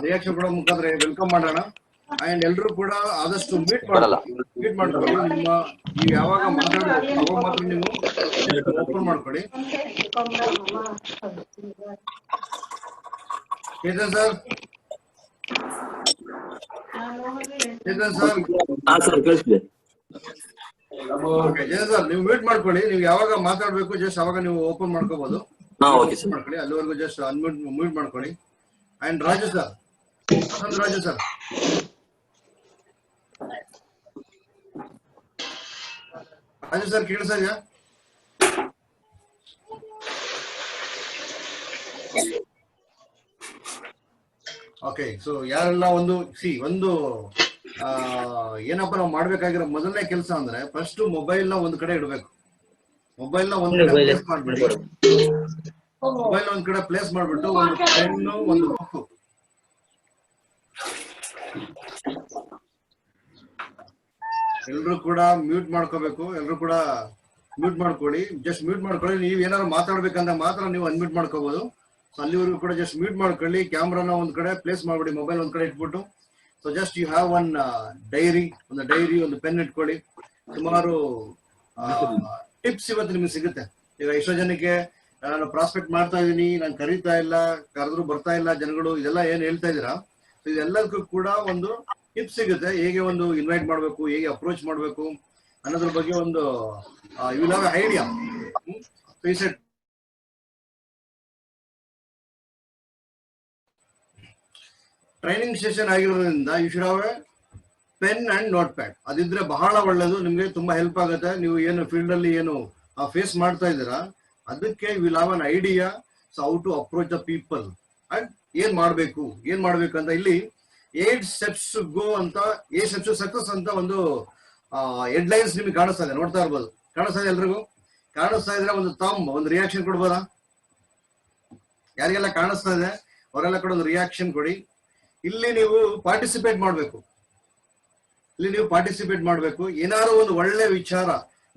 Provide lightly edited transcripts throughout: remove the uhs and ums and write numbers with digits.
Reaction ಕೊಡೋ ಮುಖಾಂತರ welcome ಮಾಡೋಣ. ಅಂಡ್ ಎಲ್ಲರೂ ಕೂಡ ಆದಷ್ಟು ಮೀಟ್ ಮಾಡ್ಕೊಳ್ಳಿ. ನೀವು ಯಾವಾಗ ಮಾತಾಡಬೇಕು ಅವಾಗ ಮಾತ್ರ ನೀವು ಓಪನ್ ಮಾಡ್ಕೊಳ್ಳಿ. ಚೇತನ್ ಸರ್, ಓಕೆ ಜಯ ಸರ್, ನೀವು ಮ್ಯೂಟ್ ಮಾಡ್ಕೊಳ್ಳಿ. ನೀವು ಯಾವಾಗ ಮಾತಾಡ್ಬೇಕು ಜಸ್ಟ್ ಅವಾಗ ನೀವು ಓಪನ್ ಮಾಡ್ಕೋಬಹುದು. ಮಾಡ್ಕೊಳ್ಳಿ, ಅಲ್ಲಿವರೆಗೂ ಜಸ್ಟ್ ಮ್ಯೂಟ್ ಮಾಡ್ಕೊಳ್ಳಿ. And Raju sir, Raju sir, Raju sir ಕೇಳಿಸ್ತಾ ಇದೆಯಾ? ಓಕೆ, ಸೊ ಯಾರೆಲ್ಲ ಒಂದು ಏನಪ್ಪ ನಾವು ಮಾಡ್ಬೇಕಾಗಿರೋ ಮೊದಲನೇ ಕೆಲಸ ಅಂದ್ರೆ ಫಸ್ಟ್ ಮೊಬೈಲ್ ನ ಒಂದ್ ಕಡೆ ಇಡಬೇಕು. ಮೊಬೈಲ್ ನ ಒಂದ್ ಕಡೆ ಪ್ಲೇಸ್ ಮಾಡ್ಬಿಡಿ. ಮೊಬೈಲ್ ಒಂದ್ ಕಡೆ ಪ್ಲೇಸ್ ಮಾಡ್ಬಿಟ್ಟು ಒಂದು ಪೆನ್ನು, ಒಂದು ಬುಕ್, ಎಲ್ರು ಕೂಡ ಮ್ಯೂಟ್ ಮಾಡ್ಕೋಬೇಕು. ಎಲ್ರು ಕೂಡ ಮ್ಯೂಟ್ ಮಾಡ್ಕೊಳ್ಳಿ. ಜಸ್ಟ್ ಮ್ಯೂಟ್ ಮಾಡ್ಕೊಳ್ಳಿ. ನೀವು ಏನಾದ್ರು ಮಾತಾಡ್ಬೇಕಂದ್ರೆ ಮಾತ್ರ ನೀವು ಅನ್ಮ್ಯೂಟ್ ಮಾಡ್ಕೋಬಹುದು. ಸೊ ಅಲ್ಲಿವರೆಗೂ ಕೂಡ ಜಸ್ಟ್ ಮ್ಯೂಟ್ ಮಾಡ್ಕೊಳ್ಳಿ. ಕ್ಯಾಮ್ರಾನ ಒಂದ್ ಕಡೆ ಪ್ಲೇಸ್ ಮಾಡ್ಬಿಡಿ, ಮೊಬೈಲ್ ಒಂದ್ ಕಡೆ ಇಟ್ಬಿಟ್ಟು. So just you have one diary, ಒಂದು ಪೆನ್ ಇಟ್ಕೊಳ್ಳಿ. ಸುಮಾರು ಟಿಪ್ಸ್ ಇವತ್ತು ನಿಮ್ಗೆ ಸಿಗುತ್ತೆ. ಈಗ ಎಷ್ಟೋ ಜನಕ್ಕೆ ನಾನು ಪ್ರಾಸ್ಪೆಕ್ಟ್ ಮಾಡ್ತಾ ಇದೀನಿ, ನಾನು ಕರೀತಾ ಇಲ್ಲ, ಕರೆದ್ರು ಬರ್ತಾ ಇಲ್ಲ ಜನಗಳು, ಇದೆಲ್ಲ ಏನ್ ಹೇಳ್ತಾ ಇದೀರಾ, ಇದೆಲ್ಲದಕ್ಕೂ ಕೂಡ ಒಂದು ಟಿಪ್ಸ್ ಸಿಗುತ್ತೆ. ಹೇಗೆ ಒಂದು ಇನ್ವೈಟ್ ಮಾಡಬೇಕು, ಹೇಗೆ ಅಪ್ರೋಚ್ ಮಾಡಬೇಕು ಅನ್ನೋದ್ರ ಬಗ್ಗೆ ಒಂದು you will have idea. Training session ಆಗಿರೋದ್ರಿಂದ you should have a pen and notepad. ಅದಿದ್ರೆ ಬಹಳ ಒಳ್ಳೇದು, ನಿಮ್ಗೆ ತುಂಬಾ ಹೆಲ್ಪ್ ಆಗುತ್ತೆ. ನೀವು ಏನು ಫೀಲ್ಡ್ ಅಲ್ಲಿ ಏನು ಫೇಸ್ ಮಾಡ್ತಾ ಇದ್ದೀರಾ ಅದಕ್ಕೆ will have an idea. So how to approach the people and ಏನ್ ಮಾಡ್ಬೇಕು ಅಂತ ಇಲ್ಲಿ 8 steps ಗೋ ಅಂತ, 8 steps to success ಅಂತ ಒಂದು ಹೆಡ್ಲೈನ್ಸ್ ನಿಮ್ಗೆ ಕಾಣಿಸ್ತಾ ಇದೆ, ನೋಡ್ತಾ ಇರ್ಬೋದು. ಕಾಣಿಸ್ತಾ ಇದೆ ಎಲ್ರಿಗೂ? ಕಾಣಿಸ್ತಾ ಇದ್ರೆ ಒಂದು ರಿಯಾಕ್ಷನ್ ಕೊಡ್ಬೋದಾ? ಯಾರಿಗೆಲ್ಲ ಕಾಣಿಸ್ತಾ ಇದೆ ಅವರೆಲ್ಲ ಕೂಡ ಒಂದು ರಿಯಾಕ್ಷನ್ ಕೊಡಿ. ಇಲ್ಲಿ ನೀವು ಪಾರ್ಟಿಸಿಪೇಟ್ ಮಾಡಬೇಕು. ಏನಾದ್ರು ಒಂದು ಒಳ್ಳೆ ವಿಚಾರ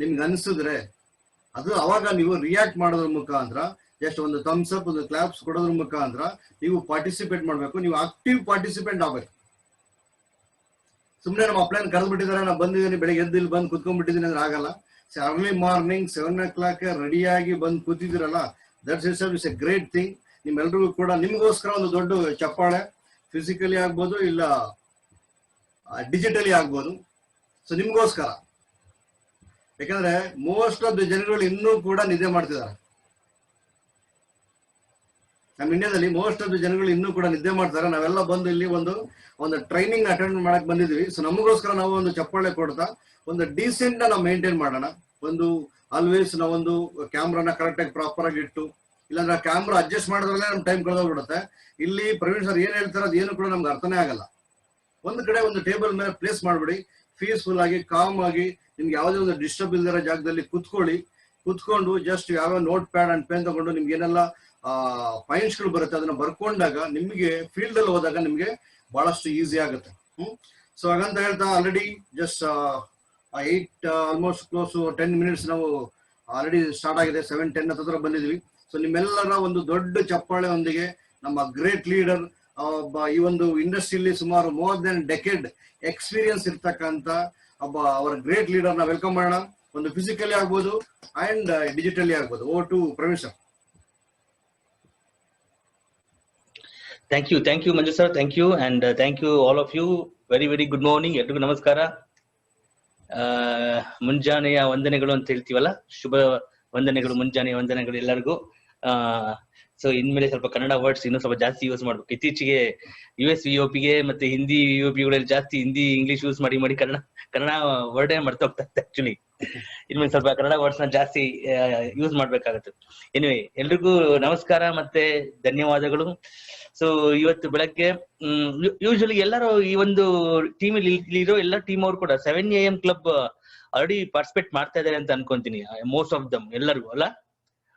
ನಿಮ್ಗೆ ಅನ್ಸಿದ್ರೆ ಅದು ಅವಾಗ ನೀವು ರಿಯಾಕ್ಟ್ ಮಾಡೋದ್ರ ಮುಖಾಂತರ, ಜಸ್ಟ್ ಒಂದು ಥಮ್ಸ್ ಅಪ್, ಒಂದು ಕ್ಲಾಪ್ಸ್ ಕೊಡೋದ್ರ ಮುಖಾಂತರ ನೀವು ಪಾರ್ಟಿಸಿಪೇಟ್ ಮಾಡಬೇಕು. ನೀವು ಆಕ್ಟಿವ್ ಪಾರ್ಟಿಸಿಪೆಂಟ್ ಆಗ್ಬೇಕು. ಸುಮ್ಮನೆ ನಮ್ಮ ಅಪ್ಲೈನ್ ಕರೆದು ಬಿಟ್ಟಿದ್ದಾರೆ, ನಾನು ಬಂದಿದ್ದೀನಿ, ಬೆಳಿಗ್ಗೆ ಎದ್ದು ಇಲ್ಲಿ ಬಂದು ಕುತ್ಕೊಂಡ್ಬಿಟ್ಟಿದ್ದೀನಿ ಅಂದ್ರೆ ಆಗಲ್ಲ. ಅರ್ಲಿ ಮಾರ್ನಿಂಗ್ 7 o'clock ರೆಡಿಯಾಗಿ ಬಂದು ಕೂತಿದ್ದೀರಲ್ಲ, that's it's a great thing. ನಿಮ್ಮೆಲ್ರಿಗೂ ಕೂಡ ನಿಮ್ಗೋಸ್ಕರ ಒಂದು ದೊಡ್ಡ ಚಪ್ಪಾಳೆ. ಫಿಸಿಕಲಿ ಆಗ್ಬೋದು, ಇಲ್ಲ ಡಿಜಿಟಲಿ ಆಗ್ಬೋದು. ಸೊ ನಿಮ್ಗೋಸ್ಕರ, ಯಾಕಂದ್ರೆ ಮೋಸ್ಟ್ ಆಫ್ ದ ಜನಗಳು ಇನ್ನೂ ಕೂಡ ನಿದ್ದೆ ಮಾಡ್ತಿದ್ದಾರೆ. ನಮ್ಮ ಇಂಡಿಯಾದಲ್ಲಿ ಮೋಸ್ಟ್ ಆಫ್ ದ ಜನಗಳು ಇನ್ನೂ ಕೂಡ ನಿದ್ದೆ ಮಾಡ್ತಾರೆ. ನಾವೆಲ್ಲ ಬಂದು ಇಲ್ಲಿ ಒಂದು ಟ್ರೈನಿಂಗ್ ಅಟೆಂಡ್ ಮಾಡಕ್ ಬಂದಿದ್ವಿ. ಸೊ ನಮಗೋಸ್ಕರ ನಾವು ಒಂದು ಚಪ್ಪಾಳೆ ಕೊಡ್ತಾ ಒಂದು ಡೀಸೆಂಟ್ ನಾವು ಮೇಂಟೈನ್ ಮಾಡೋಣ. ಆಲ್ವೇಸ್ ನಾವೊಂದು ಕ್ಯಾಮ್ರಾನ ಕರೆಕ್ಟ್ ಆಗಿ ಪ್ರಾಪರ್ ಆಗಿ ಇಟ್ಟು, ಇಲ್ಲಾಂದ್ರೆ ಕ್ಯಾಮ್ರಾ ಅಡ್ಜಸ್ಟ್ ಮಾಡಿದ್ರಲ್ಲೇ ನಮ್ ಟೈಮ್ ಕಳೆದೋಗ್ಬಿಡುತ್ತೆ. ಇಲ್ಲಿ ಪ್ರವೀಣ್ ಸರ್ ಏನ್ ಹೇಳ್ತಾರೆ ಅದೇನು ಕೂಡ ನಮ್ಗೆ ಅರ್ಥನೇ ಆಗಲ್ಲ. ಒಂದು ಕಡೆ ಒಂದು ಟೇಬಲ್ ಮೇಲೆ ಪ್ಲೇಸ್ ಮಾಡ್ಬಿಡಿ, ಪೀಸ್ಫುಲ್ ಆಗಿ, ಕಾಮ್ ಆಗಿ, ನಿಮ್ಗೆ ಯಾವುದೇ ಒಂದು ಡಿಸ್ಟರ್ಬ್ ಇಲ್ದಿರೋ ಜಾಗದಲ್ಲಿ ಕುತ್ಕೊಂಡು ಜಸ್ಟ್ ಯಾವ ನೋಟ್ ಪ್ಯಾಡ್ ಅಂಡ್ ಪೆನ್ ತಗೊಂಡು ನಿಮ್ಗೆ ಏನೆಲ್ಲ ಪಾಯಿಂಟ್ಸ್ ಗಳು ಬರುತ್ತೆ ಅದನ್ನ ಬರ್ಕೊಂಡಾಗ ನಿಮ್ಗೆ ಫೀಲ್ಡ್ ಅಲ್ಲಿ ಹೋದಾಗ ನಿಮ್ಗೆ ಬಹಳಷ್ಟು ಈಸಿ ಆಗುತ್ತೆ. ಸೊ ಹಾಗಂತ ಹೇಳ್ತಾ already just 8 almost close to 10 minutes ನಾವು ಆಲ್ರೆಡಿ ಸ್ಟಾರ್ಟ್ ಆಗಿದೆ. 7:10 ಹತ್ರ ಬಂದಿದ್ವಿ. ಸೊ ನಿಮ್ಮೆಲ್ಲರ ಒಂದು ದೊಡ್ಡ ಚಪ್ಪಾಳೆ ಒಂದಿಗೆ ನಮ್ಮ ಗ್ರೇಟ್ ಲೀಡರ್, ಈ ಒಂದು ಇಂಡಸ್ಟ್ರಿಯಲ್ಲಿ ಸುಮಾರು ಮೋರ್ ದೆನ್ ಡೆಕೆಡ್ ಎಕ್ಸ್ಪೀರಿಯನ್ಸ್ ಇರ್ತಕ್ಕಂಥ ಅವರ ಗ್ರೇಟ್ ಲೀಡರ್ ನ ವೆಲ್ಕಮ್ ಮಾಡೋಣ. ಒಂದು ಫಿಸಿಕಲಿ ಆಗ್ಬೋದು ಅಂಡ್ ಡಿಜಿಟಲಿ ಆಗ್ಬೋದು. Over to Praveen sir. Thank you Manju sir, thank you, and thank you all of you. Very good morning ಎಲ್ರಿಗೂ ನಮಸ್ಕಾರ. ಮುಂಜಾನೆಯ ವಂದನೆಗಳು ಅಂತ ಹೇಳ್ತೀವಲ್ಲ, ಶುಭ ವಂದನೆಗಳು, ಮುಂಜಾನೆಯ ವಂದನೆಗಳು ಎಲ್ಲರಿಗೂ. ಸೊ ಇನ್ಮೇಲೆ ಸ್ವಲ್ಪ ಕನ್ನಡ ವರ್ಡ್ಸ್ ಇನ್ನೂ ಸ್ವಲ್ಪ ಜಾಸ್ತಿ ಯೂಸ್ ಮಾಡ್ಬೇಕು. ಇತ್ತೀಚೆಗೆ US VOP ಗೆ ಮತ್ತೆ ಹಿಂದಿ VOP ಗಳಲ್ಲಿ ಜಾಸ್ತಿ ಹಿಂದಿ ಇಂಗ್ಲಿಷ್ ಯೂಸ್ ಮಾಡಿ ಕನ್ನಡ ವರ್ಡೇ ಮಾಡ್ತಾ ಹೋಗ್ತಾ ಇತ್ತು. ಆಕ್ಚುಲಿ ಇನ್ಮೇಲೆ ಸ್ವಲ್ಪ ಕನ್ನಡ ವರ್ಡ್ಸ್ ನ ಜಾಸ್ತಿ ಯೂಸ್ ಮಾಡ್ಬೇಕಾಗತ್ತೆ. ಎನಿವೆ ಎಲ್ರಿಗೂ ನಮಸ್ಕಾರ ಮತ್ತೆ ಧನ್ಯವಾದಗಳು. ಸೊ ಇವತ್ತು ಬೆಳಗ್ಗೆ ಯೂಶಲಿ ಎಲ್ಲರೂ ಈ ಒಂದು ಟೀಮ್ ಇರೋ ಎಲ್ಲ ಟೀಮ್ ಅವ್ರು ಕೂಡ 7 AM ಕ್ಲಬ್ ಆಲ್ರೆಡಿ ಪಾರ್ಟಿಸಿಪೇಟ್ ಮಾಡ್ತಾ ಇದ್ದಾರೆ ಅಂತ ಅನ್ಕೊಂತೀನಿ, ಮೋಸ್ಟ್ ಆಫ್ ದಮ್ ಎಲ್ಲರಿಗೂ ಅಲ್ಲ.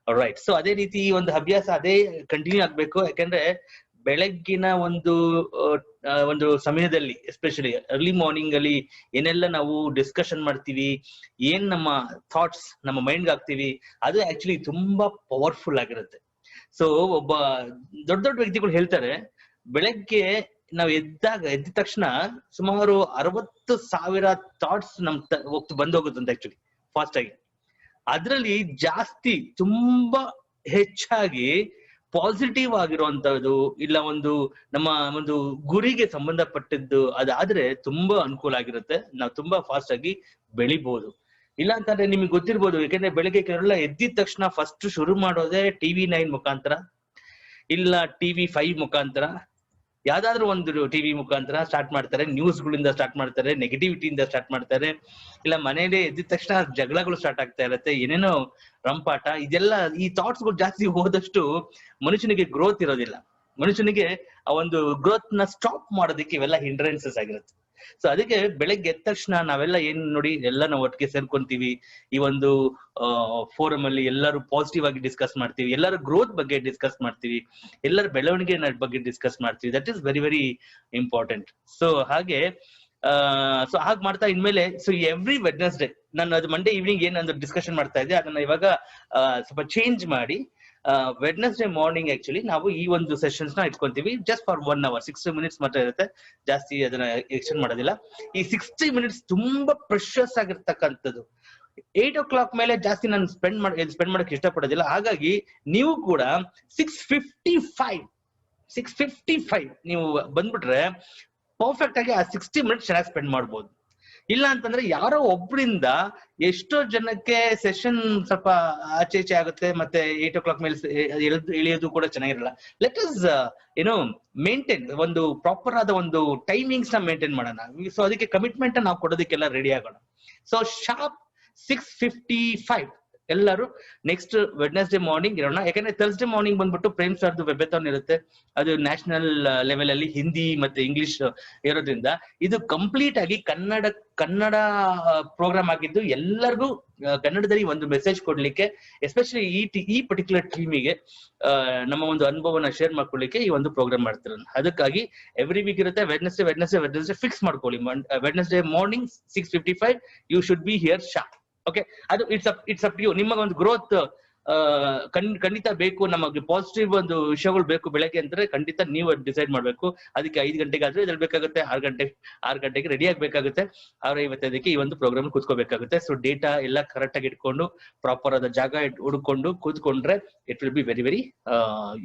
ರೈಟ್. ಸೊ ಅದೇ ರೀತಿ ಒಂದು ಅಭ್ಯಾಸ ಅದೇ ಕಂಟಿನ್ಯೂ ಆಗ್ಬೇಕು. ಯಾಕಂದ್ರೆ ಬೆಳಗ್ಗಿನ ಒಂದು ಸಮಯದಲ್ಲಿ, ಎಸ್ಪೆಷಲಿ ಅರ್ಲಿ ಮಾರ್ನಿಂಗ್ ಅಲ್ಲಿ ಏನೆಲ್ಲ ನಾವು ಡಿಸ್ಕಷನ್ ಮಾಡ್ತೀವಿ, ಏನ್ ನಮ್ಮ ಥಾಟ್ಸ್ ನಮ್ಮ ಮೈಂಡ್ಗೆ ಹಾಕ್ತಿವಿ, ಅದು ಆಕ್ಚುಲಿ ತುಂಬಾ ಪವರ್ಫುಲ್ ಆಗಿರುತ್ತೆ. ಸೊ ಒಬ್ಬ ದೊಡ್ಡ ವ್ಯಕ್ತಿಗಳು ಹೇಳ್ತಾರೆ, ಬೆಳಗ್ಗೆ ನಾವ್ ಎದ್ದ ತಕ್ಷಣ ಸುಮಾರು 60,000 ಥಾಟ್ಸ್ ಬಂದೋಗುತ್ತಂತೆ ಆಕ್ಚುಲಿ ಫಾಸ್ಟ್ ಆಗಿ. ಅದ್ರಲ್ಲಿ ಜಾಸ್ತಿ ತುಂಬಾ ಹೆಚ್ಚಾಗಿ ಪಾಸಿಟಿವ್ ಆಗಿರುವಂತದ್ದು, ಇಲ್ಲ ನಮ್ಮ ಒಂದು ಗುರಿಗೆ ಸಂಬಂಧಪಟ್ಟಿದ್ದು ಅದಾದ್ರೆ ತುಂಬಾ ಅನುಕೂಲ ಆಗಿರುತ್ತೆ. ನಾವು ತುಂಬಾ ಫಾಸ್ಟ್ ಆಗಿ ಬೆಳಿಬಹುದು. ಇಲ್ಲ ಅಂತಂದ್ರೆ ನಿಮ್ಗೆ ಗೊತ್ತಿರ್ಬೋದು, ಯಾಕಂದ್ರೆ ಬೆಳಿಗ್ಗೆ ಕೆಲವೆಲ್ಲ ಎದ್ದಿದ ತಕ್ಷಣ ಫಸ್ಟ್ ಶುರು ಮಾಡೋದೇ TV9 ಮುಖಾಂತರ, ಇಲ್ಲ TV5 ಮುಖಾಂತರ, ಯಾವ್ದಾದ್ರು ಒಂದು ಟಿವಿ ಮುಖಾಂತರ ಸ್ಟಾರ್ಟ್ ಮಾಡ್ತಾರೆ. ನ್ಯೂಸ್ ಗಳಿಂದ ಸ್ಟಾರ್ಟ್ ಮಾಡ್ತಾರೆ, ನೆಗೆಟಿವಿಟಿಯಿಂದ ಸ್ಟಾರ್ಟ್ ಮಾಡ್ತಾರೆ, ಇಲ್ಲ ಮನೇಲಿ ಎದ್ದಿದ ತಕ್ಷಣ ಜಗಳಗಳು ಸ್ಟಾರ್ಟ್ ಆಗ್ತಾ ಇರತ್ತೆ, ಏನೇನೋ ರಂಪಾಟ. ಇದೆಲ್ಲ ಈ ಥಾಟ್ಸ್ ಗಳು ಜಾಸ್ತಿ ಹೋದಷ್ಟು ಮನುಷ್ಯನಿಗೆ ಗ್ರೋತ್ ಇರೋದಿಲ್ಲ. ಮನುಷ್ಯನಿಗೆ ಆ ಒಂದು ಗ್ರೋತ್ ನ ಸ್ಟಾಪ್ ಮಾಡೋದಕ್ಕೆ ಇವೆಲ್ಲ ಹಿಂಡ್ರೆನ್ಸಸ್ ಆಗಿರುತ್ತೆ. ಸೊ ಅದಕ್ಕೆ ಬೆಳಗ್ಗೆ ಎದ್ದ ತಕ್ಷಣ ನಾವೆಲ್ಲ ಏನ್ ನೋಡಿ, ಎಲ್ಲ ನಾವು ಒಟ್ಟಿಗೆ ಸೇರ್ಕೊಂತೀವಿ. ಈ ಒಂದು ಫೋರಮ್ ಅಲ್ಲಿ ಎಲ್ಲರೂ ಪಾಸಿಟಿವ್ ಆಗಿ ಡಿಸ್ಕಸ್ ಮಾಡ್ತೀವಿ, ಎಲ್ಲರೂ ಗ್ರೋತ್ ಬಗ್ಗೆ ಡಿಸ್ಕಸ್ ಮಾಡ್ತೀವಿ, ಎಲ್ಲರ ಬೆಳವಣಿಗೆ ಬಗ್ಗೆ ಡಿಸ್ಕಸ್ ಮಾಡ್ತೀವಿ. That is very very important. So ಹಾಗೆ ಹಾಗೆ ಮಾಡ್ತಾ ಇನ್ಮೇಲೆ ಎವ್ರಿ ವೆಡ್ನೆಸ್ಡೇ, ನಾನು ಅದು ಮಂಡೇ ಈವ್ನಿಂಗ್ ಏನಂದ್ರೆ ಡಿಸ್ಕಷನ್ ಮಾಡ್ತಾ ಇದ್ದೆ, ಅದನ್ನ ಇವಾಗ ಸ್ವಲ್ಪ ಚೇಂಜ್ ಮಾಡಿ ವೆಡ್ನೆಸ್ಡೇ ಮಾರ್ನಿಂಗ್ ಆಕ್ಚುಲಿ ನಾವು ಈ ಒಂದು ಸೆಷನ್ಸ್ ನ ಇಟ್ಕೊಂತೀವಿ. ಜಸ್ಟ್ ಫಾರ್ 1 hour, 60 minutes ಮಾತ್ರ ಇರುತ್ತೆ, ಜಾಸ್ತಿ ಅದನ್ನ ಎಕ್ಸ್ಟೆಂಡ್ ಮಾಡೋದಿಲ್ಲ. ಈ 60 minutes ತುಂಬಾ ಪ್ರೆಷಸ್ ಆಗಿರ್ತಕ್ಕಂಥದ್ದು. 8 o'clock ಮೇಲೆ ಜಾಸ್ತಿ ನಾನು ಸ್ಪೆಂಡ್ ಮಾಡಕ್ಕೆ ಇಷ್ಟಪಡೋದಿಲ್ಲ. ಹಾಗಾಗಿ ನೀವು ಕೂಡ 6:55 ನೀವು ಬಂದ್ಬಿಟ್ರೆ ಪರ್ಫೆಕ್ಟ್ ಆಗಿ ಆ 60 minutes ಚೆನ್ನಾಗಿ ಸ್ಪೆಂಡ್ ಮಾಡ್ಬೋದು. ಇಲ್ಲ ಅಂತಂದ್ರೆ ಯಾರೋ ಒಬ್ರಿಂದ ಎಷ್ಟೋ ಜನಕ್ಕೆ ಸೆಷನ್ ಸ್ವಲ್ಪ ಆಚೆ ಈಚೆ ಆಗುತ್ತೆ, ಮತ್ತೆ 8 o'clock ಮೇಲೆ ಇಳಿಯೋದು ಕೂಡ ಚೆನ್ನಾಗಿರಲ್ಲ. ಲೆಟ್ ಅಸ್ ಮೇಂಟೈನ್ ಒಂದು ಪ್ರಾಪರ್ ಆದ ಒಂದು ಟೈಮಿಂಗ್ಸ್ ನ ಮೇಂಟೈನ್ ಮಾಡೋಣ. ಸೊ ಅದಕ್ಕೆ ಕಮಿಟ್ಮೆಂಟ್ ನಾವು ಕೊಡೋದಕ್ಕೆಲ್ಲ ರೆಡಿ ಆಗೋಣ. ಸೊ ಶಾರ್ಪ್ 6:55 ಎಲ್ಲರೂ ನೆಕ್ಸ್ಟ್ ವೆಡ್ನೆಸ್ಡೇ ಮಾರ್ನಿಂಗ್ ಇರೋಣ. ಯಾಕಂದ್ರೆ ಥರ್ಸ್ಡೇ ಮಾರ್ನಿಂಗ್ ಬಂದ್ಬಿಟ್ಟು ಪ್ರೇಮ್ ಸರ್ದು ವೆಬೆಥಾನ್ ಇರುತ್ತೆ. ಅದು ನ್ಯಾಷನಲ್ ಲೆವೆಲ್ ಅಲ್ಲಿ ಹಿಂದಿ ಮತ್ತೆ ಇಂಗ್ಲಿಷ್ ಇರೋದ್ರಿಂದ ಇದು ಕಂಪ್ಲೀಟ್ ಆಗಿ ಕನ್ನಡ ಪ್ರೋಗ್ರಾಮ್ ಆಗಿದ್ದು, ಎಲ್ಲರಿಗೂ ಕನ್ನಡದಲ್ಲಿ ಒಂದು ಮೆಸೇಜ್ ಕೊಡ್ಲಿಕ್ಕೆ, ಎಸ್ಪೆಷಲಿ ಈ ಪರ್ಟಿಕ್ಯುಲರ್ ಟೀಮಿಗೆ ನಮ್ಮ ಒಂದು ಅನುಭವನ ಶೇರ್ ಮಾಡ್ಕೊಳ್ಳಿಕ್ಕೆ ಈ ಒಂದು ಪ್ರೋಗ್ರಾಮ್ ಮಾಡ್ತಿರೋದು. ಅದಕ್ಕಾಗಿ ಎವ್ರಿ ವೀಕ್ ಇರುತ್ತೆ. ವೆಡ್ನೆಸ್ಡೇ ಫಿಕ್ಸ್ ಮಾಡ್ಕೊಳ್ಳಿ. Wednesday morning 6:55 you should be here sharp. Okay, ಅದು ಇಟ್ಸ್ ಅಪ್ ಯು. ನಿಮಗೆ ಒಂದು ಗ್ರೋತ್ ಖಂಡಿತ ಬೇಕು, ನಮಗೆ ಪಾಸಿಟಿವ್ ಒಂದು ವಿಷಯಗಳು ಬೇಕು ಬೆಳಗ್ಗೆ ಅಂದ್ರೆ ಖಂಡಿತ ನೀವು ಡಿಸೈಡ್ ಮಾಡ್ಬೇಕು. ಅದಕ್ಕೆ 5 ಗಂಟೆಗೆ ಆದ್ರೆ ಎದ್ದೇಳ್ಬೇಕಾಗುತ್ತೆ, 6 ಗಂಟೆಗೆ ರೆಡಿ ಆಗ್ಬೇಕಾಗುತ್ತೆ, 6:55 ಈ ಒಂದು ಪ್ರೋಗ್ರಾಮ್ ಕೂತ್ಕೋಬೇಕಾಗುತ್ತೆ. ಸೊ ಡೇಟಾ ಎಲ್ಲ ಕರೆಕ್ಟ್ ಆಗಿ ಇಟ್ಕೊಂಡು ಪ್ರಾಪರ್ ಆದ ಜಾಗ ಹುಡುಕೊಂಡು ಕೂತ್ಕೊಂಡ್ರೆ it will be very very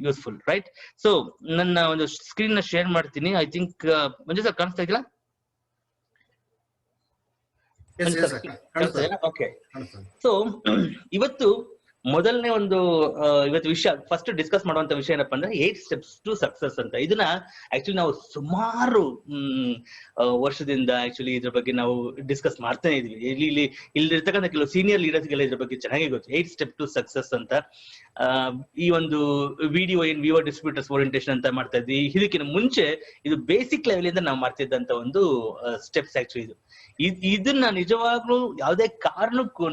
useful, right? So ನನ್ನ ಒಂದು ಸ್ಕ್ರೀನ್ ನ ಶೇರ್ ಮಾಡ್ತೀನಿ. ಐ ಥಿಂಕ್ ಮಂಜು ಸರ್ ಕಾಣಿಸ್ತಾ ಇದೆಯಲ್ಲ? ಓಕೆ. ಸೊ ಇವತ್ತು ಮೊದಲನೇ ಒಂದು ವಿಷಯ ಫಸ್ಟ್ ಡಿಸ್ಕಸ್ ಮಾಡುವಂತ ವಿಷಯ ಏನಪ್ಪಾ ಅಂದ್ರೆ 8 steps ಟು ಸಕ್ಸಸ್ ಅಂತ. ಇದನ್ನ ಆಕ್ಚುಲಿ ನಾವು ಸುಮಾರು ವರ್ಷದಿಂದ ಆಕ್ಚುಲಿ ಇದ್ರ ಬಗ್ಗೆ ನಾವು ಡಿಸ್ಕಸ್ ಮಾಡ್ತಾನೆ ಇದೀವಿ. ಇಲ್ಲಿರ್ತಕ್ಕಂಥ ಕೆಲವು ಸೀನಿಯರ್ ಲೀಡರ್ಸ್ಗೆಲ್ಲ ಇದ್ರ ಬಗ್ಗೆ ಚೆನ್ನಾಗಿ ಗೊತ್ತು, 8 steps ಟು ಸಕ್ಸಸ್ ಅಂತ. ಈ ಒಂದು ವಿಡಿಯೋ ವಿವರ್ ಡಿಸ್ಟ್ರಿಬ್ಯೂಟರ್ಸ್ ಓರಿಯಂಟೇಷನ್ ಅಂತ ಮಾಡ್ತಾ ಇದ್ವಿ. ಇದಕ್ಕಿಂತ ಮುಂಚೆ ಇದು ಬೇಸಿಕ್ ಲೆವೆಲ್ ಇಂದ ನಾವು ಮಾಡ್ತಿದ್ದಂತ ಒಂದು ಸ್ಟೆಪ್ಸ್ ಆಕ್ಚುಲಿ ಇದನ್ನ ನಿಜವಾಗ್ಲೂ ಯಾವುದೇ ಕಾರಣಕ್ಕೂ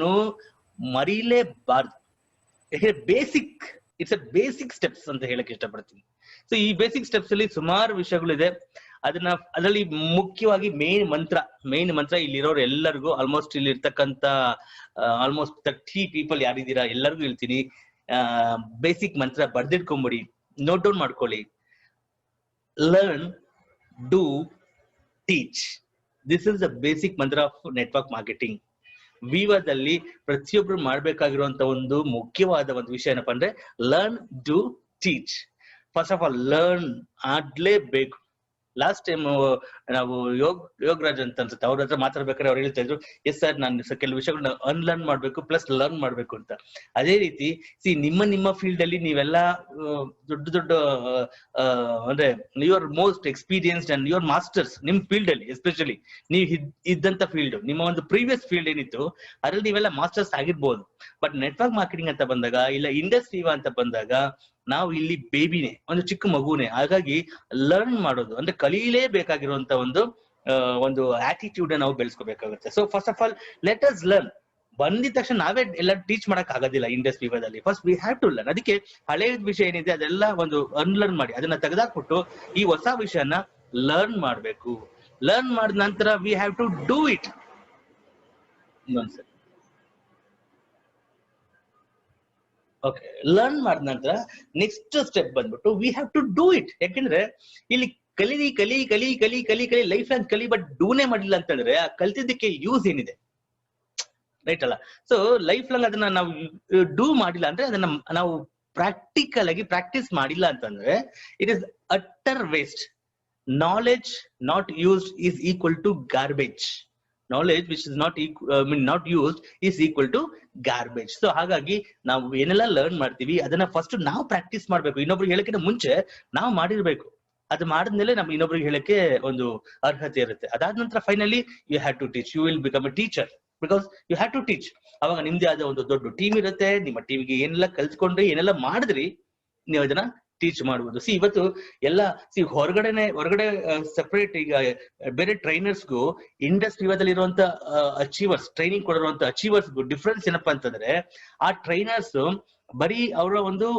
ಮರೀಲೇಬಾರ್ದು. ಇಟ್ಸ್ ಅ ಬೇಸಿಕ್ ಸ್ಟೆಪ್ಸ್ ಅಂತ ಹೇಳಕ್ ಇಷ್ಟಪಡ್ತೀನಿ. ಸೊ ಈ ಬೇಸಿಕ್ ಸ್ಟೆಪ್ಸ್ ಅಲ್ಲಿ ಸುಮಾರು ವಿಷಯಗಳಿದೆ. ಅದರಲ್ಲಿ ಮುಖ್ಯವಾಗಿ ಮೇನ್ ಮಂತ್ರ ಇಲ್ಲಿರೋರು ಎಲ್ಲರಿಗೂ, ಆಲ್ಮೋಸ್ಟ್ ಇಲ್ಲಿ ಇರ್ತಕ್ಕಂತ ಆಲ್ಮೋಸ್ಟ್ 30 ಪೀಪಲ್ ಯಾರಿದ್ದೀರಾ ಎಲ್ಲರಿಗೂ ಹೇಳ್ತೀನಿ, ಬೇಸಿಕ್ ಮಂತ್ರ ಬರ್ದಿಟ್ಕೊಂಬಿಡಿ, ನೋಟ್ ಡೌನ್ ಮಾಡ್ಕೊಳ್ಳಿ. Learn, do, teach. This is the basic mantra of network marketing. ವಿವಾದಲ್ಲಿ ಪ್ರತಿಯೊಬ್ರು ಮಾಡ್ಬೇಕಾಗಿರುವಂತ ಒಂದು ಮುಖ್ಯವಾದ ಒಂದು ವಿಷಯ ಏನಪ್ಪಾ ಅಂದ್ರೆ learn, do, teach. First of all learn ಆಗ್ಲೇಬೇಕು. ಲಾಸ್ಟ್ ಟೈಮ್ ನಾವು ಯೋಗರಾಜ್ ಅಂತ ಅನ್ಸುತ್ತೆ, ಅವ್ರ ಹತ್ರ ಮಾತಾಡ್ಬೇಕಾದ್ರೆ ಅವ್ರು ಹೇಳ್ತಾ ಇದ್ರು, ಎಸ್ ಸರ್ ನಾನು ಕೆಲವು ವಿಷಯಗಳನ್ನ ಅನ್ಲರ್ನ್ ಮಾಡ್ಬೇಕು ಪ್ಲಸ್ ಲರ್ನ್ ಮಾಡ್ಬೇಕು ಅಂತ. ಅದೇ ರೀತಿ ನಿಮ್ಮ ಫೀಲ್ಡ್ ಅಲ್ಲಿ ನೀವೆಲ್ಲ ದೊಡ್ಡ ಅಂದ್ರೆ your most experienced and your masters ನಿಮ್ ಫೀಲ್ಡ್ ಅಲ್ಲಿ, ಎಸ್ಪೆಷಲಿ ನೀವು ಇದ್ದಂತ ಫೀಲ್ಡ್, ನಿಮ್ಮ ಒಂದು ಪ್ರೀವಿಯಸ್ ಫೀಲ್ಡ್ ಏನಿತ್ತು ಅದ್ರಲ್ಲಿ ನೀವೆಲ್ಲ ಮಾಸ್ಟರ್ಸ್ ಆಗಿರ್ಬೋದು. ಬಟ್ ನೆಟ್ವರ್ಕ್ ಮಾರ್ಕೆಟಿಂಗ್ ಅಂತ ಬಂದಾಗ, ಇಲ್ಲ ಇಂಡಸ್ಟ್ರಿ ಅಂತ ಬಂದಾಗ ನಾವು ಇಲ್ಲಿ ಬೇಬಿನೇ, ಒಂದು ಚಿಕ್ಕ ಮಗುನೇ. ಹಾಗಾಗಿ ಲರ್ನ್ ಮಾಡೋದು ಅಂದ್ರೆ ಕಲೀಲೇಬೇಕಾಗಿರುವಂತ ಒಂದು ಆಟಿಟ್ಯೂಡ್ ನಾವು ಬೆಳೆಸ್ಕೋಬೇಕಾಗುತ್ತೆ. So first of all let us learn. ಬಂದಿದ ತಕ್ಷಣ ನಾವೇ ಎಲ್ಲ ಟೀಚ್ ಮಾಡಕ್ ಆಗೋದಿಲ್ಲ ಇಂಡಸ್ಟ್ರಿ ವಿಭಾಗದಲ್ಲಿ. First we have to learn. ಅದಕ್ಕೆ ಹಳೆಯ ವಿಷಯ ಏನಿದೆ ಅದೆಲ್ಲ ಒಂದು ಅನ್ಲರ್ನ್ ಮಾಡಿ ಅದನ್ನ ತೆಗೆದಾಕ್ಬಿಟ್ಟು ಈ ಹೊಸ ವಿಷಯನ ಲರ್ನ್ ಮಾಡ್ಬೇಕು. ಲರ್ನ್ ಮಾಡಿದ ನಂತರ we have to do it. ಇನ್ನೊಂದ್ಸರಿ ಓಕೆ, ಲರ್ನ್ ಮಾಡಿದ ನಂತರ ನೆಕ್ಸ್ಟ್ ಸ್ಟೆಪ್ ಬಂದ್ಬಿಟ್ಟು we have to do it. ಯಾಕೆಂದ್ರೆ ಇಲ್ಲಿ ಕಲಿ ಕಲಿ ಕಲಿ ಕಲಿ ಕಲಿ ಕಲಿ ಲೈಫ್ ಲಾಂಗ್ ಕಲಿ, ಬಟ್ ಡೂನೇ ಮಾಡಿಲ್ಲ ಅಂತಂದ್ರೆ ಆ ಕಲ್ತಿದ್ದಕ್ಕೆ ಯೂಸ್ ಏನಿದೆ, ರೈಟ್ ಅಲ್ಲ? ಸೊ ಲೈಫ್ ಲಾಂಗ್ ಅದನ್ನ ನಾವು ಡೂ ಮಾಡಿಲ್ಲ ಅಂದ್ರೆ, ಅದನ್ನ ನಾವು ಪ್ರಾಕ್ಟಿಕಲ್ ಆಗಿ ಪ್ರಾಕ್ಟೀಸ್ ಮಾಡಿಲ್ಲ ಅಂತಂದ್ರೆ it is utter waste. Knowledge not used is equal to garbage. Knowledge which is not used is equal to garbage. So ಹಾಗಾಗಿ ನಾವು ಏನೆಲ್ಲ ಲರ್ನ್ ಮಾಡ್ತೀವಿ ಅದನ್ನ ಫಸ್ಟ್ ನಾವು ಪ್ರಾಕ್ಟೀಸ್ ಮಾಡ್ಬೇಕು. ಇನ್ನೊಬ್ರಿಗೆ ಹೇಳಕ್ಕಿಂತ ಮುಂಚೆ ನಾವು ಮಾಡಿರ್ಬೇಕು. ಅದು ಮಾಡಿದ್ಮೇಲೆ ನಮ್ಗೆ ಇನ್ನೊಬ್ರಿಗೆ ಹೇಳಕ್ಕೆ ಒಂದು ಅರ್ಹತೆ ಇರುತ್ತೆ. ಅದಾದ ನಂತರ finally you have to teach. You will become a teacher because you have to teach. ಅವಾಗ ನಿಮ್ದೇ ಆದ ಒಂದು ದೊಡ್ಡ ಟೀಮ್ ಇರುತ್ತೆ. ನಿಮ್ಮ ಟೀಮ್ಗೆ ಏನೆಲ್ಲ ಕಲ್ತ್ಕೊಂಡ್ರಿ, ಏನೆಲ್ಲ ಮಾಡಿದ್ರಿ, ನೀವು ಅದನ್ನ ಟೀಚ್ ಮಾಡ್ಬೋದು. ಇವತ್ತು ಎಲ್ಲ ಹೊರಗಡೆ ಸೆಪರೇಟ್ ಈಗ ಬೇರೆ ಟ್ರೈನರ್ಸ್ಗೂ ಇಂಡಸ್ಟ್ರಿ ಲೆವೆಲ್ ಇರುವಂತ ಅಚೀವರ್ಸ್, ಟ್ರೈನಿಂಗ್ ಕೊಡಿರುವಂತ ಅಚೀವರ್ಸ್ಗೂ ಡಿಫ್ರೆನ್ಸ್ ಏನಪ್ಪಾ ಅಂತಂದ್ರೆ, ಆ ಟ್ರೈನರ್ಸ್ ಬರೀ ಅವರ ಒಂದು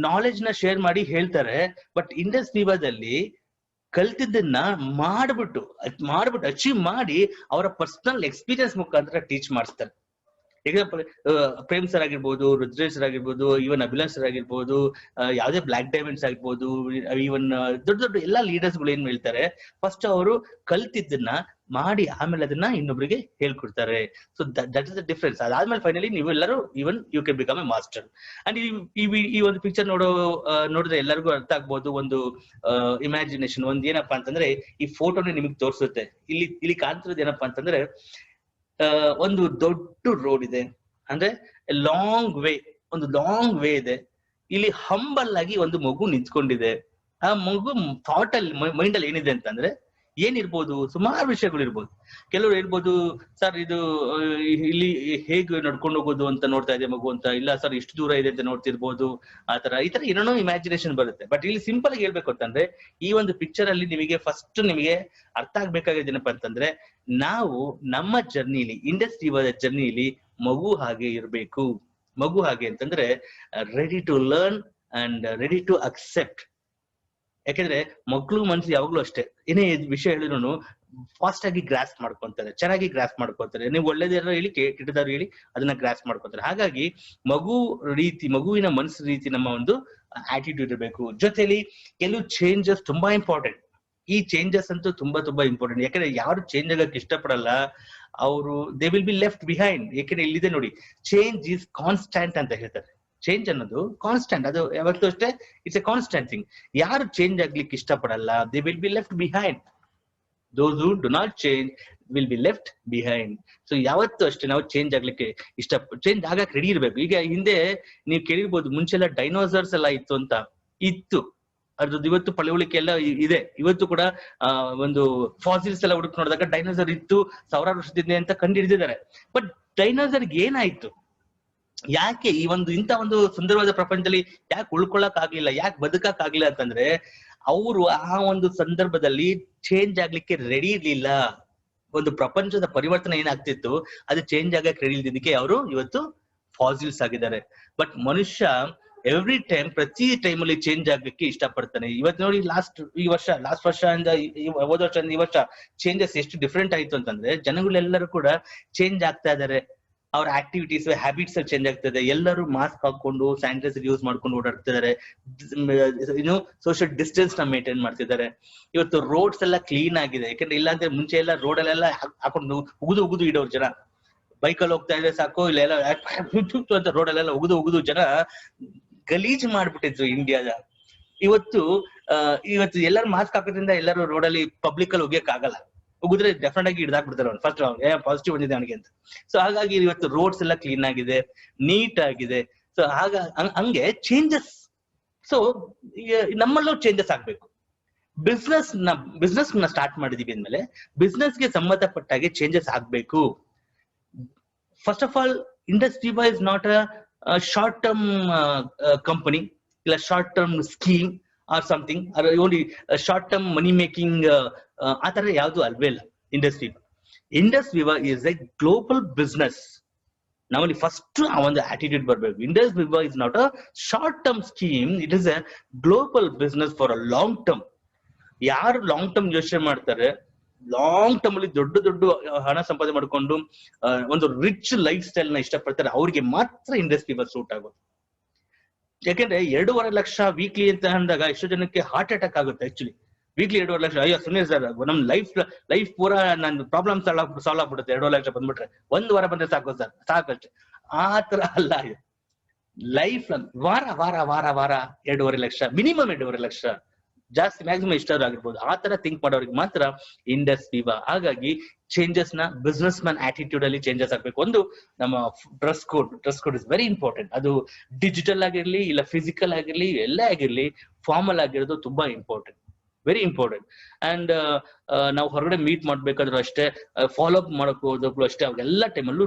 ನಾಲೆಜ್ ನ ಶೇರ್ ಮಾಡಿ ಹೇಳ್ತಾರೆ, ಬಟ್ ಇಂಡಸ್ಟ್ರಿ ಲೆವೆಲ್ ಕಲ್ತಿದ್ದನ್ನ ಮಾಡ್ಬಿಟ್ಟು ಅಚೀವ್ ಮಾಡಿ ಅವರ ಪರ್ಸನಲ್ ಎಕ್ಸ್ಪೀರಿಯನ್ಸ್ ಮುಖಾಂತರ ಟೀಚ್ ಮಾಡಿಸ್ತಾರೆ. ಎಕ್ಸಾಂಪಲ್ ಪ್ರೇಮ್ ಸರ್ ಆಗಿರ್ಬೋದು, ರುದ್ರೇಶ್ ಸರ್ ಆಗಿರ್ಬೋದು, ಈವನ್ ಅಭಿಲಾಷ್ ಸರ್ ಆಗಿರ್ಬೋದು, ಯಾವುದೇ ಬ್ಲಾಕ್ ಡೈಮಂಡ್ಸ್ ಆಗಿರ್ಬೋದು, ಈವನ್ ದೊಡ್ಡ ಎಲ್ಲಾ ಲೀಡರ್ಸ್ ಗಳು ಏನ್ ಹೇಳ್ತಾರೆ, ಫಸ್ಟ್ ಅವರು ಕಲ್ತಿದ್ದನ್ನ ಮಾಡಿ ಆಮೇಲೆ ಅದನ್ನ ಇನ್ನೊಬ್ರಿಗೆ ಹೇಳ್ಕೊಡ್ತಾರೆ. So that is the difference. ಅದಾದ್ಮೇಲೆ ಫೈನಲಿ ನೀವೆಲ್ಲರೂ even you can become a master. And ಈ ಒಂದು ಪಿಕ್ಚರ್ ನೋಡಿದ್ರೆ ಎಲ್ಲರಿಗೂ ಅರ್ಥ ಆಗ್ಬೋದು. ಒಂದು ಇಮ್ಯಾಜಿನೇಷನ್ ಒಂದು ಏನಪ್ಪಾ ಅಂತಂದ್ರೆ, ಈ ಫೋಟೋನ ನಿಮಗೆ ತೋರಿಸುತ್ತೆ. ಇಲ್ಲಿ ಕಾಣ್ತಿರೋದು ಏನಪ್ಪಾ ಅಂತಂದ್ರೆ, ಒಂದು ದೊಡ್ಡ ರೋಡ್ ಇದೆ, ಅಂದ್ರೆ ಒಂದು ಲಾಂಗ್ ವೇ ಇದೆ. ಇಲ್ಲಿ ಹಂಬಲ್ ಆಗಿ ಒಂದು ಮಗು ನಿಂತ್ಕೊಂಡಿದೆ. ಆ ಮಗು ಥಾಟ್ ಅಲ್ಲಿ ಮೈಂಡ್ ಅಲ್ಲಿ ಏನಿದೆ ಅಂತಂದ್ರೆ, ಏನಿರ್ಬೋದು, ಸುಮಾರು ವಿಷಯಗಳು ಇರ್ಬೋದು. ಕೆಲವರು ಹೇಳ್ಬೋದು, ಸರ್ ಇದು ಇಲ್ಲಿ ಹೇಗೆ ನಡ್ಕೊಂಡು ಹೋಗೋದು ಅಂತ ನೋಡ್ತಾ ಇದೆ ಮಗು ಅಂತ, ಇಲ್ಲ ಸರ್ ಇಷ್ಟು ದೂರ ಇದೆ ಅಂತ ನೋಡ್ತಿರ್ಬೋದು. ಈ ತರ ಏನೇನೋ ಇಮ್ಯಾಜಿನೇಷನ್ ಬರುತ್ತೆ. ಬಟ್ ಇಲ್ಲಿ ಸಿಂಪಲ್ ಆಗಿ ಹೇಳ್ಬೇಕು ಅಂತಂದ್ರೆ, ಈ ಒಂದು ಪಿಕ್ಚರ್ ಅಲ್ಲಿ ನಿಮಗೆ ಅರ್ಥ ಆಗ್ಬೇಕಾಗಿದೆ ಏನಪ್ಪಾ ಅಂತಂದ್ರೆ, ನಾವು ನಮ್ಮ ಜರ್ನಿಲಿ, ಇಂಡಸ್ಟ್ರಿ ಜರ್ನಿಲಿ ಮಗು ಹಾಗೆ ಇರ್ಬೇಕು. ಮಗು ಹಾಗೆ ಅಂತಂದ್ರೆ ready to learn and ready to accept. ಯಾಕೆಂದ್ರೆ ಮಕ್ಳು ಮನ್ಸು ಯಾವಾಗ್ಲೂ ಅಷ್ಟೇ, ಏನೇ ವಿಷಯ ಹೇಳಿದ್ರು ಫಾಸ್ಟ್ ಆಗಿ ಗ್ರಾಸ್ ಮಾಡ್ಕೊಂತಾರೆ, ಚೆನ್ನಾಗಿ ಗ್ರಾಸ್ ಮಾಡ್ಕೊಂತಾರೆ. ನೀವು ಒಳ್ಳೇದಾರು ಹೇಳಿ, ಕೆಟ್ಟದಾರು ಹೇಳಿ, ಅದನ್ನ ಗ್ರಾಸ್ ಮಾಡ್ಕೊಂತಾರೆ. ಹಾಗಾಗಿ ಮಗುವಿನ ಮನಸ್ಸು ರೀತಿ ನಮ್ಮ ಒಂದು ಆಟಿಟ್ಯೂಡ್ ಇರಬೇಕು. ಜೊತೆಲಿ ಕೆಲವು ಚೇಂಜಸ್ ತುಂಬಾ ಇಂಪಾರ್ಟೆಂಟ್. ಈ ಚೇಂಜಸ್ ಅಂತೂ ತುಂಬಾ ಇಂಪಾರ್ಟೆಂಟ್. ಯಾಕಂದ್ರೆ ಯಾರು ಚೇಂಜ್ ಆಗಕ್ಕೆ ಇಷ್ಟಪಡಲ್ಲ, ಅವರು they will be left behind. ಯಾಕಂದ್ರೆ ಇಲ್ಲಿದೆ ನೋಡಿ, ಚೇಂಜ್ ಈಸ್ ಕಾನ್ಸ್ಟೆಂಟ್ ಅಂತ ಹೇಳ್ತಾರೆ. ಚೇಂಜ್ ಅನ್ನೋದು ಕಾನ್ಸ್ಟೆಂಟ್, ಅದು ಯಾವತ್ತೂ ಅಷ್ಟೇ, ಇಟ್ಸ್ ಎ ಕಾನ್ಸ್ಟೆಂಟ್ ಥಿಂಗ್. ಯಾರು ಚೇಂಜ್ ಆಗ್ಲಿಕ್ಕೆ ಇಷ್ಟಪಡಲ್ಲ, they will be left behind. Those who do not change will be left behind. So ಯಾವತ್ತೂ ಅಷ್ಟೇ ನಾವು ಚೇಂಜ್ ಆಗ್ಲಿಕ್ಕೆ ಚೇಂಜ್ ಆಗಕ್ಕೆ ರೆಡಿ ಇರ್ಬೇಕು. ಈಗ ಹಿಂದೆ ನೀವು ಕೇಳಿರ್ಬೋದು, ಮುಂಚೆಲ್ಲ ಡೈನೋಸರ್ಸ್ ಎಲ್ಲ ಇತ್ತು ಅದ್ರದ್ದು ಇವತ್ತು ಪಳೆಯುಳಿಕೆ ಎಲ್ಲ ಇದೆ. ಇವತ್ತು ಕೂಡ ಒಂದು ಫಾಸಿಲ್ಸ್ ಎಲ್ಲ ಹುಡುಕ್ ನೋಡಿದಾಗ ಡೈನೋಸರ್ ಇತ್ತು, ಸಾವಿರಾರು ವರ್ಷದಿಂದ ಅಂತ ಕಂಡು ಹಿಡಿದಿದ್ದಾರೆ. ಬಟ್ ಡೈನೋಸರ್ಗೆ ಏನಾಯ್ತು? ಯಾಕೆ ಈ ಇಂಥ ಒಂದು ಸುಂದರವಾದ ಪ್ರಪಂಚದಲ್ಲಿ ಯಾಕೆ ಉಳ್ಕೊಳಕ್ ಆಗ್ಲಿಲ್ಲ, ಯಾಕೆ ಬದುಕಕ್ ಆಗ್ಲಿಲ್ಲ ಅಂತಂದ್ರೆ, ಅವರು ಆ ಒಂದು ಸಂದರ್ಭದಲ್ಲಿ ಚೇಂಜ್ ಆಗ್ಲಿಕ್ಕೆ ರೆಡಿ ಇರ್ಲಿಲ್ಲ. ಒಂದು ಪ್ರಪಂಚದ ಪರಿವರ್ತನೆ ಏನಾಗ್ತಿತ್ತು ಅದು ಚೇಂಜ್ ಆಗಕ್ಕೆ ರೆಡಿ ಇಲ್ದಿದ್ದಕ್ಕೆ ಅವರು ಇವತ್ತು ಫಾಸಿಲ್ಸ್ ಆಗಿದ್ದಾರೆ. ಬಟ್ ಮನುಷ್ಯ ಎವ್ರಿ ಟೈಮ್, ಪ್ರತಿ ಟೈಮ್ ಅಲ್ಲಿ ಚೇಂಜ್ ಆಗ್ಲಿಕ್ಕೆ ಇಷ್ಟಪಡ್ತಾನೆ. ಇವತ್ತು ನೋಡಿ, ಲಾಸ್ಟ್ ವರ್ಷದಿಂದ ಹೋದ ವರ್ಷದಿಂದ ಈ ವರ್ಷ ಚೇಂಜಸ್ ಎಷ್ಟು ಡಿಫ್ರೆಂಟ್ ಆಯ್ತು ಅಂತಂದ್ರೆ, ಜನಗಳೆಲ್ಲರೂ ಕೂಡ ಚೇಂಜ್ ಆಗ್ತಾ ಇದಾರೆ. ಅವ್ರ ಆಕ್ಟಿವಿಟೀಸ್, ಹ್ಯಾಬಿಟ್ಸ್ ಅಲ್ಲಿ ಚೇಂಜ್ ಆಗ್ತದೆ. ಎಲ್ಲರೂ ಮಾಸ್ಕ್ ಹಾಕೊಂಡು ಸ್ಯಾನಿಟೈಸರ್ ಯೂಸ್ ಮಾಡ್ಕೊಂಡು ಓಡಾಡ್ತಿದ್ದಾರೆ. ಸೋಷಿಯಲ್ ಡಿಸ್ಟೆನ್ಸ್ ನ ಮೇಂಟೈನ್ ಮಾಡ್ತಿದ್ದಾರೆ. ಇವತ್ತು ರೋಡ್ಸ್ ಎಲ್ಲ ಕ್ಲೀನ್ ಆಗಿದೆ. ಯಾಕಂದ್ರೆ ಇಲ್ಲಾಂದ್ರೆ ಮುಂಚೆ ಎಲ್ಲ ರೋಡಲ್ಲೆಲ್ಲ ಹಾಕೊಂಡು ಉಗುದು ಇಡೋರು ಜನ. ಬೈಕಲ್ಲಿ ಹೋಗ್ತಾ ಇದ್ರೆ ಸಾಕು, ಇಲ್ಲೆಲ್ಲ ಅಂತ ರೋಡಲ್ಲೆಲ್ಲ ಉಗುದು ಜನ ಗಲೀಜ್ ಮಾಡ್ಬಿಟ್ಟಿದ್ರು ಇಂಡಿಯಾದ. ಇವತ್ತು ಎಲ್ಲರೂ ಮಾಸ್ಕ್ ಹಾಕೋದ್ರಿಂದ ಎಲ್ಲರೂ ರೋಡಲ್ಲಿ ಪಬ್ಲಿಕ್ ಅಲ್ಲಿ ಹೋಗ್ಯಕ್ ಆಗಲ್ಲ. ಉಗಿದ್ರೆ ಡೆಫಿನೆಟ್ ಆಗಿ ಹಿಡ್ದಾಕ್ಬಿಡ್ತಾರೆ ಅವ್ನು, ಫಸ್ಟ್ ಪಾಸಿಟಿವ್ ಬಂದಿದೆ ಅವನಿಗೆ ಅಂತ. ಸೊ ಹಾಗಾಗಿ ಇವತ್ತು ರೋಡ್ಸ್ ಎಲ್ಲ ಕ್ಲೀನ್ ಆಗಿದೆ, ನೀಟ್ ಆಗಿದೆ. ಸೊ ಹಂಗೆ ಚೇಂಜಸ್. ಸೊ ನಮ್ಮಲ್ಲೂ ಚೇಂಜಸ್ ಆಗ್ಬೇಕು. ಬಿಸ್ನೆಸ್ ನ ಸ್ಟಾರ್ಟ್ ಮಾಡಿದೀವಿ ಅಂದ್ಮೇಲೆ ಬಿಸ್ನೆಸ್ಗೆ ಸಂಬಂಧಪಟ್ಟಾಗೆ ಚೇಂಜಸ್ ಆಗ್ಬೇಕು. First of all, industry wise not a short term company, ಇಲ್ಲ short term scheme or something, only short term money making, ಆ ತರ ಯಾವ್ದು ಅಲ್ವೇ ಇಲ್ಲ. Industry is a global business. ನಾವಲ್ಲಿ ಫಸ್ಟ್ ಆ ಒಂದು ಆಟಿಟ್ಯೂಡ್ ಬರ್ಬೇಕು. Industry is not a short term scheme, it is a global business for a long term. ಯಾರು ಲಾಂಗ್ ಟರ್ಮ್ ಯೋಚನೆ ಮಾಡ್ತಾರೆ, ಲಾಂಗ್ ಟರ್ಮ್ ಅಲ್ಲಿ ದೊಡ್ಡ ಹಣ ಸಂಪಾದನೆ ಮಾಡ್ಕೊಂಡು ಒಂದು ರಿಚ್ ಲೈಫ್ ಸ್ಟೈಲ್ ನ ಇಷ್ಟಪಡ್ತಾರೆ, ಅವ್ರಿಗೆ ಮಾತ್ರ ಇಂಡಸ್ಟ್ರಿ ಸೂಟ್ ಆಗೋದು. ಯಾಕೆಂದ್ರೆ 2.5 ಲಕ್ಷ ವೀಕ್ಲಿ ಅಂತ ಅಂದಾಗ ಎಷ್ಟೋ ಜನಕ್ಕೆ ಹಾರ್ಟ್ ಅಟ್ಯಾಕ್ ಆಗುತ್ತೆ ಆಕ್ಚುಲಿ. ವೀಕ್ಲಿ 2.5 ಲಕ್ಷ, ಅಯ್ಯೋ ಸುನೀಲ್ ಸರ್ ನಮ್ ಲೈಫ್ ಪೂರಾ ನನ್ನ ಪ್ರಾಬ್ಲಮ್ ಸಾಲ್ವ್ ಆಗ್ಬಿಡುತ್ತೆ 2.5 ಲಕ್ಷ ಬಂದ್ಬಿಟ್ರೆ, 1 ವಾರ ಬಂದ್ರೆ ಸಾಕು ಸರ್, ಸಾಕಷ್ಟೇ. ಆ ತರ ಅಲ್ಲ, ಲೈಫ್ ವಾರ ವಾರ ವಾರ ವಾರ 2.5 ಲಕ್ಷ, ಮಿನಿಮಮ್ 2.5 ಲಕ್ಷ, ಜಾಸ್ತಿ ಮ್ಯಾಕ್ಸಿಮಮ್ ಎಷ್ಟಾದ್ರೂ ಆಗಿರ್ಬೋದು. ಆ ತರ ಥಿಂಕ್ ಮಾಡೋರಿಗೆ ಮಾತ್ರ ಇಂಡಸ್ಟ್ರಿ. ಹಾಗಾಗಿ ಚೇಂಜಸ್ ನ ಬಿಸ್ನೆಸ್ ಮ್ಯಾನ್ ಆಟಿಟ್ಯೂಡ್ ಅಲ್ಲಿ ಚೇಂಜಸ್ ಆಗ್ಬೇಕು. ಒಂದು ನಮ್ಮ dress code is very important. ಅದು ಡಿಜಿಟಲ್ ಆಗಿರ್ಲಿ ಇಲ್ಲ ಫಿಸಿಕಲ್ ಆಗಿರ್ಲಿ ಎಲ್ಲೇ ಆಗಿರ್ಲಿ, ಫಾರ್ಮಲ್ ಆಗಿರೋದು ತುಂಬಾ ಇಂಪಾರ್ಟೆಂಟ್, ವೆರಿ ಇಂಪಾರ್ಟೆಂಟ್. ಅಂಡ್ ನಾವು ಹೊರಗಡೆ ಮೀಟ್ ಮಾಡ್ಬೇಕಾದ್ರೂ ಅಷ್ಟೇ, ಫಾಲೋ ಅಪ್ ಮಾಡಕ್ ಹೋದಾಗ್ಲೂ ಅಷ್ಟೇ, ಅವೆಲ್ಲ ಟೈಮಲ್ಲೂ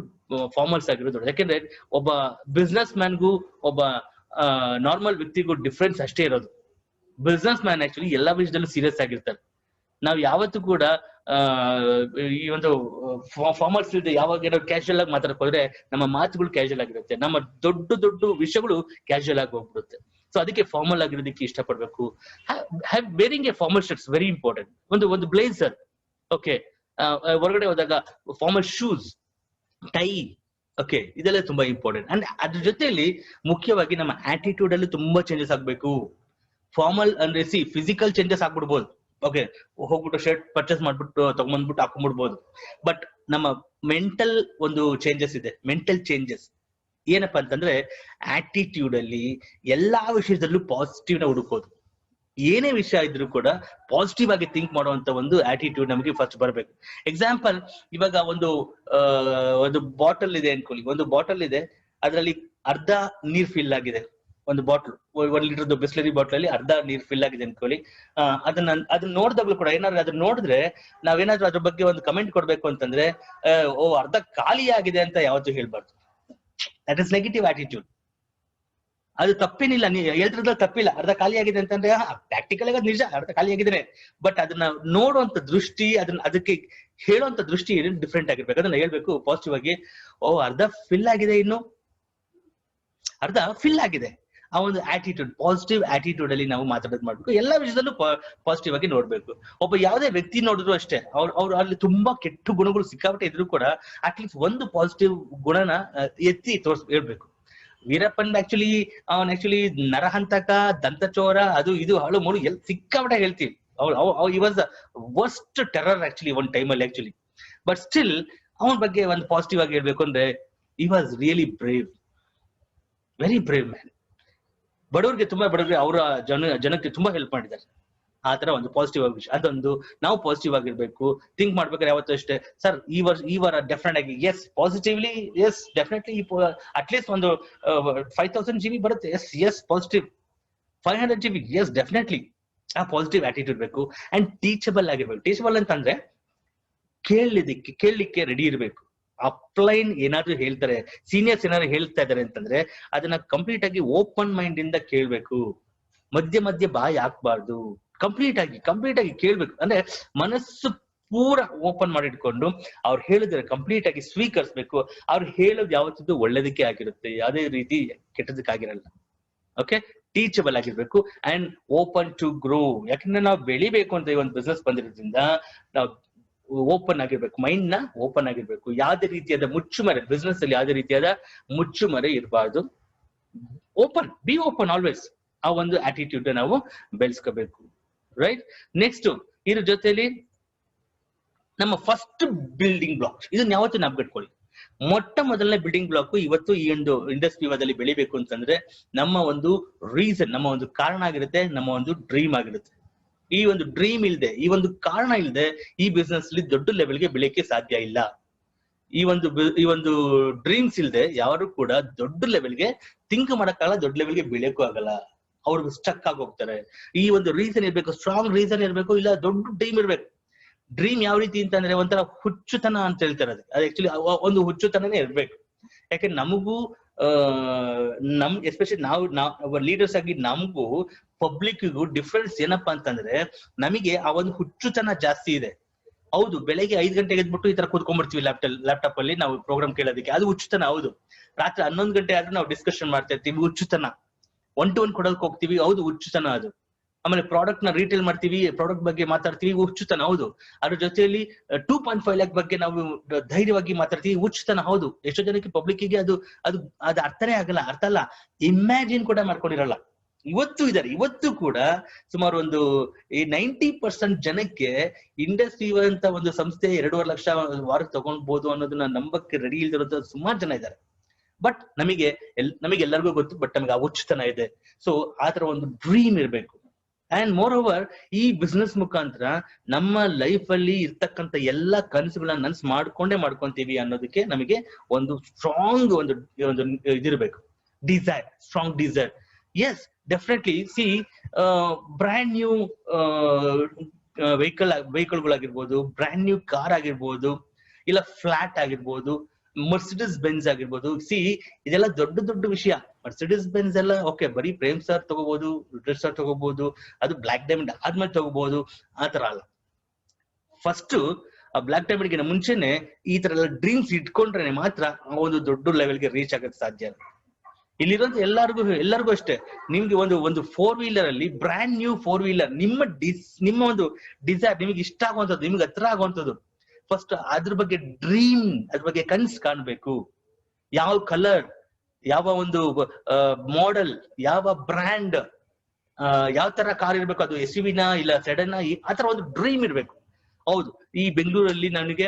ಫಾರ್ಮಲ್ಸ್ ಆಗಿರೋದು. ಯಾಕೆಂದ್ರೆ ಒಬ್ಬ ಬಿಸ್ನೆಸ್ ಮ್ಯಾನ್ಗೂ ಒಬ್ಬ ನಾರ್ಮಲ್ ವ್ಯಕ್ತಿಗೂ ಡಿಫ್ರೆನ್ಸ್ ಅಷ್ಟೇ ಇರೋದು. ಬಿಸ್ನೆಸ್ ಮ್ಯಾನ್ ಆಕ್ಚುಲಿ ಎಲ್ಲಾ ವಿಷಯದಲ್ಲೂ ಸೀರಿಯಸ್ ಆಗಿರ್ತಾರೆ. ನಾವ್ ಯಾವತ್ತೂ ಕೂಡ ಈ ಒಂದು ಫಾರ್ಮಲ್ಸ್ ಇಲ್ಲದೆ ಯಾವಾಗ ಏನೋ ಕ್ಯಾಶುಯಲ್ ಆಗಿ ಮಾತಾಡಕ್ ಹೋದ್ರೆ ನಮ್ಮ ಮಾತುಗಳು ಕ್ಯಾಶುಯಲ್ ಆಗಿರುತ್ತೆ, ನಮ್ಮ ದೊಡ್ಡ ದೊಡ್ಡ ವಿಷಯಗಳು ಕ್ಯಾಶುಯಲ್ ಆಗಿ ಹೋಗ್ಬಿಡುತ್ತೆ. ಸೊ ಅದಕ್ಕೆ ಫಾರ್ಮಲ್ ಆಗಿರೋದಕ್ಕೆ ಇಷ್ಟಪಡ್ಬೇಕು. Wearing a formal shirts very important. ಒಂದು ಬ್ಲೇಸರ್, ಓಕೆ, ಹೊರಗಡೆ ಹೋದಾಗ ಫಾರ್ಮಲ್ ಶೂಸ್, ಟೈ, ಓಕೆ, ಇದೆಲ್ಲ ತುಂಬಾ ಇಂಪಾರ್ಟೆಂಟ್. ಅಂಡ್ ಅದ್ರ ಜೊತೆಯಲ್ಲಿ ಮುಖ್ಯವಾಗಿ ನಮ್ಮ ಆಟಿಟ್ಯೂಡ್ ಅಲ್ಲಿ ತುಂಬಾ ಚೇಂಜಸ್ ಆಗ್ಬೇಕು. ಫಾರ್ಮಲ್ ಅಂದ್ರೆ ಫಿಸಿಕಲ್ ಚೇಂಜಸ್ ಆಗ್ಬಿಡ್ಬೋದು, ಓಕೆ, ಹೋಗ್ಬಿಟ್ಟು ಶರ್ಟ್ ಪರ್ಚೇಸ್ ಮಾಡ್ಬಿಟ್ಟು ತಗೊಂಡ್ಬಂದ್ಬಿಟ್ಟು ಹಾಕೊಂಡ್ಬಿಡ್ಬೋದು. ಬಟ್ ನಮ್ಮ ಮೆಂಟಲ್ ಒಂದು ಚೇಂಜಸ್ ಇದೆ, ಮೆಂಟಲ್ ಚೇಂಜಸ್ ಏನಪ್ಪಾ ಅಂತಂದ್ರೆ ಆಟಿಟ್ಯೂಡ್ ಅಲ್ಲಿ ಎಲ್ಲಾ ವಿಷಯದಲ್ಲೂ ಪಾಸಿಟಿವ್ ನ ಹುಡುಕೋದು. ಏನೇ ವಿಷಯ ಇದ್ರೂ ಕೂಡ ಪಾಸಿಟಿವ್ ಆಗಿ ಥಿಂಕ್ ಮಾಡುವಂತ ಒಂದು ಆಟಿಟ್ಯೂಡ್ ನಮಗೆ ಫಸ್ಟ್ ಬರಬೇಕು. ಎಕ್ಸಾಂಪಲ್, ಇವಾಗ ಒಂದು ಬಾಟಲ್ ಇದೆ ಅನ್ಕೊಳ್ಳಿ, ಒಂದು ಬಾಟಲ್ ಇದೆ, ಅದರಲ್ಲಿ ಅರ್ಧ ನೀರ್ ಫಿಲ್ ಆಗಿದೆ. ಒಂದು ಬಾಟ್ಲ್ 1 ಲೀಟರ್ದು ಬಿಸ್ಲರಿ ಬಾಟ್ಲ್ ಅಲ್ಲಿ ಅರ್ಧ ನೀರ್ ಫಿಲ್ ಆಗಿದೆ ಅನ್ಕೊಳ್ಳಿ. ಅದನ್ನ ನೋಡಿದಾಗ್ಲೂ ಕೂಡ ಏನಾದ್ರು ಅದನ್ನ ನೋಡಿದ್ರೆ ನಾವೇನಾದ್ರೂ ಅದ್ರ ಬಗ್ಗೆ ಒಂದು ಕಮೆಂಟ್ ಕೊಡ್ಬೇಕು ಅಂತಂದ್ರೆ ಅರ್ಧ ಖಾಲಿ ಆಗಿದೆ ಅಂತ ಯಾವತ್ತೂ ಹೇಳ್ಬಾರ್ದು. That is negative attitude. ಅದು ತಪ್ಪೇನಿಲ್ಲ, ನೀವು ಹೇಳ್ತಿರೋದ್ರಲ್ಲಿ ತಪ್ಪಿಲ್ಲ. ಅರ್ಧ ಖಾಲಿ ಆಗಿದೆ ಅಂತಂದ್ರೆ ಪ್ರಾಕ್ಟಿಕಲ್ ಆಗಿ ನಿಜ, ಅರ್ಧ ಖಾಲಿ ಆಗಿದ್ರೆ, ಬಟ್ ಅದನ್ನ ನೋಡುವಂತ ದೃಷ್ಟಿ, ಅದಕ್ಕೆ ಹೇಳುವಂತ ದೃಷ್ಟಿ ಡಿಫ್ರೆಂಟ್ ಆಗಿರ್ಬೇಕು. ಅದನ್ನ ಹೇಳ್ಬೇಕು ಪಾಸಿಟಿವ್ ಆಗಿ, ಅರ್ಧ ಫಿಲ್ ಆಗಿದೆ, ಇನ್ನು ಅರ್ಧ ಫಿಲ್ ಆಗಿದೆ. ಆ ಒಂದು ಆಟಿಟ್ಯೂಡ್, ಪಾಸಿಟಿವ್ ಆಟಿಟ್ಯೂಡ್ ಅಲ್ಲಿ ನಾವು ಮಾತಾಡೋದು ಮಾಡ್ಬೇಕು. ಎಲ್ಲಾ ವಿಷಯದಲ್ಲೂ ಪಾಸಿಟಿವ್ ಆಗಿ ನೋಡ್ಬೇಕು. ಒಬ್ಬ ಯಾವುದೇ ವ್ಯಕ್ತಿ ನೋಡಿದ್ರು ಅಷ್ಟೇ, ಅವ್ರು ಅಲ್ಲಿ ತುಂಬಾ ಕೆಟ್ಟ ಗುಣಗಳು ಸಿಕ್ಕಾಪಟ್ಟೆ ಇದ್ರು ಕೂಡ ಅಟ್ಲೀಸ್ಟ್ ಒಂದು ಪಾಸಿಟಿವ್ ಗುಣನ ಎತ್ತಿ ಹೇಳ್ಬೇಕು. ವೀರಪ್ಪನ್ ಅವನ್ ಆಕ್ಚುಲಿ ನರಹಂತಕ, ದಂತಚೋರ, ಅದು ಇದು ಹಾಳು ಮೂಳು ಸಿಕ್ಕಾಪಟ್ಟೆ ಹೇಳ್ತೀವಿ. ಈ was the worst terror actually one time ಅಲ್ಲಿ ಆಕ್ಚುಲಿ. ಬಟ್ ಸ್ಟಿಲ್ ಅವನ ಬಗ್ಗೆ ಒಂದು ಪಾಸಿಟಿವ್ ಆಗಿ ಹೇಳ್ಬೇಕು ಅಂದ್ರೆ he was really brave, very brave man. ಬಡವರಿಗೆ ಅವರ ಜನಕ್ಕೆ ತುಂಬಾ ಹೆಲ್ಪ್ ಮಾಡಿದ್ದಾರೆ. ಆ ತರ ಒಂದು ಪಾಸಿಟಿವ್ ಆಗಿ ವಿಷಯ, ಅದೊಂದು ನಾವು ಪಾಸಿಟಿವ್ ಆಗಿರ್ಬೇಕು. ಥಿಂಕ್ ಮಾಡ್ಬೇಕಾದ್ರೆ ಯಾವತ್ತೂ ಅಷ್ಟೇ, ಸರ್ ಈ ವಾರ ಡೆಫಿನೆಟ್ ಆಗಿ yes positively, yes definitely at least ಒಂದು 5000 GB ಬರುತ್ತೆ, yes positive. 500 GB, yes definitely. ಆ ಪಾಸಿಟಿವ್ ಆಟಿಟ್ಯೂಡ್ ಬೇಕು. ಅಂಡ್ ಟೀಚಬಲ್ ಆಗಿರ್ಬೇಕು. ಟೀಚಬಲ್ ಅಂತಂದ್ರೆ ಕೇಳಲಿಕ್ಕೆ ರೆಡಿ ಇರ್ಬೇಕು. ಅಪ್ಲೈನ್ ಏನಾದ್ರು ಹೇಳ್ತಾರೆ, ಸೀನಿಯರ್ಸ್ ಏನಾದ್ರು ಹೇಳ್ತಾ ಇದಾರೆ ಅಂತಂದ್ರೆ ಅದನ್ನ ಕಂಪ್ಲೀಟ್ ಆಗಿ ಓಪನ್ ಮೈಂಡ್ ಇಂದ ಕೇಳ್ಬೇಕು. ಮಧ್ಯೆ ಬಾಯಿ ಹಾಕ್ಬಾರ್ದು. ಕಂಪ್ಲೀಟ್ ಆಗಿ ಕೇಳ್ಬೇಕು. ಅಂದ್ರೆ ಮನಸ್ಸು ಪೂರ ಓಪನ್ ಮಾಡಿಟ್ಕೊಂಡು ಅವ್ರು ಹೇಳಿದ್ರೆ ಕಂಪ್ಲೀಟ್ ಆಗಿ ಸ್ವೀಕರಿಸ್ಬೇಕು. ಅವ್ರು ಹೇಳೋದು ಯಾವತ್ತಿದ್ದು ಒಳ್ಳೇದಕ್ಕೆ ಆಗಿರುತ್ತೆ, ಯಾವುದೇ ರೀತಿ ಕೆಟ್ಟದಕ್ಕಾಗಿರಲ್ಲ. ಓಕೆ, ಟೀಚಬಲ್ ಆಗಿರ್ಬೇಕು ಅಂಡ್ ಓಪನ್ ಟು ಗ್ರೋ. ಯಾಕಂದ್ರೆ ನಾವು ಬೆಳಿಬೇಕು ಅಂತ ಈ ಒಂದು ಬಿಸ್ನೆಸ್ ಬಂದಿರೋದ್ರಿಂದ ನಾವು ಓಪನ್ ಆಗಿರ್ಬೇಕು, ಮೈಂಡ್ ನ ಓಪನ್ ಆಗಿರ್ಬೇಕು. ಯಾವುದೇ ರೀತಿಯಾದ ಮುಚ್ಚುಮರೆ, ಬಿಸ್ನೆಸ್ ಅಲ್ಲಿ ಯಾವುದೇ ರೀತಿಯಾದ ಮುಚ್ಚುಮರೆ ಇರಬಾರ್ದು. B open always. ಆ ಒಂದು ಆಟಿಟ್ಯೂಡ್ ನಾವು ಬೆಳೆಸ್ಕೋಬೇಕು, ರೈಟ್? ನೆಕ್ಸ್ಟ್ ಇದ್ರ ಜೊತೆಲಿ ನಮ್ಮ ಫಸ್ಟ್ ಬಿಲ್ಡಿಂಗ್ ಬ್ಲಾಕ್, ಇದನ್ನ ಯಾವತ್ತೂ ನಾಪ್ಪಿಟ್ಕೊಳ್ಳಿ. ಮೊದಲನೇ ಬಿಲ್ಡಿಂಗ್ ಬ್ಲಾಕ್ ಇವತ್ತು ಈ ಒಂದು ಇಂಡಸ್ಟ್ರಿ ಬೆಳಿಬೇಕು ಅಂತಂದ್ರೆ ನಮ್ಮ ಒಂದು ರೀಸನ್, ನಮ್ಮ ಒಂದು ಕಾರಣ ಆಗಿರುತ್ತೆ, ನಮ್ಮ ಒಂದು ಡ್ರೀಮ್ ಆಗಿರುತ್ತೆ. ಈ ಒಂದು ಡ್ರೀಮ್ ಇಲ್ದೆ, ಈ ಒಂದು ಕಾರಣ ಇಲ್ದೆ ಈ ಬಿಸ್ನೆಸ್ ಅಲ್ಲಿ ದೊಡ್ಡ ಲೆವೆಲ್ಗೆ ಬೆಳೆಯಕ್ಕೆ ಸಾಧ್ಯ ಇಲ್ಲ. ಈ ಒಂದು ಡ್ರೀಮ್ಸ್ ಇಲ್ದೆ ಯಾರು ಕೂಡ ದೊಡ್ಡ ಲೆವೆಲ್ಗೆ ಥಿಂಕ್ ಮಾಡಕ್ಕಾಗಲ್ಲ, ದೊಡ್ಡ ಲೆವೆಲ್ಗೆ ಬೆಳೆಯಕ್ಕೂ ಆಗಲ್ಲ. ಅವ್ರಿಗೆ ಸ್ಟಕ್ ಆಗಿ ಹೋಗ್ತಾರೆ. ಈ ಒಂದು ರೀಸನ್ ಇರ್ಬೇಕು, ಸ್ಟ್ರಾಂಗ್ ರೀಸನ್ ಇರ್ಬೇಕು, ಇಲ್ಲ ದೊಡ್ಡ ಡ್ರೀಮ್ ಇರ್ಬೇಕು. ಡ್ರೀಮ್ ಯಾವ ರೀತಿ ಅಂತಂದ್ರೆ ಒಂಥರ ಹುಚ್ಚುತನ ಅಂತ ಹೇಳ್ತಾರೆ. ಅದು ಆಕ್ಚುಲಿ ಒಂದು ಹುಚ್ಚುತನನೇ ಇರ್ಬೇಕು. ಯಾಕಂದ್ರೆ ನಮಗೂ ಎಸ್ಪೆಷಲಿ ನಾವು ಲೀಡರ್ಸ್ ಆಗಿ ನಮಗೂ ಪಬ್ಲಿಕ್ಗೂ ಡಿಫ್ರೆನ್ಸ್ ಏನಪ್ಪಾ ಅಂತಂದ್ರೆ ನಮಗೆ ಆ ಒಂದು ಹುಚ್ಚುತನ ಜಾಸ್ತಿ ಇದೆ. ಹೌದು, ಬೆಳಗ್ಗೆ 5 ಗಂಟೆಗೆ ಎದ್ಬಿಟ್ಟು ಈ ತರ ಕೂತ್ಕೊಂಡ್ಬಿಡ್ತೀವಿ ಲ್ಯಾಪ್ಟಾಪ್ ಅಲ್ಲಿ ನಾವು ಪ್ರೋಗ್ರಾಮ್ ಕೇಳೋದಕ್ಕೆ, ಅದು ಹುಚ್ಚುತನ. ಹೌದು, ರಾತ್ರಿ 11 ಗಂಟೆ ಆದ್ರೂ ನಾವು ಡಿಸ್ಕಷನ್ ಮಾಡ್ತಾ ಇರ್ತೀವಿ, ಹುಚ್ಚುತನ. 1-to-1 ಕೊಡೋದಕ್ಕೆ ಹೋಗ್ತೀವಿ, ಹೌದು ಹುಚ್ಚುತನ ಅದು. ಆಮೇಲೆ ಪ್ರಾಡಕ್ಟ್ ನ ರೀಟೇಲ್ ಮಾಡ್ತೀವಿ, ಪ್ರಾಡಕ್ಟ್ ಬಗ್ಗೆ ಮಾತಾಡ್ತೀವಿ, ಹುಚ್ಚುತನ ಹೌದು. ಅದ್ರ ಜೊತೆಯಲ್ಲಿ 2.5 lakh ಬಗ್ಗೆ ನಾವು ಧೈರ್ಯವಾಗಿ ಮಾತಾಡ್ತೀವಿ, ಹುಚ್ಚುತನ ಹೌದು. ಎಷ್ಟೋ ಜನಕ್ಕೆ ಪಬ್ಲಿಕ್ಗೆ ಅದು ಅದು ಅದು ಅರ್ಥನೇ ಆಗಲ್ಲ, ಅರ್ಥ ಅಲ್ಲ, ಇಮ್ಯಾಜಿನ್ ಕೂಡ ಮಾಡ್ಕೊಂಡಿರಲ್ಲ. ಇವತ್ತು ಕೂಡ ಸುಮಾರು ಒಂದು 90% ಜನಕ್ಕೆ ಇಂಡಸ್ಟ್ರಿ ಅಂತ ಒಂದು ಸಂಸ್ಥೆ 2.5 ಲಕ್ಷ ವಾರಕ್ಕೆ ತಗೊಂಡ್ಬೋದು ಅನ್ನೋದನ್ನ ನಂಬಕ್ಕೆ ರೆಡಿ ಇಲ್ದಿರೋ ಸುಮಾರು ಜನ ಇದ್ದಾರೆ. ಬಟ್ ನಮಗೆಲ್ಲರಿಗೂ ಗೊತ್ತು, ಬಟ್ ನಮಗೆ ಆ ಹುಚ್ಚುತನ ಇದೆ. ಸೊ ಆತರ ಒಂದು ಡ್ರೀಮ್ ಇರ್ಬೇಕು. ಅಂಡ್ ಮೋರ್ ಓವರ್ ಈ ಬಿಸ್ನೆಸ್ ಮುಖಾಂತರ ನಮ್ಮ ಲೈಫ್ ಅಲ್ಲಿ ಇರ್ತಕ್ಕಂಥ ಎಲ್ಲಾ ಕನಸುಗಳನ್ನ ನನ್ಸ್ ಮಾಡ್ಕೊಂತೀವಿ ಅನ್ನೋದಕ್ಕೆ ನಮಗೆ ಒಂದು ಸ್ಟ್ರಾಂಗ್ ಒಂದು ಇದಿರ್ಬೇಕು, desire, strong desire. Yes, definitely. See, brand new ವೆಹಿಕಲ್ಗಳಾಗಿರ್ಬೋದು, ಬ್ರ್ಯಾಂಡ್ ನ್ಯೂ ಕಾರ್ ಆಗಿರ್ಬೋದು, ಇಲ್ಲ ಫ್ಲಾಟ್ ಆಗಿರ್ಬೋದು, ಮರ್ಸಿಡಿಸ್ ಬೆನ್ಸ್ ಆಗಿರ್ಬೋದು. ಸಿ, ಇದೆಲ್ಲ ದೊಡ್ಡ ವಿಷಯ. ಮರ್ಸಿಡಿಸ್ ಬೆನ್ಸ್ ಎಲ್ಲ ಓಕೆ, ಬರೀ ಪ್ರೇಮ್ ಸರ್ ತಗೋಬಹುದು, ರುದ್ರೇಶ್ ಸರ್ ತಗೋಬಹುದು, ಅದು ಬ್ಲಾಕ್ ಡೈಮಂಡ್ ಆದ್ಮೇಲೆ ತಗೋಬಹುದು, ಆತರ ಅಲ್ಲ. ಫಸ್ಟ್ ಆ ಬ್ಲಾಕ್ ಡೈಮಂಡ್ ಗಿನ ಮುಂಚೆನೆ ಈ ತರ ಎಲ್ಲ ಡ್ರೀಮ್ಸ್ ಇಟ್ಕೊಂಡ್ರೆ ಮಾತ್ರ ಒಂದು ದೊಡ್ಡ ಲೆವೆಲ್ಗೆ ರೀಚ್ ಆಗಕ್ಕೆ ಸಾಧ್ಯ. ಇಲ್ಲಿರೋಂತ ಎಲ್ಲರಿಗೂ ಅಷ್ಟೇ. ನಿಮ್ಗೆ ಒಂದು 4-wheeler ಅಲ್ಲಿ ಬ್ರ್ಯಾಂಡ್ ನ್ಯೂ 4-wheeler ನಿಮ್ಮ ಒಂದು ಡಿಸೈರ್, ನಿಮಗೆ ಇಷ್ಟ ಆಗುವಂಥದ್ದು, ನಿಮ್ಗೆ ಹತ್ರ ಆಗುವಂಥದ್ದು, ಫಸ್ಟ್ ಅದ್ರ ಬಗ್ಗೆ ಡ್ರೀಮ್, ಅದ್ರ ಬಗ್ಗೆ ಕನ್ಸ್ ಕಾಣ್ಬೇಕು. ಯಾವ ಕಲರ್, ಯಾವ ಒಂದು ಮಾಡೆಲ್, ಯಾವ ಬ್ರ್ಯಾಂಡ್, ಯಾವ ತರ ಕಾರ್ ಇರ್ಬೇಕು, ಅದು SUV ನ ಇಲ್ಲ ಸೆಡನ್, ಆತರ ಒಂದು ಡ್ರೀಮ್ ಇರ್ಬೇಕು. ಹೌದು, ಈ ಬೆಂಗಳೂರಲ್ಲಿ ನನಗೆ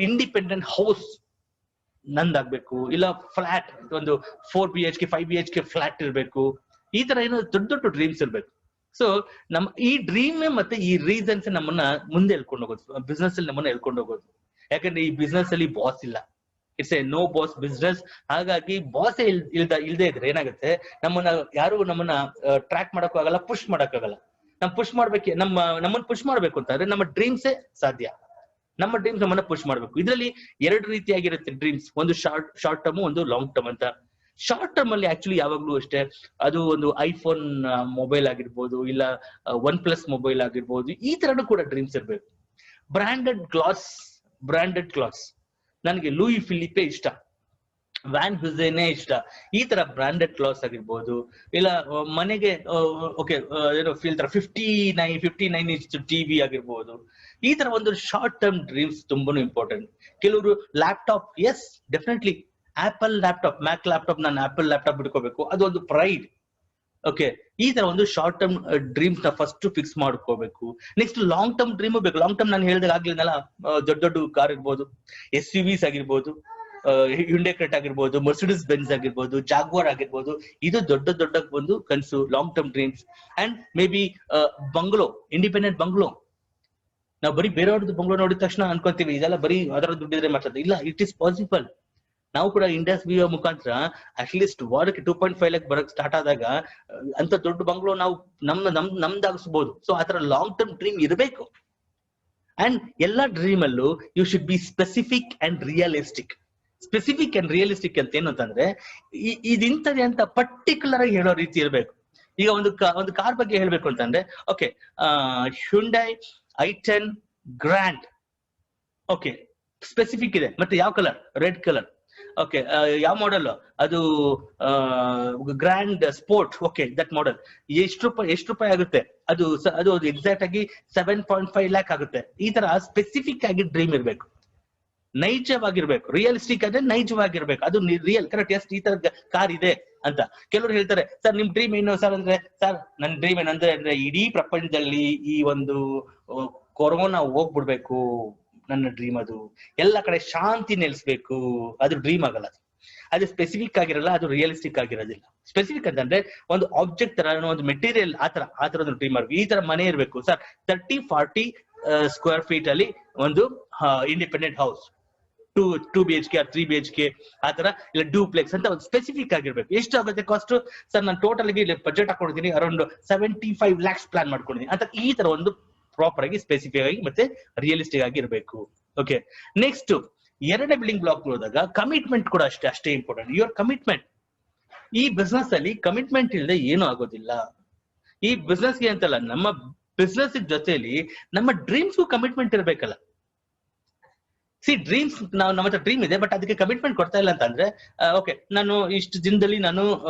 ಇಂಡಿಪೆಂಡೆಂಟ್ ಹೌಸ್ ನಂದಾಗ್ಬೇಕು, ಇಲ್ಲ ಫ್ಲಾಟ್ ಒಂದು 4 BHK 5 BHK ಫ್ಲಾಟ್ ಇರ್ಬೇಕು. ಈ ತರ ಏನೋ ದೊಡ್ಡ ಡ್ರೀಮ್ಸ್ ಇರ್ಬೇಕು. ಸೊ ಈ ಡ್ರೀಮ್ ಮತ್ತೆ ಈ ರೀಸನ್ಸ್ ನಮ್ಮನ್ನ ಮುಂದೆ ಹೇಳ್ಕೊಂಡು ಹೋಗೋದು, ಬಿಸ್ನೆಸ್ ಅಲ್ಲಿ ನಮ್ಮನ್ನ ಹೇಳ್ಕೊಂಡು ಹೋಗೋದು. ಯಾಕಂದ್ರೆ ಈ ಬಿಸ್ನೆಸ್ ಅಲ್ಲಿ ಬಾಸ್ ಇಲ್ಲ, it's a no boss business. ಹಾಗಾಗಿ ಬಾಸೇ ಇಲ್ದೇ ಇದ್ರೆ ಏನಾಗುತ್ತೆ, ನಮ್ಮನ್ನ ಟ್ರ್ಯಾಕ್ ಮಾಡಕ್ಕೂ ಆಗಲ್ಲ, ಪುಷ್ ಮಾಡಕ್ಕಾಗಲ್ಲ. ಪುಷ್ ಮಾಡ್ಬೇಕು, ನಮ್ಮನ್ನ ಪುಷ್ ಮಾಡ್ಬೇಕು ಅಂತಂದ್ರೆ ನಮ್ಮ ಡ್ರೀಮ್ಸೇ ಸಾಧ್ಯ. ನಮ್ಮ ಡ್ರೀಮ್ಸ್ ನಮ್ಮನ್ನ ಪುಷ್ ಮಾಡ್ಬೇಕು. ಇದರಲ್ಲಿ 2 ರೀತಿಯಾಗಿರುತ್ತೆ ಡ್ರೀಮ್ಸ್, ಒಂದು ಶಾರ್ಟ್ ಟರ್ಮ್, ಒಂದು ಲಾಂಗ್ ಟರ್ಮ್ ಅಂತ. ಶಾರ್ಟ್ ಟರ್ಮ್ ಅಲ್ಲಿ ಆಕ್ಚುಲಿ ಯಾವಾಗ್ಲೂ ಅಷ್ಟೇ, ಅದು ಒಂದು ಐಫೋನ್ ಮೊಬೈಲ್ ಆಗಿರ್ಬೋದು, ಇಲ್ಲ OnePlus ಮೊಬೈಲ್ ಆಗಿರ್ಬೋದು, ಈ ತರನು ಕೂಡ ಡ್ರೀಮ್ಸ್ ಇರ್ಬೇಕು. ಬ್ರಾಂಡೆಡ್ ಕ್ಲಾಸ್, ನನಗೆ ಲೂಯಿ ಫಿಲಿಪೆ ಇಷ್ಟ, ವ್ಯಾನ್ ಹುಸೇನೆ ಇಷ್ಟ, ಈ ತರ ಬ್ರಾಂಡೆಡ್ ಕ್ಲಾಸ್ ಆಗಿರ್ಬೋದು, ಇಲ್ಲ ಮನೆಗೆ ಏನೋ 59 ಇಂಚ್ ಟಿವಿ ಆಗಿರ್ಬೋದು. ಈ ತರ ಒಂದು ಶಾರ್ಟ್ ಟರ್ಮ್ ಡ್ರೀಮ್ಸ್ ತುಂಬಾನು ಇಂಪಾರ್ಟೆಂಟ್. ಕೆಲವರು laptop, yes definitely Apple laptop, Mac laptop, ನಾನು ಆಪಲ್ ಲ್ಯಾಪ್ಟಾಪ್ ಬಿಟ್ಕೋಬೇಕು, ಅದು ಒಂದು ಪ್ರೈಡ್. ಓಕೆ, ಈ ತರ ಒಂದು ಶಾರ್ಟ್ ಟರ್ಮ್ ಡ್ರೀಮ್ಸ್ ನ ಫಸ್ಟ್ ಫಿಕ್ಸ್ ಮಾಡ್ಕೋಬೇಕು. ನೆಕ್ಸ್ಟ್ ಲಾಂಗ್ ಟರ್ಮ್ ಡ್ರೀಮ್ ಬೇಕು. ಲಾಂಗ್ ಟರ್ಮ್ ನಾನು ಹೇಳ್ದಾಗ ಆಗ್ಲಿಲ್ಲ, ದೊಡ್ಡ ಕಾರ್ ಇರ್ಬೋದು, SUVs ಆಗಿರ್ಬೋದು, ಹ್ಯುಂಡೈ ಕ್ರೆಟಾ ಆಗಿರ್ಬೋದು, ಮರ್ಸಿಡಿಸ್ ಬೆನ್ಸ್ ಆಗಿರ್ಬೋದು, ಜಾಗ್ವಾರ್ ಆಗಿರ್ಬೋದು, ಇದು ದೊಡ್ಡ ಒಂದು ಕನ್ಸು, long term dreams. And maybe bungalow, independent bungalow. ನಾವು ಬರೀ ಬೇರೆಯವ್ರದ್ದು ಬಂಗ್ಲೋ ನೋಡಿದ ತಕ್ಷಣ ಅನ್ಕೊಂತೀವಿ ಇದೆಲ್ಲ ಬರೀ ಅದರ ದುಡ್ಡಿದ್ರೆ ಮಾತಾಡ್ತೀವಿ. ಇಲ್ಲ, ಇಟ್ ಈಸ್ ಪಾಸಿಬಲ್. ನಾವು ಕೂಡ ಇಂಡಸ್ ವಿಒ ಮುಖಾಂತರ ಅಟ್ಲೀಸ್ಟ್ ವಾರಕ್ಕೆ 2.5 lakh ಬರಕ್ ಸ್ಟಾರ್ಟ್ ಆದಾಗ ಅಂತ ದೊಡ್ಡ ಬಂಗ್ಲೋ ನಾವು ನಮ್ದಾಗಿಸ್ಬೋದು. ಸೊ ಆತರ ಲಾಂಗ್ ಟರ್ಮ್ ಡ್ರೀಮ್ ಇರಬೇಕು. ಅಂಡ್ ಎಲ್ಲಾ ಡ್ರೀಮ್ ಅಲ್ಲೂ you should be specific and realistic. ಅಂತ ಏನು ಅಂತಂದ್ರೆ, ಇದಿಂತದೆ ಅಂತ ಪರ್ಟಿಕ್ಯುಲರ್ ಆಗಿ ಹೇಳೋ ರೀತಿ ಇರಬೇಕು. ಈಗ ಒಂದು ಕಾರ್ ಬಗ್ಗೆ ಹೇಳ್ಬೇಕು ಅಂತಂದ್ರೆ, okay, Hyundai i10 grand, okay, specific ಇದೆ. ಮತ್ತೆ ಯಾವ ಕಲರ್? Red colour. ಓಕೆ, ಯಾವ ಮಾಡೆಲ್ ಅದು? Grand sport. Okay, that model ಎಷ್ಟು ರೂಪಾಯಿ ಆಗುತ್ತೆ? ಅದು ಎಕ್ಸಾಕ್ಟ್ ಆಗಿ 7.5 lakh ಆಗುತ್ತೆ. ಈ ತರ ಸ್ಪೆಸಿಫಿಕ್ ಆಗಿ ಡ್ರೀಮ್ ಇರ್ಬೇಕು, ನೈಜವಾಗಿರ್ಬೇಕು. ರಿಯಲಿಸ್ಟಿಕ್ ಅಂದ್ರೆ ನೈಜವಾಗಿರ್ಬೇಕು, ಅದು ರಿಯಲ್, ಕರೆಕ್ಟ್. ಎಷ್ಟು ಈ ತರ ಕಾರ್ ಇದೆ ಅಂತ ಕೆಲವರು ಹೇಳ್ತಾರೆ. ಸರ್ ನಿಮ್ ಡ್ರೀಮ್ ಏನು ಸರ್ ಅಂದ್ರೆ, ಸರ್ ನನ್ನ ಡ್ರೀಮ್ ಏನಂದ್ರೆ ಇಡೀ ಪ್ರಪಂಚದಲ್ಲಿ ಈ ಒಂದು ಕೊರೋನಾ ಹೋಗ್ಬಿಡ್ಬೇಕು, ನನ್ನ ಡ್ರೀಮ್. ಅದು ಎಲ್ಲ ಕಡೆ ಶಾಂತಿ ನೆಲೆಸ್ಬೇಕು, ಅದು ಡ್ರೀಮ್ ಆಗಲ್ಲ. ಅದು ಸ್ಪೆಸಿಫಿಕ್ ಆಗಿರಲ್ಲ, ಅದು ರಿಯಲಿಸ್ಟಿಕ್ ಆಗಿರೋದಿಲ್ಲ. ಸ್ಪೆಸಿಫಿಕ್ ಅಂತಂದ್ರೆ ಒಂದು ಆಬ್ಜೆಕ್ಟ್ ತರ, ಒಂದು ಮೆಟೀರಿಯಲ್, ಆತರ ಒಂದು ಡ್ರೀಮ್ ಮಾಡ್ಬೇಕು. ಈ ತರ ಮನೆ ಇರ್ಬೇಕು ಸರ್, 30-40 square feet ಅಲ್ಲಿ ಒಂದು independent house, 2 BHK or 3 BHK ಆತರ, ಇಲ್ಲ ಡೂಪ್ಲೆಕ್ಸ್ ಅಂತ ಒಂದು ಸ್ಪೆಸಿಫಿಕ್ ಆಗಿರ್ಬೇಕು. ಎಷ್ಟು ಆಗುತ್ತೆ ಕಾಸ್ಟ್? ಸರ್ ನಾನು ಟೋಟಲ್ ಆಗಿ ಬಜೆಟ್ ಹಾಕೊಂಡಿದ್ದೀನಿ, ಅರೌಂಡ್ 75 lakhs ಪ್ಲಾನ್ ಮಾಡ್ಕೊಂಡಿದ್ದೀನಿ ಅಂತ. ಈ ತರ ಒಂದು ಪ್ರಾಪರ್ ಆಗಿ, ಸ್ಪೆಸಿಫಿಕ್ ಆಗಿ ಮತ್ತೆ ರಿಯಲಿಸ್ಟಿಕ್ ಆಗಿ ಇರಬೇಕು. ಓಕೆ, ನೆಕ್ಸ್ಟ್ 2ನೇ ಬಿಲ್ಡಿಂಗ್ ಬ್ಲಾಕ್ ಹೋದಾಗ ಕಮಿಟ್ಮೆಂಟ್ ಕೂಡ ಅಷ್ಟೇ ಇಂಪಾರ್ಟೆಂಟ್. Your commitment. ಈ ಬಿಸ್ನೆಸ್ ಅಲ್ಲಿ ಕಮಿಟ್ಮೆಂಟ್ ಇಲ್ಲದೆ ಏನೂ ಆಗೋದಿಲ್ಲ. ಈ ಬಿಸ್ನೆಸ್ಗೆ ಅಂತಲ್ಲ, ನಮ್ಮ ಬಿಸ್ನೆಸ್ ಜೊತೆಲಿ ನಮ್ಮ ಡ್ರೀಮ್ಸ್ಗೂ ಕಮಿಟ್ಮೆಂಟ್ ಇರ್ಬೇಕಲ್ಲ. ಸಿ ಡ್ರೀಮ್ಸ್ ನಮ್ಮ ಹತ್ರ ಡ್ರೀಮ್ ಇದೆ, ಬಟ್ ಅದಕ್ಕೆ ಕಮಿಟ್ಮೆಂಟ್ ಕೊಡ್ತಾ ಇಲ್ಲ ಅಂತಂದ್ರೆ ಓಕೆ ನಾನು ಇಷ್ಟು ದಿನದಲ್ಲಿ ನಾನು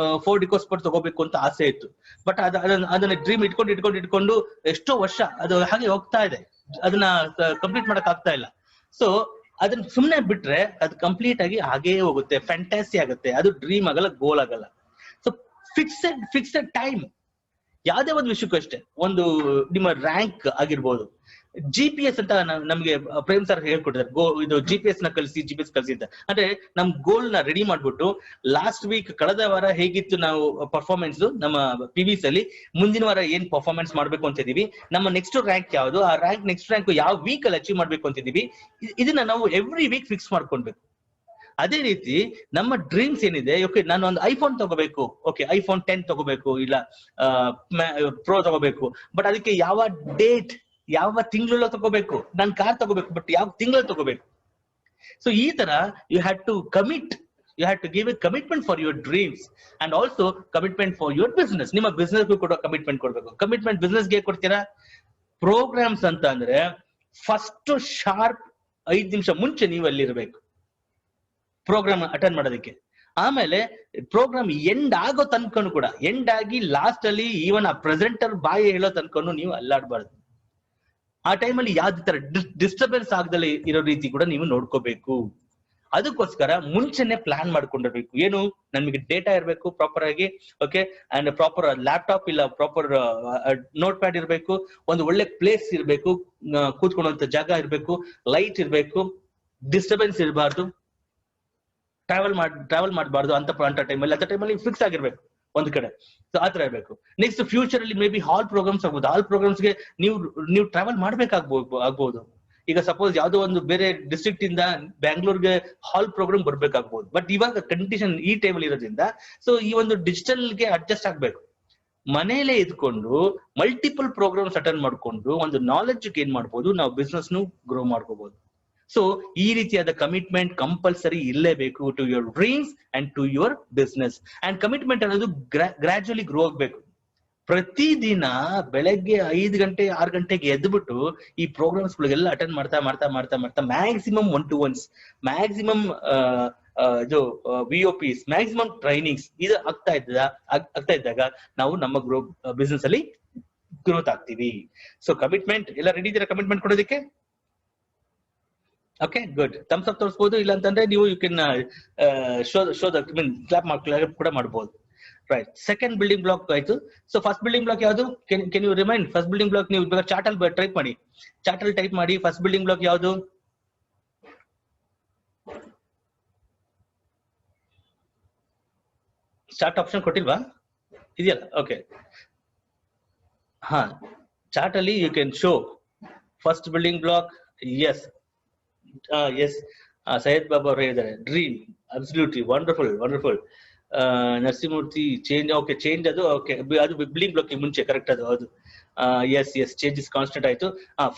4 ಇಕೋಸ್ಪೋರ್ಟ್ ತಗೋಬೇಕು ಅಂತ ಆಸೆ ಇತ್ತು, ಬಟ್ ಅದನ್ನ ಡ್ರೀಮ್ ಇಟ್ಕೊಂಡು ಎಷ್ಟೋ ವರ್ಷ ಅದು ಹಾಗೆ ಹೋಗ್ತಾ ಇದೆ, ಅದನ್ನ ಕಂಪ್ಲೀಟ್ ಮಾಡಕ್ ಆಗ್ತಾ ಇಲ್ಲ. ಸೊ ಅದನ್ನ ಸುಮ್ನೆ ಬಿಟ್ರೆ ಅದು ಕಂಪ್ಲೀಟ್ ಆಗಿ ಹಾಗೇ ಹೋಗುತ್ತೆ, ಫ್ಯಾಂಟಾಸಿ ಆಗುತ್ತೆ, ಅದು ಡ್ರೀಮ್ ಆಗಲ್ಲ, ಗೋಲ್ ಆಗಲ್ಲ. ಸೊ ಫಿಕ್ಸೆಡ್ ಟೈಮ್ ಯಾವ್ದೇ ಒಂದು ವಿಷಯಕ್ಕೂ ಅಷ್ಟೇ, ಒಂದು ನಿಮ್ಮ ರ್ಯಾಂಕ್ ಆಗಿರ್ಬೋದು, GPS ಅಂತ ನಮ್ಗೆ ಪ್ರೇಮ್ ಸರ್ ಹೇಳ್ಕೊಟ್ಟಿದ್ದಾರೆ, ಇದು GPS ನ ಕಲಿಸಿ ಅಂತ. ಅಂದ್ರೆ ನಮ್ ಗೋಲ್ ನ ರೆಡಿ ಮಾಡ್ಬಿಟ್ಟು ಲಾಸ್ಟ್ ವೀಕ್ ಕಳೆದ ವಾರ ಹೇಗಿತ್ತು ನಾವು ಪರ್ಫಾರ್ಮೆನ್ಸ್ ನಮ್ಮ PVs ಅಲ್ಲಿ, ಮುಂದಿನ ವಾರ ಏನ್ ಪರ್ಫಾರ್ಮೆನ್ಸ್ ಮಾಡ್ಬೇಕು ಅಂತ ಇದೀವಿ, ನಮ್ಮ ನೆಕ್ಸ್ಟ್ ರ್ಯಾಂಕ್ ಯಾವ್ದು, ಆ ನೆಕ್ಸ್ಟ್ ರ್ಯಾಂಕ್ ಯಾವ ವೀಕ್ ಅಲ್ಲಿ ಅಚೀವ್ ಮಾಡ್ಬೇಕು ಅಂತಿದೀವಿ, ಇದನ್ನ ನಾವು ಎವ್ರಿ ವೀಕ್ ಫಿಕ್ಸ್ ಮಾಡ್ಕೊಳ್ಬೇಕು. ಅದೇ ರೀತಿ ನಮ್ಮ ಡ್ರೀಮ್ಸ್ ಏನಿದೆ, ಓಕೆ ನಾನು ಒಂದು ಐಫೋನ್ ತಗೋಬೇಕು, ಓಕೆ iPhone 10 ತಗೋಬೇಕು, ಇಲ್ಲ ಪ್ರೋ ತಗೋಬೇಕು, ಬಟ್ ಅದಕ್ಕೆ ಯಾವ ಡೇಟ್, ಯಾವ ತಿಂಗಳು ತಗೋಬೇಕು, ನಾನು ಕಾರ್ ತಗೋಬೇಕು, ಬಟ್ ಯಾವ ತಿಂಗಳು ತಗೋಬೇಕು. ಸೊ ಈ ತರ you had to commit, you had to give a commitment for your dreams and also commitment for your business. ನಿಮ್ಮ ಬಿಸ್ನೆಸ್ಗೂ ಕೂಡ ಕಮಿಟ್ಮೆಂಟ್ ಕೊಡ್ಬೇಕು. ಕಮಿಟ್ಮೆಂಟ್ ಬಿಸ್ನೆಸ್ಗೆ ಕೊಡ್ತೀರಾ? ಪ್ರೋಗ್ರಾಮ್ಸ್ ಅಂತ ಅಂದ್ರೆ ಫಸ್ಟ್ ಶಾರ್ಪ್ 5 ನಿಮಿಷ ಮುಂಚೆ ನೀವು ಅಲ್ಲಿರ್ಬೇಕು ಪ್ರೋಗ್ರಾಮ್ ಅಟೆಂಡ್ ಮಾಡೋದಕ್ಕೆ. ಆಮೇಲೆ ಪ್ರೋಗ್ರಾಮ್ ಎಂಡ್ ಆಗೋ ತನ್ಕೊಂಡು ಕೂಡ, ಎಂಡ್ ಆಗಿ ಲಾಸ್ಟ್ ಅಲ್ಲಿ ಈವನ್ ಆ ಪ್ರೆಸೆಂಟರ್ ಬಾಯಿ ಹೇಳೋ ತನ್ಕೊಂಡು ನೀವು ಅಲ್ಲಾಡ್ಬಾರ್ದು. ಆ ಟೈಮಲ್ಲಿ ಯಾವ್ದು ತರ ಡಿಸ್ಟರ್ಬೆನ್ಸ್ ಆಗದಲ್ಲಿ ಇರೋ ರೀತಿ ಕೂಡ ನೀವು ನೋಡ್ಕೋಬೇಕು. ಅದಕ್ಕೋಸ್ಕರ ಮುಂಚೆನೆ ಪ್ಲಾನ್ ಮಾಡ್ಕೊಂಡಿರ್ಬೇಕು. ಏನು, ನಮಗೆ ಡೇಟಾ ಇರಬೇಕು ಪ್ರಾಪರ್ ಆಗಿ, ಓಕೆ, ಅಂಡ್ ಪ್ರಾಪರ್ ಲ್ಯಾಪ್ಟಾಪ್ ಇಲ್ಲ ಪ್ರಾಪರ್ ನೋಟ್ ಪ್ಯಾಡ್ ಇರಬೇಕು, ಒಂದು ಒಳ್ಳೆ ಪ್ಲೇಸ್ ಇರಬೇಕು, ಕೂತ್ಕೊಳ್ಳುವಂತ ಜಾಗ ಇರಬೇಕು, ಲೈಟ್ ಇರಬೇಕು, ಡಿಸ್ಟರ್ಬೆನ್ಸ್ ಇರಬಾರ್ದು, ಟ್ರಾವೆಲ್ ಮಾಡಬಾರ್ದು ಅಂತ ಟೈಮಲ್ಲಿ, ಅಂತ ಟೈಮಲ್ಲಿ ಫಿಕ್ಸ್ ಆಗಿರ್ಬೇಕು ಒಂದ್ ಕಡೆ. ಸೊ ಆತರ ಇರಬೇಕು. ನೆಕ್ಸ್ಟ್ ಫ್ಯೂಚರ್ ಅಲ್ಲಿ ಮೇ ಬಿ ಹಾಲ್ ಪ್ರೋಗ್ರಾಮ್ಸ್ ಆಗ್ಬೋದು. ಹಾಲ್ ಪ್ರೋಗ್ರಾಮ್ಸ್ಗೆ ನೀವು ಟ್ರಾವೆಲ್ ಆಗ್ಬಹುದು. ಈಗ ಸಪೋಸ್ ಯಾವ್ದೋ ಒಂದು ಬೇರೆ ಡಿಸ್ಟ್ರಿಕ್ಟ್ ಇಂದ ಬ್ಯಾಂಗ್ಳೂರ್ಗೆ ಹಾಲ್ ಪ್ರೋಗ್ರಾಮ್ ಬರ್ಬೇಕಾಗ್ಬೋದು. ಬಟ್ ಇವಾಗ ಕಂಡೀಷನ್ ಈ ಟೈಮಲ್ಲಿ ಇರೋದ್ರಿಂದ ಸೊ ಈ ಒಂದು ಡಿಜಿಟಲ್ಗೆ ಅಡ್ಜಸ್ಟ್ ಆಗ್ಬೇಕು. ಮನೇಲೆ ಇದ್ಕೊಂಡು ಮಲ್ಟಿಪಲ್ ಪ್ರೋಗ್ರಾಮ್ಸ್ ಅಟೆಂಡ್ ಮಾಡ್ಕೊಂಡು ಒಂದು ನಾಲೆಡ್ಜ್ ಗೇನ್ ಮಾಡ್ಬೋದು, ನಾವು ಬಿಸ್ನೆಸ್ ನು ಗ್ರೋ ಮಾಡ್ಕೋಬಹುದು. ಸೊ ಈ ರೀತಿಯಾದ ಕಮಿಟ್ಮೆಂಟ್ ಕಂಪಲ್ಸರಿ ಇರಲೇಬೇಕು to your dreams and to your business. And commitment ಅನ್ನೋದು ಗ್ರಾಜುಯಲಿ ಗ್ರೋ ಆಗ್ಬೇಕು. ಪ್ರತಿದಿನ ಬೆಳಗ್ಗೆ 5 ಗಂಟೆ 6 ಗಂಟೆಗೆ ಎದ್ಬಿಟ್ಟು ಈ ಪ್ರೋಗ್ರಾಮ್ಸ್ ಗಳಿಗೆಲ್ಲ ಅಟೆಂಡ್ ಮಾಡ್ತಾ ಮ್ಯಾಕ್ಸಿಮಮ್ 1-to-1s, ಮ್ಯಾಕ್ಸಿಮಮ್ ಇದು VOPs, ಮ್ಯಾಕ್ಸಿಮಮ್ ಟ್ರೈನಿಂಗ್ಸ್ ಇದು ಆಗ್ತಾ ಇದ್ದಾಗ ನಾವು ನಮ್ಮ ಬಿಸ್ನೆಸ್ ಅಲ್ಲಿ ಗ್ರೋತ್ ಆಗ್ತೀವಿ. ಸೊ ಕಮಿಟ್ಮೆಂಟ್ ಎಲ್ಲ ರೆಡಿ ಇದೀರಾ ಕಮಿಟ್ಮೆಂಟ್ ಕೊಡೋದಕ್ಕೆ? Okay, good. ಥಮ್ಸ್ ಅಪ್ ತೋರಿಸಬಹುದು, ಇಲ್ಲ ಅಂತಂದ್ರೆ ನೀವು you can show the clap ಕೂಡ ಮಾಡಬಹುದು. ರೈಟ್, ಸೆಕೆಂಡ್ ಬಿಲ್ಡಿಂಗ್ ಬ್ಲಾಕ್ ಆಯ್ತು. ಸೊ ಫಸ್ಟ್ ಬಿಲ್ಡಿಂಗ್ ಬ್ಲಾಕ್ ಯಾವುದು? Can you remind? First building block ನೀವು ಚಾರ್ಟ್ ಅಲ್ಲಿ ಟೈಪ್ ಮಾಡಿ. ಫಸ್ಟ್ ಬಿಲ್ಡಿಂಗ್ ಬ್ಲಾಕ್ ಯಾವುದು? ಚಾರ್ಟ್ ಆಪ್ಷನ್ ಕೊಟ್ಟಿಲ್ವಾ? ಇದೆಯಲ್ಲ, ಓಕೆ. ಹಾ, ಚಾರ್ಟ್ ಅಲ್ಲಿ you can show first building block. Yes, Syed Baba ಅವರು ಹೇಳಿದ್ದಾರೆ dream, absolutely wonderful. Narasimhamurthy change, okay, change ಅದು ಓಕೆ, ಅದು ಬಿಲ್ಡಿಂಗ್ ಬ್ಲಾಕ್ ಮುಂಚೆ ಕರೆಕ್ಟ್ ಅದು ಹೌದು. ಎಸ್, ಚೇಂಜ್ ಇಸ್ ಕಾನ್ಸ್ಟೆಂಟ್ ಆಯ್ತು.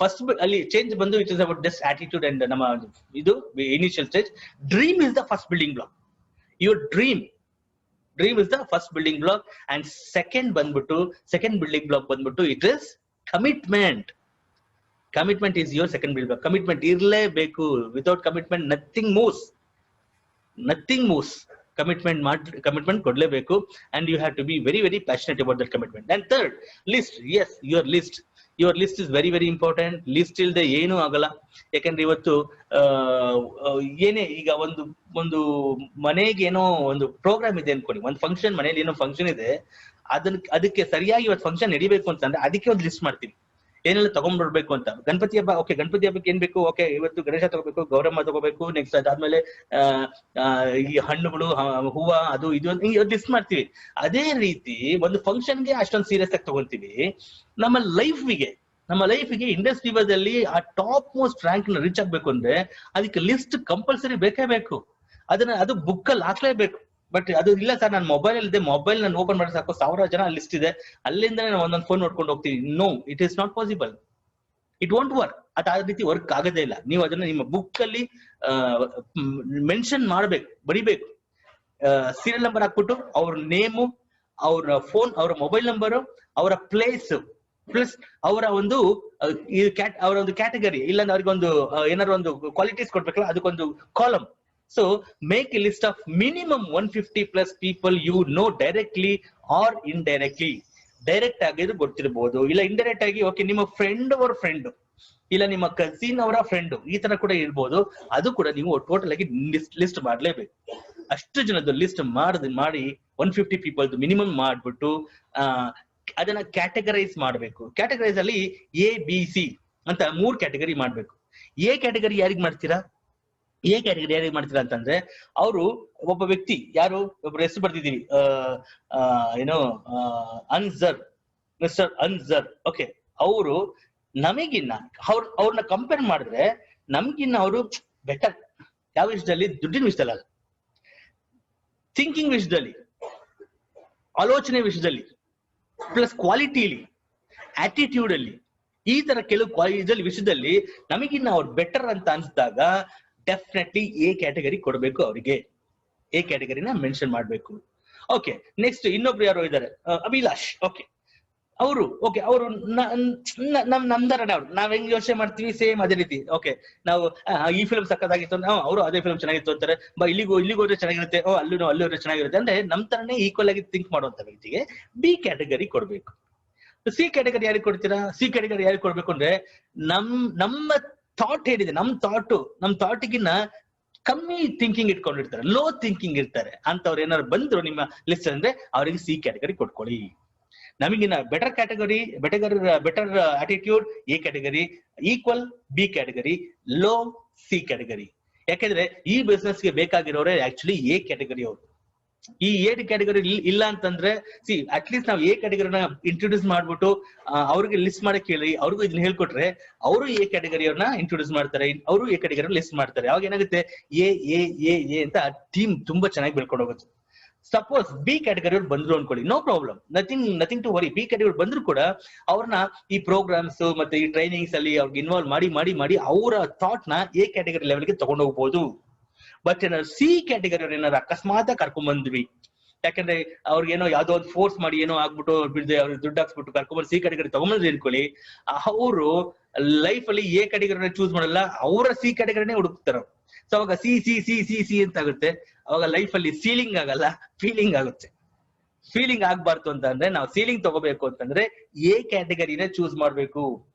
ಫಸ್ಟ್ ಅಲ್ಲಿ ಚೇಂಜ್ ಬಂದು it is about this attitude and ನಮ್ಮ ಇದು initial stage. Dream is the first building block. Your dream is the first building block. And second building block ಬಂದ್ಬಿಟ್ಟು it is commitment. Commitment is your second building block. Commitment ಇರಲೇಬೇಕು. Without commitment nothing moves. Commitment ಕೊಡ್ಲೇಬೇಕು. And you have to be very passionate about that commitment. And third, list. Yes, your list is very important. List ಇಲ್ಲದೆ ಏನೂ ಆಗಲ್ಲ. ಯಾಕಂದ್ರೆ ಇವತ್ತು ಏನೇ ಈಗ ಒಂದು ಮನೆಗೆ ಏನೋ ಒಂದು ಪ್ರೋಗ್ರಾಮ್ ಇದೆ ಅನ್ಕೊಳ್ಳಿ, ಒಂದು ಫಂಕ್ಷನ್, ಮನೇಲಿ ಏನೋ ಫಂಕ್ಷನ್ ಇದೆ, ಅದಕ್ಕೆ ಸರಿಯಾಗಿ ಇವತ್ತು ಫಂಕ್ಷನ್ ನಡಿಬೇಕು ಅಂತಂದ್ರೆ ಅದಕ್ಕೆ ಒಂದು ಲಿಸ್ಟ್ ಮಾಡ್ತೀವಿ, ಏನೆಲ್ಲ ತಗೊಂಡ್ಬರ್ಬೇಕು ಅಂತ. ಗಣಪತಿ ಹಬ್ಬ, ಓಕೆ, ಗಣಪತಿ ಹಬ್ಬಕ್ಕೆ ಏನ್ ಬೇಕು? ಓಕೆ, ಇವತ್ತು ಗಣೇಶ ತಗೋಬೇಕು, ಗೌರಮ್ಮ ತಗೋಬೇಕು, ನೆಕ್ಸ್ಟ್ ಅದಾದ್ಮೇಲೆ ಈ ಹಣ್ಣುಗಳು, ಹೂವ, ಅದು ಇದು ಲಿಸ್ಟ್ ಮಾಡ್ತೀವಿ. ಅದೇ ರೀತಿ ಒಂದು ಫಂಕ್ಷನ್ಗೆ ಅಷ್ಟೊಂದು ಸೀರಿಯಸ್ ಆಗಿ ತಗೊಂತೀವಿ. ನಮ್ಮ ಲೈಫಿಗೆ ಇಂಡಸ್ಟ್ರಿಯಲ್ಲಿ ಆ ಟಾಪ್ ಮೋಸ್ಟ್ ರ್ಯಾಂಕ್ ನ ರೀಚ್ ಆಗ್ಬೇಕು ಅಂದ್ರೆ ಅದಕ್ಕೆ ಲಿಸ್ಟ್ ಕಂಪಲ್ಸರಿ ಬೇಕೇ ಬೇಕು. ಅದು ಬುಕ್ ಅಲ್ಲಿ ಹಾಕ್ಲೇಬೇಕು. ಬಟ್ ಅದು ಇಲ್ಲ ಸರ್, ನಾನು ಮೊಬೈಲ್ ನಾನು ಓಪನ್ ಮಾಡಿ ಸಾಕು, 1000 ಜನ ಲಿಸ್ಟ್ ಇದೆ, ಅಲ್ಲಿಂದ ನಾನು ಒಂದೊಂದು ಫೋನ್ ನೋಡ್ಕೊಂಡು ಹೋಗ್ತೀನಿ. No, it is not possible. It won't work. ಅದು ಆ ರೀತಿ ವರ್ಕ್ ಆಗೋದೇ ಇಲ್ಲ. ನೀವು ಅದನ್ನ ನಿಮ್ಮ ಬುಕ್ ಅಲ್ಲಿ ಮೆನ್ಷನ್ ಬರಿಬೇಕು. ಸೀರಿಯಲ್ ನಂಬರ್ ಹಾಕ್ಬಿಟ್ಟು ಅವ್ರ ನೇಮು, ಅವ್ರ ಫೋನ್, ಅವ್ರ ಮೊಬೈಲ್ ನಂಬರು, ಅವರ ಪ್ಲೇಸ್, ಪ್ಲಸ್ ಅವರ ಒಂದು ಅವರ ಒಂದು ಕ್ಯಾಟಗರಿ ಇಲ್ಲ ಅವ್ರಿಗೆ ಒಂದು ಏನಾದ್ರು ಒಂದು ಕ್ವಾಲಿಟೀಸ್ ಕೊಡ್ಬೇಕಲ್ಲ, ಅದಕ್ಕೊಂದು column. So make a list of minimum 150+ people you know directly or indirectly. Direct ಆಗಿದ್ರು ಗೊತ್ತಿರಬಹುದು, ಇಲ್ಲ ಇಂಡೈರೆಕ್ಟ್ ಆಗಿ ಓಕೆ ನಿಮ್ಮ ಫ್ರೆಂಡ್ ಅವರ ಫ್ರೆಂಡ್ ಇಲ್ಲ ನಿಮ್ಮ ಕಸಿನ್ ಅವರ ಫ್ರೆಂಡ್ ಈ ತರ ಕೂಡ ಇರ್ಬೋದು. ಅದು ಕೂಡ ನೀವು ಟೋಟಲ್ ಆಗಿ ಲಿಸ್ಟ್ ಮಾಡ್ಲೇಬೇಕು. ಅಷ್ಟು ಜನದ ಲಿಸ್ಟ್ ಮಾಡಿ 150 ಪೀಪಲ್ದು ಮಿನಿಮಮ್ ಮಾಡ್ಬಿಟ್ಟು ಅದನ್ನ ಕ್ಯಾಟಗರೈಸ್ ಮಾಡ್ಬೇಕು. ಕ್ಯಾಟಗರೈಸ್ ಅಲ್ಲಿ ABC ಅಂತ 3 ಕ್ಯಾಟಗರಿ ಮಾಡ್ಬೇಕು. ಎ ಕ್ಯಾಟಗರಿ ಯಾರಿಗ್ ಮಾಡ್ತೀರಾ? ಎ ಕ್ಯಾಟಗರಿ ಯಾರಿಗೆ ಮಾಡ್ತೀರಾ ಅಂತಂದ್ರೆ, ಅವರು ಒಬ್ಬ ವ್ಯಕ್ತಿ, ಯಾರು ಒಬ್ರು ಹೆಸರು ಬರ್ತಿದೀವಿ, ಏನೋ ಅನ್ಸರ್, ಮಿಸ್ಟರ್ ಅನ್ಸರ್. ಓಕೆ, ಅವರು ನಮಗಿನ್ನ ಅವ್ರನ್ನ ಕಂಪೇರ್ ಮಾಡಿದ್ರೆ ನಮ್ಗಿನ್ನ ಅವರು ಬೆಟರ್. ಯಾವ ವಿಷಯದಲ್ಲಿ? ದುಡ್ಡಿನ ವಿಷಯದಲ್ಲ, ಥಿಂಕಿಂಗ್ ವಿಷಯದಲ್ಲಿ, ಆಲೋಚನೆ ವಿಷಯದಲ್ಲಿ, ಪ್ಲಸ್ ಕ್ವಾಲಿಟಿಲಿ, ಆಟಿಟ್ಯೂಡ್ ಅಲ್ಲಿ, ಈ ತರ ಕೆಲವು ವಿಷಯದಲ್ಲಿ ನಮಗಿನ್ನ ಅವ್ರು ಬೆಟರ್ ಅಂತ ಅನ್ಸಿದಾಗ ಡೆಫಿನೆಟ್ಲಿ ಎ ಕ್ಯಾಟಗರಿ ಕೊಡಬೇಕು ಅವರಿಗೆ. ಎ ಕ್ಯಾಟಗರಿನ ಮೆನ್ಷನ್ ಮಾಡ್ಬೇಕು. ಓಕೆ, ನೆಕ್ಸ್ಟ್ ಇನ್ನೊಬ್ರು ಯಾರೋ ಇದ್ದಾರೆ, ಅಭಿಲಾಷ್. ಓಕೆ, ಅವರು ನಮ್ದರನೇ ಅವ್ರು. ನಾವ್ ಹೆಂಗ್ ಯೋಚನೆ ಮಾಡ್ತೀವಿ ಸೇಮ್ ಅದೇ ರೀತಿ. ಓಕೆ, ನಾವು ಈ ಫಿಲ್ಮ್ ಸಕ್ಕದಾಗಿತ್ತು ಅಂದ್ರೆ ಅವರು ಅದೇ ಫಿಲ್ಮ್ ಚೆನ್ನಾಗಿತ್ತು ಅಂತಾರೆ. ಇಲ್ಲಿಗೂ ಹೋದ್ರೆ ಚೆನ್ನಾಗಿರುತ್ತೆ, ಅಲ್ಲೂ ಚೆನ್ನಾಗಿರುತ್ತೆ ಅಂದ್ರೆ ನಮ್ ತರನೇ ಈಕ್ವಲ್ ಆಗಿ ಥಿಂಕ್ ಮಾಡುವಂತ ವ್ಯಕ್ತಿಗೆ ಬಿ ಕ್ಯಾಟಗರಿ ಕೊಡ್ಬೇಕು. ಸಿ ಕ್ಯಾಟಗರಿ ಯಾರಿಗೆ ಕೊಡ್ತೀರಾ? ಸಿ ಕ್ಯಾಟಗರಿ ಯಾರಿಗೆ ಕೊಡ್ಬೇಕು ಅಂದ್ರೆ, ನಮ್ಮ ಥಾಟ್ ಏನಿದೆ, ನಮ್ ಥಾಟ್ಗಿನ್ನ ಕಮ್ಮಿ ಥಿಂಕಿಂಗ್ ಇಟ್ಕೊಂಡಿರ್ತಾರೆ, ಲೋ ಥಿಂಕಿಂಗ್ ಇರ್ತಾರೆ ಅಂತವ್ರು ಏನಾದ್ರು ಬಂದ್ರು ನಿಮ್ಮ ಲಿಸ್ಟ್ ಅಂದ್ರೆ ಅವರಿಗೆ ಸಿ ಕ್ಯಾಟಗರಿ ಕೊಟ್ಕೊಳ್ಳಿ. ನಮಗಿನ್ನ better category, better attitude A category, equal B category, low C category. ಯಾಕಂದ್ರೆ ಈ ಬಿಸ್ನೆಸ್ ಗೆ ಬೇಕಾಗಿರೋರೆ ಆಕ್ಚುಲಿ ಎ ಕ್ಯಾಟಗರಿ ಅವರು. ಈ ಎ ಕ್ಯಾಟಗರಿ ಇಲ್ಲ ಅಂತಂದ್ರೆ ಅಟ್ಲೀಸ್ಟ್ ನಾವು ಎ ಕ್ಯಾಟಗರಿನ ಇಂಟ್ರೊಡ್ಯೂಸ್ ಮಾಡ್ಬಿಟ್ಟು ಅವ್ರಿಗೆ ಲಿಸ್ಟ್ ಮಾಡಕ್ ಹೇಳಿ, ಅವ್ರಿಗೂ ಇದನ್ನ ಹೇಳ್ಕೊಟ್ರೆ ಅವರು ಎ ಕ್ಯಾಟಗರಿಯವ್ರನ್ನ ಇಂಟ್ರೊಡ್ಯೂಸ್ ಮಾಡ್ತಾರೆ, ಅವರು ಎ ಕ್ಯಾಟಗರಿ ಲಿಸ್ಟ್ ಮಾಡ್ತಾರೆ. ಅವಾಗ ಏನಾಗುತ್ತೆ, ಎ ಅಂತ ಟೀಮ್ ತುಂಬಾ ಚೆನ್ನಾಗಿ ಬೆಳ್ಕೊಂಡು ಹೋಗುತ್ತೆ. ಸಪೋಸ್ ಬಿ ಕ್ಯಾಟಗರಿ ಅವ್ರು ಬಂದ್ರು ಅನ್ಕೊಳ್ಳಿ, no problem, nothing to worry. B category ಬಂದ್ರು ಕೂಡ ಅವ್ರನ್ನ ಈ ಪ್ರೋಗ್ರಾಮ್ಸ್ ಮತ್ತೆ ಈ ಟ್ರೈನಿಂಗ್ಸ್ ಅಲ್ಲಿ ಅವ್ರಿಗೆ ಇನ್ವಾಲ್ವ್ ಮಾಡಿ ಅವರ ಥಾಟ್ ನ ಎ ಕ್ಯಾಟಗರಿ ಲೆವೆಲ್ಗೆ ತಗೊಂಡು ಹೋಗ್ಬೋದು. ಬಟ್ ಏನಾದ್ರು ಸಿ ಕ್ಯಾಟಗರಿ ಅವ್ರು ಏನಾದ್ರು ಅಕಸ್ಮಾತ್ ಕರ್ಕೊಂಡ್ ಬಂದ್ವಿ, ಯಾಕಂದ್ರೆ ಅವ್ರಿಗೇನೋ ಯಾವ್ದೋ ಒಂದು ಫೋರ್ಸ್ ಮಾಡಿ ಏನೋ ಆಗ್ಬಿಟ್ಟು ಬಿಡದೆ ಅವ್ರಿಗೆ ದುಡ್ಡು ಹಾಕ್ಸ್ಬಿಟ್ಟು ಕರ್ಕೊಂಡ್ಬಂದು ಸಿ ಕ್ಯಾಟಗರಿ ತಗೊಂಡ್ಬಂದ್ರಿ ಅನ್ಕೊಳ್ಳಿ, ಅವರು ಲೈಫ್ ಅಲ್ಲಿ ಎ ಕ್ಯಾಟಗರಿನ ಚೂಸ್ ಮಾಡಲ್ಲ, ಅವರ ಸಿ ಕ್ಯಾಟಗರಿನೇ ಹುಡುಕ್ತಾರ. ಸೊ ಅವಾಗ ಸಿ ಅಂತ ಆಗುತ್ತೆ. ಅವಾಗ ಲೈಫ್ ಅಲ್ಲಿ ಸೀಲಿಂಗ್ ಆಗಲ್ಲ, ಫೀಲಿಂಗ್ ಆಗುತ್ತೆ. ಫೀಲಿಂಗ್ ಆಗ್ಬಾರ್ದು ಅಂತಂದ್ರೆ ನಾವು ಸೀಲಿಂಗ್ ತಗೋಬೇಕು ಅಂತಂದ್ರೆ ಎ ಕ್ಯಾಟಗರಿನ ಚೂಸ್ ಮಾಡ್ಬೇಕು.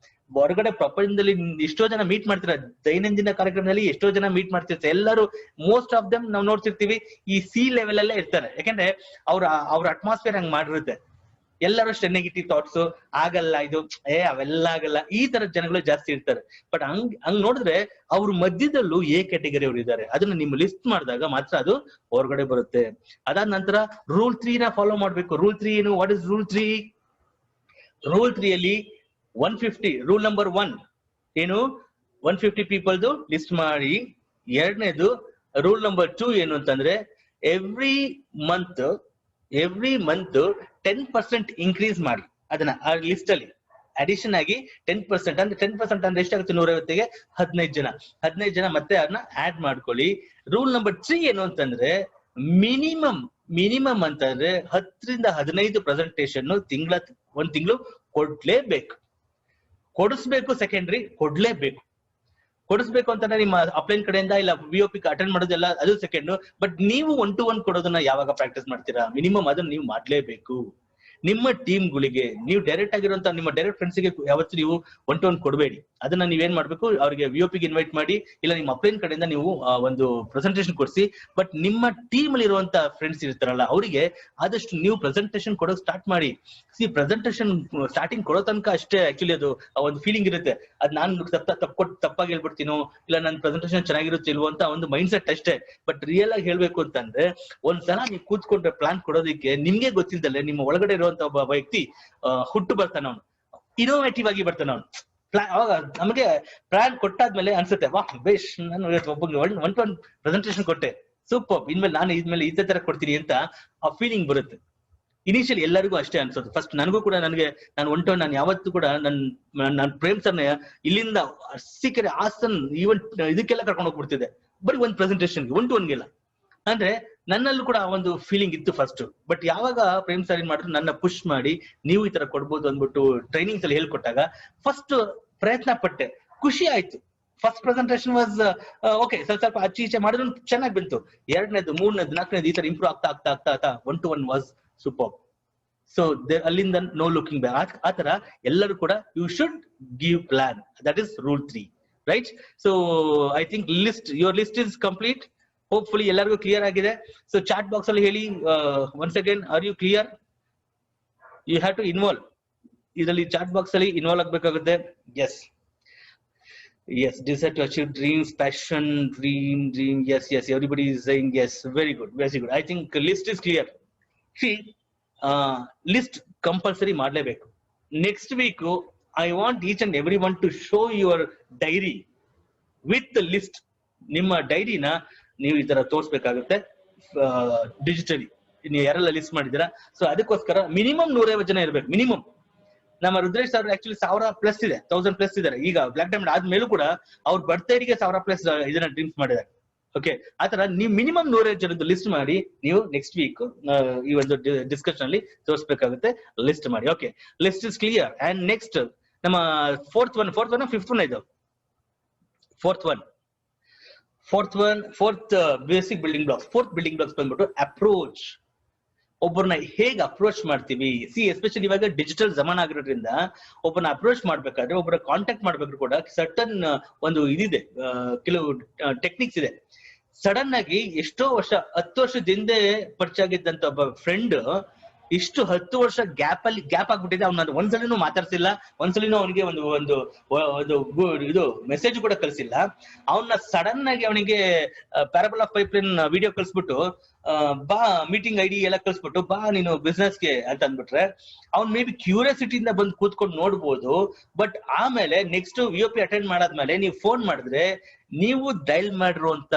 ಹೊರಗಡೆ ಪ್ರಪಂಚದಲ್ಲಿ ಎಷ್ಟೋ ಜನ ಮೀಟ್ ಮಾಡ್ತೀರ, ದೈನಂದಿನ ಕಾರ್ಯಕ್ರಮದಲ್ಲಿ ಎಷ್ಟೋ ಜನ ಮೀಟ್ ಮಾಡ್ತಿರ್ತಾರೆ. ಎಲ್ಲರೂ ಮೋಸ್ಟ್ ಆಫ್ ದಮ್ ನಾವು ನೋಡ್ತಿರ್ತೀವಿ ಈ ಸಿ ಲೆವೆಲ್ ಅಲ್ಲೇ ಇರ್ತಾರೆ. ಯಾಕಂದ್ರೆ ಅವ್ರ ಅಟ್ಮಾಸ್ಫಿಯರ್ ಹಂಗ್ ಮಾಡಿರುತ್ತೆ. ಎಲ್ಲರೂ ಅಷ್ಟೇ ನೆಗೆಟಿವ್ ಥಾಟ್ಸ್, ಆಗಲ್ಲ ಇದು, ಅವೆಲ್ಲ ಆಗಲ್ಲ, ಈ ತರ ಜನಗಳು ಜಾಸ್ತಿ ಇರ್ತಾರೆ. ಬಟ್ ಹಂಗ್ ನೋಡಿದ್ರೆ ಅವ್ರ ಮಧ್ಯದಲ್ಲೂ ಎ ಕ್ಯಾಟಗರಿ ಅವರು ಇದ್ದಾರೆ. ಅದನ್ನ ನಿಮ್ಮ ಲಿಸ್ಟ್ ಮಾಡಿದಾಗ ಮಾತ್ರ ಅದು ಹೊರಗಡೆ ಬರುತ್ತೆ. ಅದಾದ ನಂತರ ರೂಲ್ 3 ನ ಫಾಲೋ ಮಾಡ್ಬೇಕು. ರೂಲ್ 3 ಏನು? What is rule 3? ರೂಲ್ 3 ಅಲ್ಲಿ 150, ರೂಲ್ ನಂಬರ್ 1 ಏನು? 150 ಪೀಪಲ್ದು ಲಿಸ್ಟ್ ಮಾಡಿ. ಎರಡನೇದು ರೂಲ್ ನಂಬರ್ 2 ಏನು ಅಂತಂದ್ರೆ, ಎವ್ರಿ ಮಂತ್ 10% ಇನ್ಕ್ರೀಸ್ ಮಾಡಿ ಅದನ್ನ ಆ ಲಿಸ್ಟ್ ಅಲ್ಲಿ ಅಡಿಷನ್ ಆಗಿ 10%. ಅಂದ್ರೆ 10% ಅಂದ್ರೆ ಎಷ್ಟಾಗುತ್ತೆ? 150ಗೆ 15 ಜನ ಮತ್ತೆ ಅದನ್ನ ಆಡ್ ಮಾಡ್ಕೊಳ್ಳಿ. ರೂಲ್ ನಂಬರ್ 3 ಏನು ಅಂತಂದ್ರೆ, ಮಿನಿಮಮ್ ಅಂತಂದ್ರೆ 10ರಿಂದ 15 ಪ್ರೆಸೆಂಟೇಷನ್ ಒಂದ್ ತಿಂಗಳು ಕೊಡಿಸ್ಬೇಕು. ಸೆಕೆಂಡ್ರಿ ಕೊಡಿಸ್ಬೇಕು ಅಂತಂದ್ರೆ ನಿಮ್ಮ ಅಪ್ಲೈನ್ ಕಡೆಯಿಂದ ಇಲ್ಲ VOP ಅಟೆಂಡ್ ಮಾಡೋದೆಲ್ಲ ಅದು ಸೆಕೆಂಡ್. ಬಟ್ ನೀವು 1-to-1 ಕೊಡೋದನ್ನ ಯಾವಾಗ ಪ್ರಾಕ್ಟೀಸ್ ಮಾಡ್ತೀರಾ? ಮಿನಿಮಮ್ ಅದನ್ನ ನೀವು ಮಾಡ್ಲೇಬೇಕು. ನಿಮ್ಮ ಟೀಮ್ಗಳಿಗೆ ನೀವು ಡೈರೆಕ್ಟ್ ಆಗಿರುವಂತ ನಿಮ್ಮ ಡೈರೆಕ್ಟ್ ಫ್ರೆಂಡ್ಸ್ಗೆ ಯಾವತ್ತು ನೀವು 1-to-1 ಕೊಡಬೇಡಿ. ಅದನ್ನ ನೀವೇನ್ ಮಾಡ್ಬೇಕು, ಅವರಿಗೆ VOPಗೆ ಇನ್ವೈಟ್ ಮಾಡಿ ಇಲ್ಲ ನಿಮ್ಮ ಅಪ್ಲೈನ್ ಕಡೆಯಿಂದ ನೀವು ಒಂದು ಪ್ರೆಸೆಂಟೇಷನ್ ಕೊಡಿಸಿ. ಬಟ್ ನಿಮ್ಮ ಟೀಮ್ ಅಲ್ಲಿ ಇರುವಂತ ಫ್ರೆಂಡ್ಸ್ ಇರ್ತಾರಲ್ಲ, ಅವರಿಗೆ ಆದಷ್ಟು ನೀವು ಪ್ರೆಸೆಂಟೇಷನ್ ಕೊಡೋಕೆ ಸ್ಟಾರ್ಟ್ ಮಾಡಿ. ಪ್ರೆಸೆಂಟೇಷನ್ ಸ್ಟಾರ್ಟಿಂಗ್ ಕೊಡೋ ತನಕ ಅಷ್ಟೇ ಆಕ್ಚುಲಿ ಅದು ಒಂದು ಫೀಲಿಂಗ್ ಇರುತ್ತೆ. ಅದ್ ನಾನು ತಪ್ಪಾಗಿ ಹೇಳ್ಬಿಡ್ತೀನೋ, ಇಲ್ಲ ನನ್ನ ಪ್ರೆಸೆಂಟೇಷನ್ ಚೆನ್ನಾಗಿರುತ್ತೆ ಇಲ್ವೋ ಅಂತ ಒಂದು ಮೈಂಡ್ ಸೆಟ್ ಅಷ್ಟೇ. ಬಟ್ ರಿಯಲ್ ಆಗಿ ಹೇಳ್ಬೇಕು ಅಂತಂದ್ರೆ, ಒಂದ್ಸಲ ನೀವು ಕೂತ್ಕೊಂಡ್ರೆ ಪ್ಲಾನ್ ಕೊಡೋದಕ್ಕೆ ನಿಮ್ಗೆ ಗೊತ್ತಿಲ್ದಲೆ ನಿಮ್ಮ ಒಳಗಡೆ ಇರುವಂತ ಒಬ್ಬ ವ್ಯಕ್ತಿ ಹುಟ್ಟು ಬರ್ತಾನ, ಅವನು ಇನೋವೇಟಿವ್ ಆಗಿ ಬರ್ತಾನ ಅವನು. ಅವಾಗ ನಮಗೆ ಪ್ಲಾನ್ ಕೊಟ್ಟಾದ್ಮೇಲೆ ಅನ್ಸುತ್ತೆ, ವಾಹ್ ಬೇಷ್, ನಾನು ಒಬ್ಬಗೆ 1-to-1 ಪ್ರೆಸೆಂಟೇಷನ್ ಕೊಟ್ಟೆ, ಸೂಪರ್, ಇದ್ಮೇಲೆ ಇದೇ ತರ ಕೊಡ್ತೀನಿ ಅಂತ ಆ ಫೀಲಿಂಗ್ ಬರುತ್ತೆ. ಇನಿಷಿಯಲ್ ಎಲ್ಲರಿಗೂ ಅಷ್ಟೇ ಅನ್ಸೋದು. ಫಸ್ಟ್ ನನಗೂ ಕೂಡ ನಾನು 1-to-1 ನಾನು ಯಾವತ್ತೂ ಕೂಡ ನನ್ನ ಪ್ರೇಮ್ ಸರ್ನ ಇಲ್ಲಿಂದ ಸಿಕ್ಕರೆ ಹಾಸನ್ ಈವೆಂಟ್ ಇದಕ್ಕೆಲ್ಲ ಕರ್ಕೊಂಡು ಹೋಗ್ಬಿಡ್ತಿದ್ದೆ, ಬರೀ ಒಂದು ಪ್ರೆಸೆಂಟೇಷನ್ಗೆ 1-to-1ಗೆಲ್ಲ. ಅಂದ್ರೆ ನನ್ನಲ್ಲೂ ಕೂಡ ಆ ಒಂದು ಫೀಲಿಂಗ್ ಇತ್ತು ಫಸ್ಟ್. ಬಟ್ ಯಾವಾಗ ಪ್ರೇಮ್ ಸರ್ ಏನ್ ಮಾಡಿದ್ರು, ನನ್ನ ಪುಷ್ ಮಾಡಿ ನೀವು ಈ ತರ ಕೊಡ್ಬೋದು ಅಂದ್ಬಿಟ್ಟು ಟ್ರೈನಿಂಗ್ಸ್ ಅಲ್ಲಿ ಹೇಳ್ಕೊಟ್ಟಾಗ ಫಸ್ಟ್ ಪ್ರಯತ್ನ ಪಟ್ಟೆ, ಖುಷಿ ಆಯ್ತು. ಫಸ್ಟ್ ಪ್ರೆಸೆಂಟೇಶನ್ ವಾಸ್ ಓಕೆ, ಸ್ವಲ್ಪ ಆಚೆ ಈಚೆ ಮಾಡಿದ್ರು ಚೆನ್ನಾಗಿ ಬಂತು. ಎರಡನೇದು, ಮೂರನೇದು, ನಾಲ್ಕನೇದು ಈ ತರ ಇಂಪ್ರೂವ್ ಆಗ್ತಾ ಆಗ್ತಾ ಆಗ್ತಾ ಆಗ್ತಾ 1 to 1 ವಾಸ್ ಸೂಪರ್. ಸೊ ಅಲ್ಲಿಂದ ನೋ ಲುಕಿಂಗ್ ಬ್ಯಾಕ್. ಆ ತರ ಎಲ್ಲರೂ ಕೂಡ you should give plan, that is rule 3, right? So I think your list is complete. Hopefully ಎಲ್ಲರಿಗೂ ಕ್ಲಿಯರ್ ಆಗಿದೆ. ಸೊ ಚಾಟ್ ಬಾಕ್ಸ್ ಅಲ್ಲಿ ಹೇಳಿ once again, are you clear? You have to involve. ಇದರಲ್ಲಿ chat box ಅಲ್ಲಿ involve ಆಗ್ಬೇಕಾಗುತ್ತೆ. Yes, desire to achieve dreams, passion, dream. Yes, everybody is saying yes. Very good. I think list is clear. See, list compulsory ಮಾಡಲೇಬೇಕು. Next week I want each and everyone to show your diary with the list. ನಿಮ್ಮ ಡೈರಿನ ನೀವು ಈ ತರ ತೋರಿಸಬೇಕಾಗುತ್ತೆ digitally. ನೀವು ಯಾರೆಲ್ಲ list ಮಾಡಿದ್ದೀರಾ. So ಅದಕ್ಕೋಸ್ಕರ minimum 150 ಜನ ಇರ್ಬೇಕು. ಮಿನಿಮಮ್. ನಮ್ಮ ರುದ್ರೇಶ್ ಅವರು ಆಕ್ಚುಲಿ 1000+ ಇದೆ, 1000+ ಇದಾರೆ. ಈಗ ಬ್ಲಾಕ್ ಡೈಮಂಡ್ ಆದ್ಮೇಲೂ ಕೂಡ ಅವ್ರ ಬರ್ತ್ಡೇಗೆ 1000+ ಇದನ್ನ ಡ್ರೀಮ್ಸ್ ಮಾಡಿದ್ದಾರೆ. ಓಕೆ, ಆತರ ನೀವು ಮಿನಿಮಮ್ 150 ಜನದ್ದು ಲಿಸ್ಟ್ ಮಾಡಿ ನೀವು ನೆಕ್ಸ್ಟ್ ವೀಕ್ ಈ ಒಂದು ಡಿಸ್ಕಷನ್ ಅಲ್ಲಿ ತೋರಿಸಬೇಕಾಗುತ್ತೆ. ಲಿಸ್ಟ್ ಮಾಡಿ. Okay, list is clear. And next ನಮ್ಮ ಫೋರ್ತ್ ಒನ್ ಫಿಫ್ತ್ ಒನ್ ಇದು fourth basic building blocks. Fourth building blocks ಬಂದ್ಬಿಟ್ಟು ಅಪ್ರೋಚ್. ಒಬ್ಬರನ್ನ ಹೇಗೆ ಅಪ್ರೋಚ್ ಮಾಡ್ತೀವಿ. ಎಸ್ಪೆಷಲಿ ಇವಾಗ ಡಿಜಿಟಲ್ ಜಮಾನ ಆಗಿರೋದ್ರಿಂದ ಒಬ್ಬರನ್ನ ಅಪ್ರೋಚ್ ಮಾಡ್ಬೇಕಾದ್ರೆ, ಒಬ್ಬರ ಕಾಂಟ್ಯಾಕ್ಟ್ ಮಾಡ್ಬೇಕಾದ್ರೆ ಕೂಡ ಸರ್ಟನ್ ಒಂದು ಇದಿದೆ, ಕೆಲವು ಟೆಕ್ನಿಕ್ಸ್ ಇದೆ. ಸಡನ್ ಆಗಿ ಎಷ್ಟೋ ವರ್ಷ, 10 ವರ್ಷದ ಹಿಂದೆ ಪರಿಚಯ ಆಗಿದ್ದಂತ ಒಬ್ಬ ಫ್ರೆಂಡ್ ಇಷ್ಟು 10 ವರ್ಷ ಗ್ಯಾಪ್ ಆಗ್ಬಿಟ್ಟಿದೆ. ಅವ್ನ ಒಂದ್ಸಲಿನೂ ಮಾತಾಡ್ಸಿಲ್ಲ, ಒಂದ್ಸಲಿನೂ ಅವನಿಗೆ ಒಂದು ಇದು ಮೆಸೇಜ್ ಕೂಡ ಕಳ್ಸಿಲ್ಲ. ಅವನ್ನ ಸಡನ್ ಆಗಿ ಅವನಿಗೆ ಪ್ಯಾರಬಲ್ ಆಫ್ ಪೈಪ್ಲೈನ್ ವಿಡಿಯೋ ಕಳ್ಸ್ಬಿಟ್ಟು ಬಾ ಮೀಟಿಂಗ್ ID ಎಲ್ಲ ಕಳ್ಸ್ಬಿಟ್ಟು ಬಾ ನೀನು ಬಿಸ್ನೆಸ್ಗೆ ಅಂತ ಅಂದ್ಬಿಟ್ರೆ, ಅವ್ನ್ ಮೇ ಬಿ ಕ್ಯೂರಿಯಾಸಿಟಿಯಿಂದ ಬಂದು ಕೂತ್ಕೊಂಡು ನೋಡ್ಬೋದು. ಬಟ್ ಆಮೇಲೆ ನೆಕ್ಸ್ಟ್ VOP ಅಟೆಂಡ್ ಮಾಡಾದ್ಮೇಲೆ ನೀವು ಫೋನ್ ಮಾಡಿದ್ರೆ, ನೀವು ಡೈಲ್ ಮಾಡಿರುವಂತ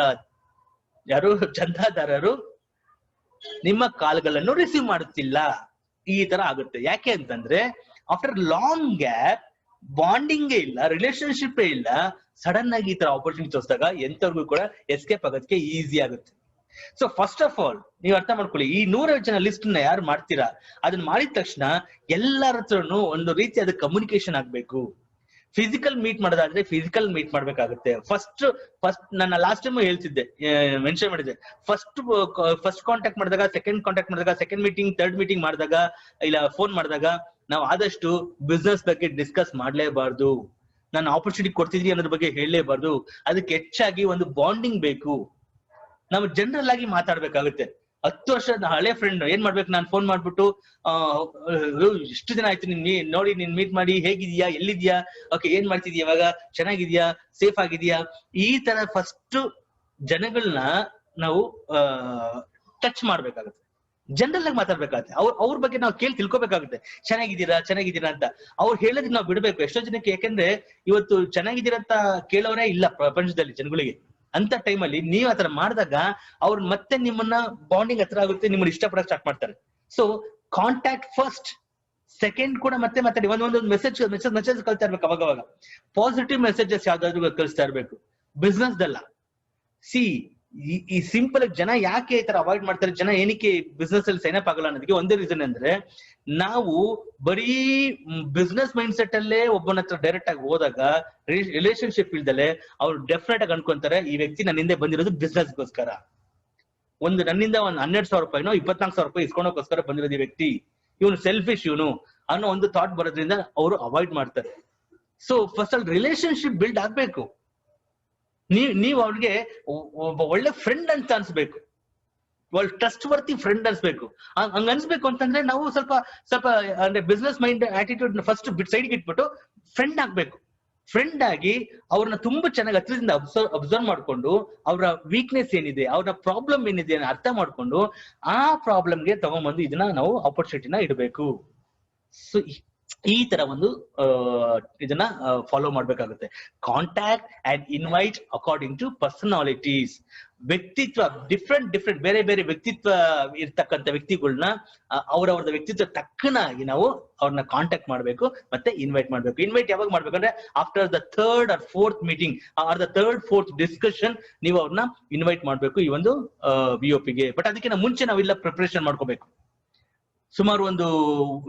ಯಾರು ಚಂದಾದಾರರು ನಿಮ್ಮ ಕಾಲ್ಗಳನ್ನು ರಿಸೀವ್ ಮಾಡುತ್ತಿಲ್ಲ. ಈ ತರ ಆಗುತ್ತೆ. ಯಾಕೆ ಅಂತಂದ್ರೆ ಆಫ್ಟರ್ ಲಾಂಗ್ ಗ್ಯಾಪ್ ಬಾಂಡಿಂಗೇ ಇಲ್ಲ, ರಿಲೇಶನ್ಶಿಪ್ ಇಲ್ಲ. ಸಡನ್ ಆಗಿ ಈ ತರ ಆಪರ್ಚುನಿಟಿ ತೋರಿಸಿದಾಗ ಎಂತವ್ರಿಗೂ ಕೂಡ ಎಸ್ಕೇಪ್ ಆಗೋದಕ್ಕೆ ಈಸಿ ಆಗುತ್ತೆ. ಸೊ ಫಸ್ಟ್ ಆಫ್ ಆಲ್ ನೀವು ಅರ್ಥ ಮಾಡ್ಕೊಳ್ಳಿ, ಈ 150 ಜನ ಲಿಸ್ಟ್ ನ ಯಾರು ಮಾಡ್ತೀರಾ, ಅದನ್ನ ಮಾಡಿದ ತಕ್ಷಣ ಎಲ್ಲರ ಹತ್ರನು ಒಂದು ರೀತಿ ಅದು ಕಮ್ಯುನಿಕೇಶನ್ ಆಗ್ಬೇಕು. ಫಿಸಿಕಲ್ ಮೀಟ್ ಮಾಡೋದಾದ್ರೆ ಫಿಸಿಕಲ್ ಮೀಟ್ ಮಾಡ್ಬೇಕಾಗುತ್ತೆ. ಫಸ್ಟ್ ನನ್ನ ಲಾಸ್ಟ್ ಟೈಮ್ ಹೇಳ್ತಿದ್ದೆ, ಮೆನ್ಷನ್ ಮಾಡಿದ್ದೆ, ಫಸ್ಟ್ ಕಾಂಟ್ಯಾಕ್ಟ್ ಮಾಡಿದಾಗ, ಸೆಕೆಂಡ್ ಕಾಂಟ್ಯಾಕ್ಟ್ ಮಾಡಿದಾಗ, ಸೆಕೆಂಡ್ ಮೀಟಿಂಗ್, ಥರ್ಡ್ ಮೀಟಿಂಗ್ ಮಾಡಿದಾಗ, ಇಲ್ಲ ಫೋನ್ ಮಾಡಿದಾಗ ನಾವು ಆದಷ್ಟು ಬಿಸ್ನೆಸ್ ಬಗ್ಗೆ ಡಿಸ್ಕಸ್ ಮಾಡ್ಲೇಬಾರ್ದು. ನಾನು ಆಪರ್ಚುನಿಟಿ ಕೊಡ್ತಿದ್ವಿ ಅನ್ನೋದ್ರ ಬಗ್ಗೆ ಹೇಳಲೇಬಾರ್ದು. ಅದಕ್ಕೆ ಹೆಚ್ಚಾಗಿ ಒಂದು ಬಾಂಡಿಂಗ್ ಬೇಕು. ನಾವು ಜನರಲ್ ಆಗಿ ಮಾತಾಡ್ಬೇಕಾಗುತ್ತೆ. 10 ವರ್ಷದ ಹಳೆ ಫ್ರೆಂಡ್ ಏನ್ ಮಾಡ್ಬೇಕು, ನಾನು ಫೋನ್ ಮಾಡ್ಬಿಟ್ಟು ಎಷ್ಟು ದಿನ ಆಯ್ತು ನೀನ್ ಮೀಟ್ ಮಾಡಿ, ಹೇಗಿದ್ಯಾ, ಎಲ್ಲಿದ್ಯಾ, ಓಕೆ ಏನ್ ಮಾಡ್ತಿದ್ಯಾ, ಇವಾಗ ಚೆನ್ನಾಗಿದ್ಯಾ, ಸೇಫ್ ಆಗಿದ್ಯಾ, ಈ ತರ ಫಸ್ಟ್ ಜನಗಳನ್ನ ನಾವು ಟಚ್ ಮಾಡ್ಬೇಕಾಗುತ್ತೆ. ಜನರಲ್ ಆಗಿ ಮಾತಾಡ್ಬೇಕಾಗುತ್ತೆ. ಅವ್ರ ಬಗ್ಗೆ ನಾವು ತಿಳ್ಕೊಬೇಕಾಗುತ್ತೆ. ಚೆನ್ನಾಗಿದ್ದೀರಾ ಅಂತ ಅವ್ರು ಹೇಳೋದಕ್ಕೆ ನಾವು ಬಿಡ್ಬೇಕು. ಎಷ್ಟೋ ಜನಕ್ಕೆ, ಯಾಕಂದ್ರೆ ಇವತ್ತು ಚೆನ್ನಾಗಿದ್ದೀರಾ ಅಂತ ಕೇಳೋರೇ ಇಲ್ಲ ಪ್ರಪಂಚದಲ್ಲಿ ಜನಗಳಿಗೆ. ಅಂತ ಟೈಮಲ್ಲಿ ನೀವು ಆತರ ಮಾಡಿದಾಗ ಅವ್ರು ಮತ್ತೆ ನಿಮ್ಮನ್ನ ಬಾಂಡಿಂಗ್ ಹತ್ರ ಆಗುತ್ತೆ, ನಿಮ್ಮನ್ನ ಇಷ್ಟಪಡಕ್ ಸ್ಟಾರ್ಟ್ ಮಾಡ್ತಾರೆ. ಸೊ ಕಾಂಟ್ಯಾಕ್ಟ್ ಫಸ್ಟ್, ಸೆಕೆಂಡ್ ಕೂಡ ಮತ್ತೆ ಮಾತಾಡಿ. ಒಂದೊಂದು ಮೆಸೇಜ್ ಕಳ್ತಾ ಇರ್ಬೇಕು. ಅವಾಗ ಪಾಸಿಟಿವ್ ಮೆಸೇಜಸ್ ಯಾವ್ದಾದ್ರು ಕಳಿಸ್ತಾ ಇರ್ಬೇಕು. ಬಿಸ್ನೆಸ್ ದಲ್ಲ. ಈ ಸಿಂಪಲ್ ಜನ ಯಾಕೆ ಈ ತರ ಅವಾಯ್ಡ್ ಮಾಡ್ತಾರೆ, ಜನ ಏನಕ್ಕೆ ಬಿಸ್ನೆಸ್ ಅಲ್ಲಿ ಸೈನ್ ಅಪ್ ಆಗಲ್ಲ ಅನ್ನೋದಕ್ಕೆ ಒಂದೇ ರೀಸನ್ ಅಂದ್ರೆ, ನಾವು ಬರೀ ಬಿಸ್ನೆಸ್ ಮೈಂಡ್ ಸೆಟ್ ಅಲ್ಲೇ ಒಬ್ಬನ ಹತ್ರ ಡೈರೆಕ್ಟ್ ಆಗಿ ಹೋದಾಗ ರಿಲೇಶನ್ಶಿಪ್ ಇಲ್ದಲೆ ಅವ್ರು ಡೆಫಿನೆಟ್ ಆಗಿ ಅನ್ಕೊಂತಾರೆ, ಈ ವ್ಯಕ್ತಿ ನನ್ನ ಹಿಂದೆ ಬಂದಿರೋದು ಬಿಸ್ನೆಸ್ಗೋಸ್ಕರ, ನನ್ನಿಂದ ಒಂದು 12,000 ರೂಪಾಯಿನೋ 24,000 ರೂಪಾಯಿ ಇಸ್ಕೊಳೋಕೋಸ್ಕರ ಬಂದಿರೋದು ಈ ವ್ಯಕ್ತಿ, ಇವನು ಸೆಲ್ಫಿಶ್ ಇವನು ಅನ್ನೋ ಒಂದು ಥಾಟ್ ಬರೋದ್ರಿಂದ ಅವರು ಅವಾಯ್ಡ್ ಮಾಡ್ತಾರೆ. ಸೊ ಫಸ್ಟ್ ಅಲ್ಲಿ ರಿಲೇಶನ್ಶಿಪ್ ಬಿಲ್ಡ್ ಆಗ್ಬೇಕು. ನೀವು ಅವ್ರಿಗೆ ಒಬ್ಬ ಒಳ್ಳೆ ಫ್ರೆಂಡ್ ಅಂತ ಅನ್ಸ್ಬೇಕು, ಒಳ್ಳೆ ಟ್ರಸ್ಟ್ ವರ್ತಿ ಫ್ರೆಂಡ್ ಅನ್ಸ್ಬೇಕು. ಹಂಗ ಅನ್ಸ್ಬೇಕು ಅಂತಂದ್ರೆ ನಾವು ಸ್ವಲ್ಪ ಅಂದ್ರೆ ಬಿಸ್ನೆಸ್ ಮೈಂಡ್ ಆಟಿಟ್ಯೂಡ್ ಫಸ್ಟ್ ಸೈಡ್ಗೆ ಇಟ್ಬಿಟ್ಟು ಫ್ರೆಂಡ್ ಆಗ್ಬೇಕು. ಫ್ರೆಂಡ್ ಆಗಿ ಅವ್ರನ್ನ ತುಂಬಾ ಚೆನ್ನಾಗಿ ಹತ್ರದಿಂದ ಅಬ್ಸರ್ವ್ ಮಾಡ್ಕೊಂಡು, ಅವರ ವೀಕ್ನೆಸ್ ಏನಿದೆ, ಅವರ ಪ್ರಾಬ್ಲಮ್ ಏನಿದೆ ಅನ್ನೋ ಅರ್ಥ ಮಾಡ್ಕೊಂಡು ಆ ಪ್ರಾಬ್ಲಮ್ಗೆ ತಗೊಂಡ್ಬಂದು ಇದನ್ನ ನಾವು ಆಪರ್ಚುನಿಟಿನ ಇಡಬೇಕು. ಸೊ ಈ ತರ ಒಂದು ಇದನ್ನ ಫಾಲೋ ಮಾಡ್ಬೇಕಾಗುತ್ತೆ. Contact and invite according to personalities. ವ್ಯಕ್ತಿತ್ವ ಡಿಫ್ರೆಂಟ್ ಬೇರೆ ಬೇರೆ ವ್ಯಕ್ತಿತ್ವ ಇರ್ತಕ್ಕಂಥ ವ್ಯಕ್ತಿಗಳನ್ನ ಅವ್ರವ್ರದ ವ್ಯಕ್ತಿತ್ವ ತಕ್ಕನಾಗಿ ನಾವು ಅವ್ರನ್ನ ಕಾಂಟ್ಯಾಕ್ಟ್ ಮಾಡ್ಬೇಕು ಮತ್ತೆ ಇನ್ವೈಟ್ ಮಾಡ್ಬೇಕು. ಇನ್ವೈಟ್ ಯಾವಾಗ ಮಾಡ್ಬೇಕಂದ್ರೆ after the 3rd or 4th meeting are the 3rd 4th discussion ನೀವು ಅವ್ರನ್ನ ಇನ್ವೈಟ್ ಮಾಡ್ಬೇಕು ಈ ಒಂದು ವಿಒಪಿಗೆ. ಬಟ್ ಅದಕ್ಕಿಂತ ಮುಂಚೆ ನಾವೆಲ್ಲ ಪ್ರಿಪರೇಷನ್ ಮಾಡ್ಕೋಬೇಕು. ಸುಮಾರು ಒಂದು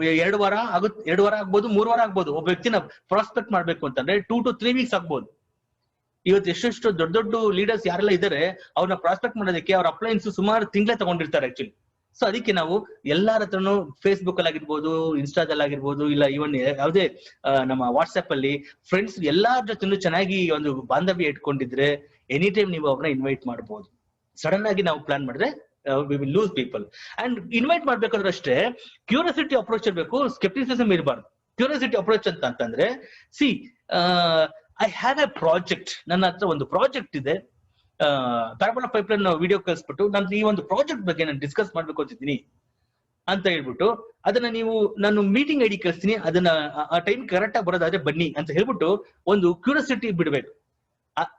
2 ವಾರ ಆಗುತ್ತೆ, 2 ವಾರ ಆಗ್ಬೋದು, 3 ವಾರ ಆಗ್ಬೋದು. ಒಬ್ಬ ವ್ಯಕ್ತಿನ ಪ್ರಾಸ್ಪೆಕ್ಟ್ ಮಾಡ್ಬೇಕು ಅಂತಂದ್ರೆ 2 to 3 weeks ಆಗ್ಬೋದು. ಇವತ್ತು ಎಷ್ಟೆಷ್ಟು ದೊಡ್ಡ ದೊಡ್ಡ ಲೀಡರ್ಸ್ ಯಾರೆಲ್ಲ ಇದ್ದಾರೆ ಅವ್ರನ್ನ ಪ್ರಾಸ್ಪೆಕ್ಟ್ ಮಾಡೋದಕ್ಕೆ ಅವ್ರ ಅಪ್ಲೈನ್ಸ್ ಸುಮಾರು ತಿಂಗಳೇ ತಗೊಂಡಿರ್ತಾರೆ ಆಕ್ಚುಲಿ. ಸೊ ಅದಕ್ಕೆ ನಾವು ಎಲ್ಲಾರ ಹತ್ರನು ಫೇಸ್ಬುಕ್ ಅಲ್ಲಿ ಆಗಿರ್ಬೋದು, ಇನ್ಸ್ಟಾದಲ್ಲಿ ಆಗಿರ್ಬೋದು, ಇಲ್ಲ ಇವನ್ ಯಾವುದೇ ನಮ್ಮ ವಾಟ್ಸ್ಆಪ್ ಅಲ್ಲಿ ಫ್ರೆಂಡ್ಸ್ ಎಲ್ಲಾರ ಜೊತೆನೂ ಚೆನ್ನಾಗಿ ಒಂದು ಬಾಂಧವ್ಯ ಇಟ್ಕೊಂಡಿದ್ರೆ ಎನಿ ಟೈಮ್ ನೀವು ಅವ್ರನ್ನ ಇನ್ವೈಟ್ ಮಾಡಬಹುದು. ಸಡನ್ ಆಗಿ ನಾವು ಪ್ಲಾನ್ ಮಾಡಿದ್ರೆ we will lose people. And invite ಮಾಡ್ಬೇಕಾದ್ರೆ ಅಷ್ಟೇ ಕ್ಯೂರಿಯಾಸಿಟಿ ಅಪ್ರೋಚ್ ಇರಬೇಕು, ಸ್ಕೆಪ್ಟಿಸಿಸಮ್ ಇರಬಾರ್ದು. ಕ್ಯೂರಿಯಾಸಿಟಿ ಅಪ್ರೋಚ್ ಅಂತಂದ್ರೆ C I have A project, ನನ್ನ ಹತ್ರ ಒಂದು ಪ್ರಾಜೆಕ್ಟ್ ಇದೆ, ಪ್ಯಾರಬಲ್ ಆಫ್ ಪೈಪ್ಲೈನ್ ವಿಡಿಯೋ ಕಳಿಸ್ಬಿಟ್ಟು ನಾನು ಈ ಒಂದು ಪ್ರಾಜೆಕ್ಟ್ ಬಗ್ಗೆ ನಾನು ಡಿಸ್ಕಸ್ ಮಾಡ್ಬೇಕು ಅಂತಿದ್ದೀನಿ ಅಂತ ಹೇಳ್ಬಿಟ್ಟು ಅದನ್ನ ನಾನು ಮೀಟಿಂಗ್ ಐಡಿ ಕಳಿಸ್ತೀನಿ, ಅದನ್ನ ಆ ಟೈಮ್ ಕರೆಕ್ಟ್ ಆಗಿ ಬರೋದಾದ್ರೆ ಬನ್ನಿ ಅಂತ ಹೇಳ್ಬಿಟ್ಟು ಒಂದು ಕ್ಯೂರಿಯಾಸಿಟಿ ಬಿಡ್ಬೇಕು.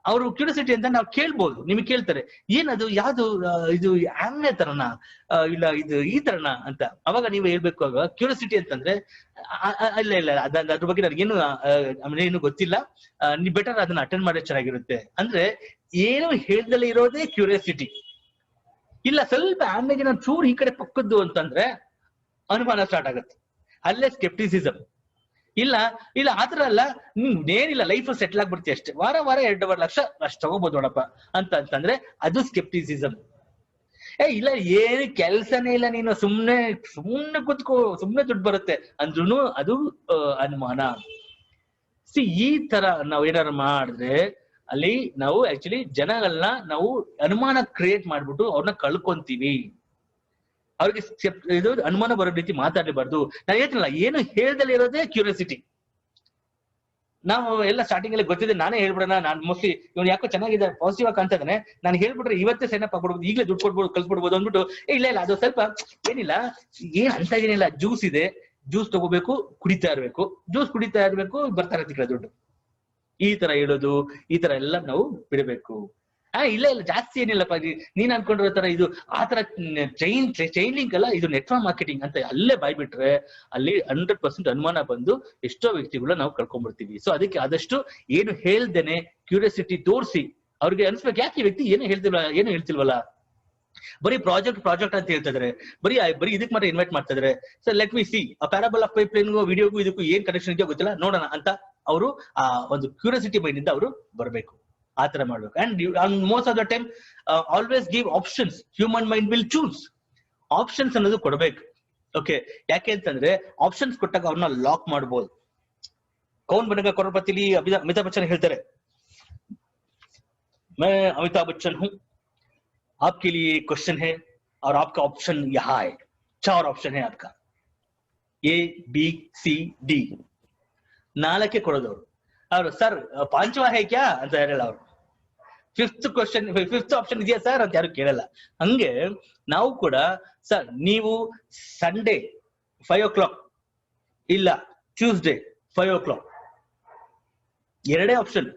ಅವರು ಕ್ಯೂರಿಯಾಸಿಟಿ ಅಂತ ನಾವು ಕೇಳ್ಬೋದು, ನಿಮಗೆ ಕೇಳ್ತಾರೆ ಏನದು ಯಾವ್ದು ಇದು ಆಮ್ನೆ ತರನಾ ಇಲ್ಲ ಇದು ಈ ತರನ ಅಂತ. ಅವಾಗ ನೀವು ಹೇಳ್ಬೇಕು ಆಗ ಕ್ಯೂರಿಯಾಸಿಟಿ ಅಂತಂದ್ರೆ ಇಲ್ಲ ಅದ್ರ ಬಗ್ಗೆ ನನಗೇನು ಏನು ಗೊತ್ತಿಲ್ಲ, ನೀವು ಬೆಟರ್ ಅದನ್ನ ಅಟೆಂಡ್ ಮಾಡೋದು ಚೆನ್ನಾಗಿರುತ್ತೆ ಅಂದ್ರೆ ಏನು ಹೇಳ್ದಲೇ ಇರೋದೇ ಕ್ಯೂರಿಯಾಸಿಟಿ. ಇಲ್ಲ ಸ್ವಲ್ಪ ಆಮ್ನೆಗೆ ನಾನು ಚೂರು ಈ ಕಡೆ ಪಕ್ಕದ್ದು ಅಂತಂದ್ರೆ ಅನುಮಾನ ಸ್ಟಾರ್ಟ್ ಆಗುತ್ತೆ, ಅಲ್ಲೇ ಸ್ಕೆಪ್ಟಿಸಿಸಮ್. ಇಲ್ಲ ಆತರ ಅಲ್ಲ, ಏನಿಲ್ಲ ಲೈಫ್ ಸೆಟ್ಲ್ ಆಗ್ಬಿಡ್ತೀವಿ ಅಷ್ಟೇ, ವಾರ 2.5 ಲಕ್ಷ ಅಷ್ಟು ತಗೋಬಹುದು ನೋಡಪ್ಪ ಅಂತಂದ್ರೆ ಅದು ಸ್ಕೆಪ್ಟಿಸಿಸಮ್. ಇಲ್ಲ ಏನು ಕೆಲ್ಸನೇ ಇಲ್ಲ, ನೀನು ಸುಮ್ನೆ ಕೂತ್ಕೋ, ಸುಮ್ನೆ ದುಡ್ಡು ಬರುತ್ತೆ ಅಂದ್ರೂ ಅದು ಅನುಮಾನ. ಈ ತರ ನಾವು ಏನಾರು ಮಾಡಿದ್ರೆ ಅಲ್ಲಿ ನಾವು ಆಕ್ಚುಲಿ ಜನಗಳನ್ನ ನಾವು ಅನುಮಾನ ಕ್ರಿಯೇಟ್ ಮಾಡ್ಬಿಟ್ಟು ಅವ್ರನ್ನ ಕಳ್ಕೊಂತೀವಿ. ಅವ್ರಿಗೆ ಇದು ಅನುಮಾನ ಬರೋ ರೀತಿ ಮಾತಾಡಬಾರ್ದು. ನಾನು ಹೇಳ್ತೀನಲ್ಲ, ಏನು ಹೇಳ್ದಲೇ ಇರೋದೇ ಕ್ಯೂರಿಯಾಸಿಟಿ. ನಾವು ಎಲ್ಲ ಸ್ಟಾರ್ಟಿಂಗ್ ಅಲ್ಲಿ ಗೊತ್ತಿದೆ, ನಾನೇ ಹೇಳ್ಬಿಡೋಣ, ನಾನು ಮೋಸ್ಟ್ಲಿ ಇವ್ನು ಯಾಕೋ ಚೆನ್ನಾಗಿದೆ ಪಾಸಿಟಿವ್ ಆಗಿ ಕಾಣ್ತಾನೆ, ನಾನು ಹೇಳ್ಬಿಟ್ರೆ ಇವತ್ತೇ ಸೈನ್ ಅಪ್ ಆಗ್ಬಿಡ್ಬೋದು, ಈಗಲೇ ದುಡ್ಡು ಕೊಡ್ಬೋದು, ಕಳ್ಸ್ಬಿಡ್ಬೋದು ಅಂದ್ಬಿಟ್ಟು ಇಲ್ಲ ಅದು ಸ್ವಲ್ಪ ಏನಿಲ್ಲ, ಏನ್ ಅಂತ ಏನಿಲ್ಲ, ಜ್ಯೂಸ್ ಇದೆ, ಜ್ಯೂಸ್ ತಗೋಬೇಕು, ಕುಡಿತಾ ಇರ್ಬೇಕು, ಬರ್ತಾ ಇರತ್ತಿಲ್ಲ ದುಡ್ಡು. ಈ ತರ ಹೇಳೋದು, ಈ ತರ ಎಲ್ಲ ನಾವು ಬಿಡಬೇಕು. ಇಲ್ಲ ಜಾಸ್ತಿ ಏನಿಲ್ಲಪ್ಪ, ನೀನ್ ಅನ್ಕೊಂಡಿರೋ ತರ ಇದು ಆ ತರ ಚೈನ್ ಲಿಂಕ್ ಅಲ್ಲ, ಇದು ನೆಟ್ವರ್ಕ್ ಮಾರ್ಕೆಟಿಂಗ್ ಅಂತ ಅಲ್ಲೇ ಬಾಯ್ಬಿಟ್ರೆ ಅಲ್ಲಿ 100% ಅನುಮಾನ ಬಂದು ಎಷ್ಟೋ ವ್ಯಕ್ತಿಗಳನ್ನ ನಾವು ಕಳ್ಕೊಂಡ್ಬಿಡ್ತೀವಿ. ಸೊ ಅದಕ್ಕೆ ಆದಷ್ಟು ಏನು ಹೇಳ್ದೇನೆ ಕ್ಯೂರಿಯಾಸಿಟಿ ತೋರಿಸಿ ಅವ್ರಿಗೆ ಅನ್ಸ್ಬೇಕು, ಯಾಕೆ ಈ ವ್ಯಕ್ತಿ ಏನು ಹೇಳ್ತಿಲ್ವಲ್ಲ, ಬರೀ ಪ್ರಾಜೆಕ್ಟ್ ಅಂತ ಹೇಳ್ತಾ ಇದಾರೆ, ಬರೀ ಇದಕ್ಕೆ ಮಾತ್ರ ಇನ್ವೈಟ್ ಮಾಡ್ತಾ ಇದಾರೆ. ಸೊ ಲೆಟ್ ಮಿ ಸಿ ಆ ಪ್ಯಾರಬಲ್ ಆಫ್ ಪೈಪ್ಲೈನ್ಗೂ ವಿಡಿಯೋಗೂ ಇದಕ್ಕೂ ಏನ್ ಕನೆಕ್ಷನ್ ಇದೆಯೋ ಗೊತ್ತಿಲ್ಲ, ನೋಡೋಣ ಅಂತ ಅವರು ಆ ಒಂದು ಕ್ಯೂರಿಯಾಸಿಟಿ ಮೈಂಡ್ ಇಂದ ಅವರು ಬರಬೇಕು. ಆ ತರ ಮಾಡ್ಬೇಕು. And most of the time always give options. Human mind will choose. Options ಅನ್ನೋದು ಕೊಡ್ಬೇಕು. ಓಕೆ, ಯಾಕೆ ಅಂತಂದ್ರೆ ಆಪ್ಷನ್ಸ್ ಕೊಟ್ಟಾಗ ಅವ್ರನ್ನ ಲಾಕ್ ಮಾಡ್ಬೋದು. ಕೌನ್ ಬನೇಗಾ ಕರೋಡ್ಪತಿಲಿ ಅಮಿತಾಬ್ ಬಚ್ಚನ್ ಹೇಳ್ತಾರೆ, मैं अमिताभ बच्चन हूं, आपके लिए क्वेश्चन है और आपका ऑप्शन यहाँ है, 4 ऑप्शन है आपका, A B C D. 4 ಕೊಡೋದವ್ರು. ಅವ್ರು ಸರ್ 5वा है क्या ಅಂತ ಹೇಳಲ್ಲ ಅವ್ರು. 5th ಆಪ್ಷನ್ ಇದೆಯಾ ಸರ್ ಅಂತ ಯಾರು ಕೇಳಲ್ಲ. ಹಂಗೆ ನಾವು ಕೂಡ ಸರ್ ನೀವು ಸಂಡೇ 5 o'clock ಇಲ್ಲ ಟ್ಯೂಸ್ಡೇ 5 o'clock, 2 ಆಪ್ಷನ್.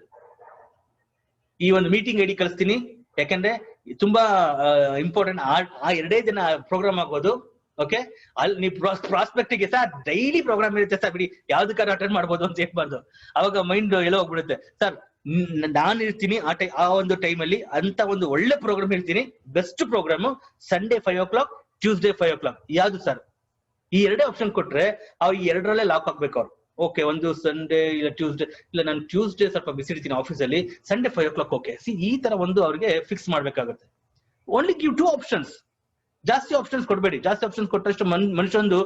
ಈ ಒಂದು ಮೀಟಿಂಗ್ ಐಡಿ ಕಳಿಸ್ತೀನಿ, ಯಾಕಂದ್ರೆ ತುಂಬಾ ಇಂಪಾರ್ಟೆಂಟ್. ಆ 2 ದಿನ ಪ್ರೋಗ್ರಾಮ್ ಆಗೋದು. ಓಕೆ, ಅಲ್ಲಿ ನೀವು ಪ್ರಾಸ್ಪೆಕ್ಟ್ ಗೆ ಸರ್ ಡೈಲಿ ಪ್ರೋಗ್ರಾಮ್ ಇರುತ್ತೆ ಸರ್, ಬಿಡಿ ಯಾವ್ದಕ್ಕಾರ ಅಟೆಂಡ್ ಮಾಡ್ಬೋದು ಅಂತ ಹೇಳ್ಬಾರ್ದು. ಅವಾಗ ಮೈಂಡ್ ಎಲ್ಲೋ ಹೋಗ್ಬಿಡುತ್ತೆ. ಸರ್ ನಾನು ಇರ್ತೀನಿ ಆ ಒಂದು ಟೈಮ್ ಅಲ್ಲಿ ಅಂತ ಒಂದು ಒಳ್ಳೆ ಪ್ರೋಗ್ರಾಮ್ ಇರ್ತೀನಿ, best program Sunday 5 o'clock, Tuesday 5 o'clock. ಯಾವ್ದು ಸರ್? ಈ 2 ಆಪ್ಷನ್ ಕೊಟ್ರೆ ಅವ್ರು ಈ 2ರಲ್ಲೇ ಲಾಕ್ ಹಾಕ್ಬೇಕು ಅವ್ರು. ಓಕೆ, ಒಂದು ಸಂಡೇ ಇಲ್ಲ ಟ್ಯೂಸ್ಡೇ, ಇಲ್ಲ ನಾನು ಟ್ಯೂಸ್ಡೇ ಸ್ವಲ್ಪ ಬಿಸಿ ಇರ್ತೀನಿ ಆಫೀಸಲ್ಲಿ, ಸಂಡೇ 5 o'clock. ಓಕೆ, ಈ ತರ ಒಂದು ಅವ್ರಿಗೆ ಫಿಕ್ಸ್ ಮಾಡ್ಬೇಕಾಗುತ್ತೆ. Only give 2 options. ಜಾಸ್ತಿ ಆಪ್ಷನ್ಸ್ ಕೊಡ್ಬೇಡಿ. ಜಾಸ್ತಿ ಆಪ್ಷನ್ಸ್ ಕೊಟ್ಟಷ್ಟು ಮನುಷ್ಯಂದು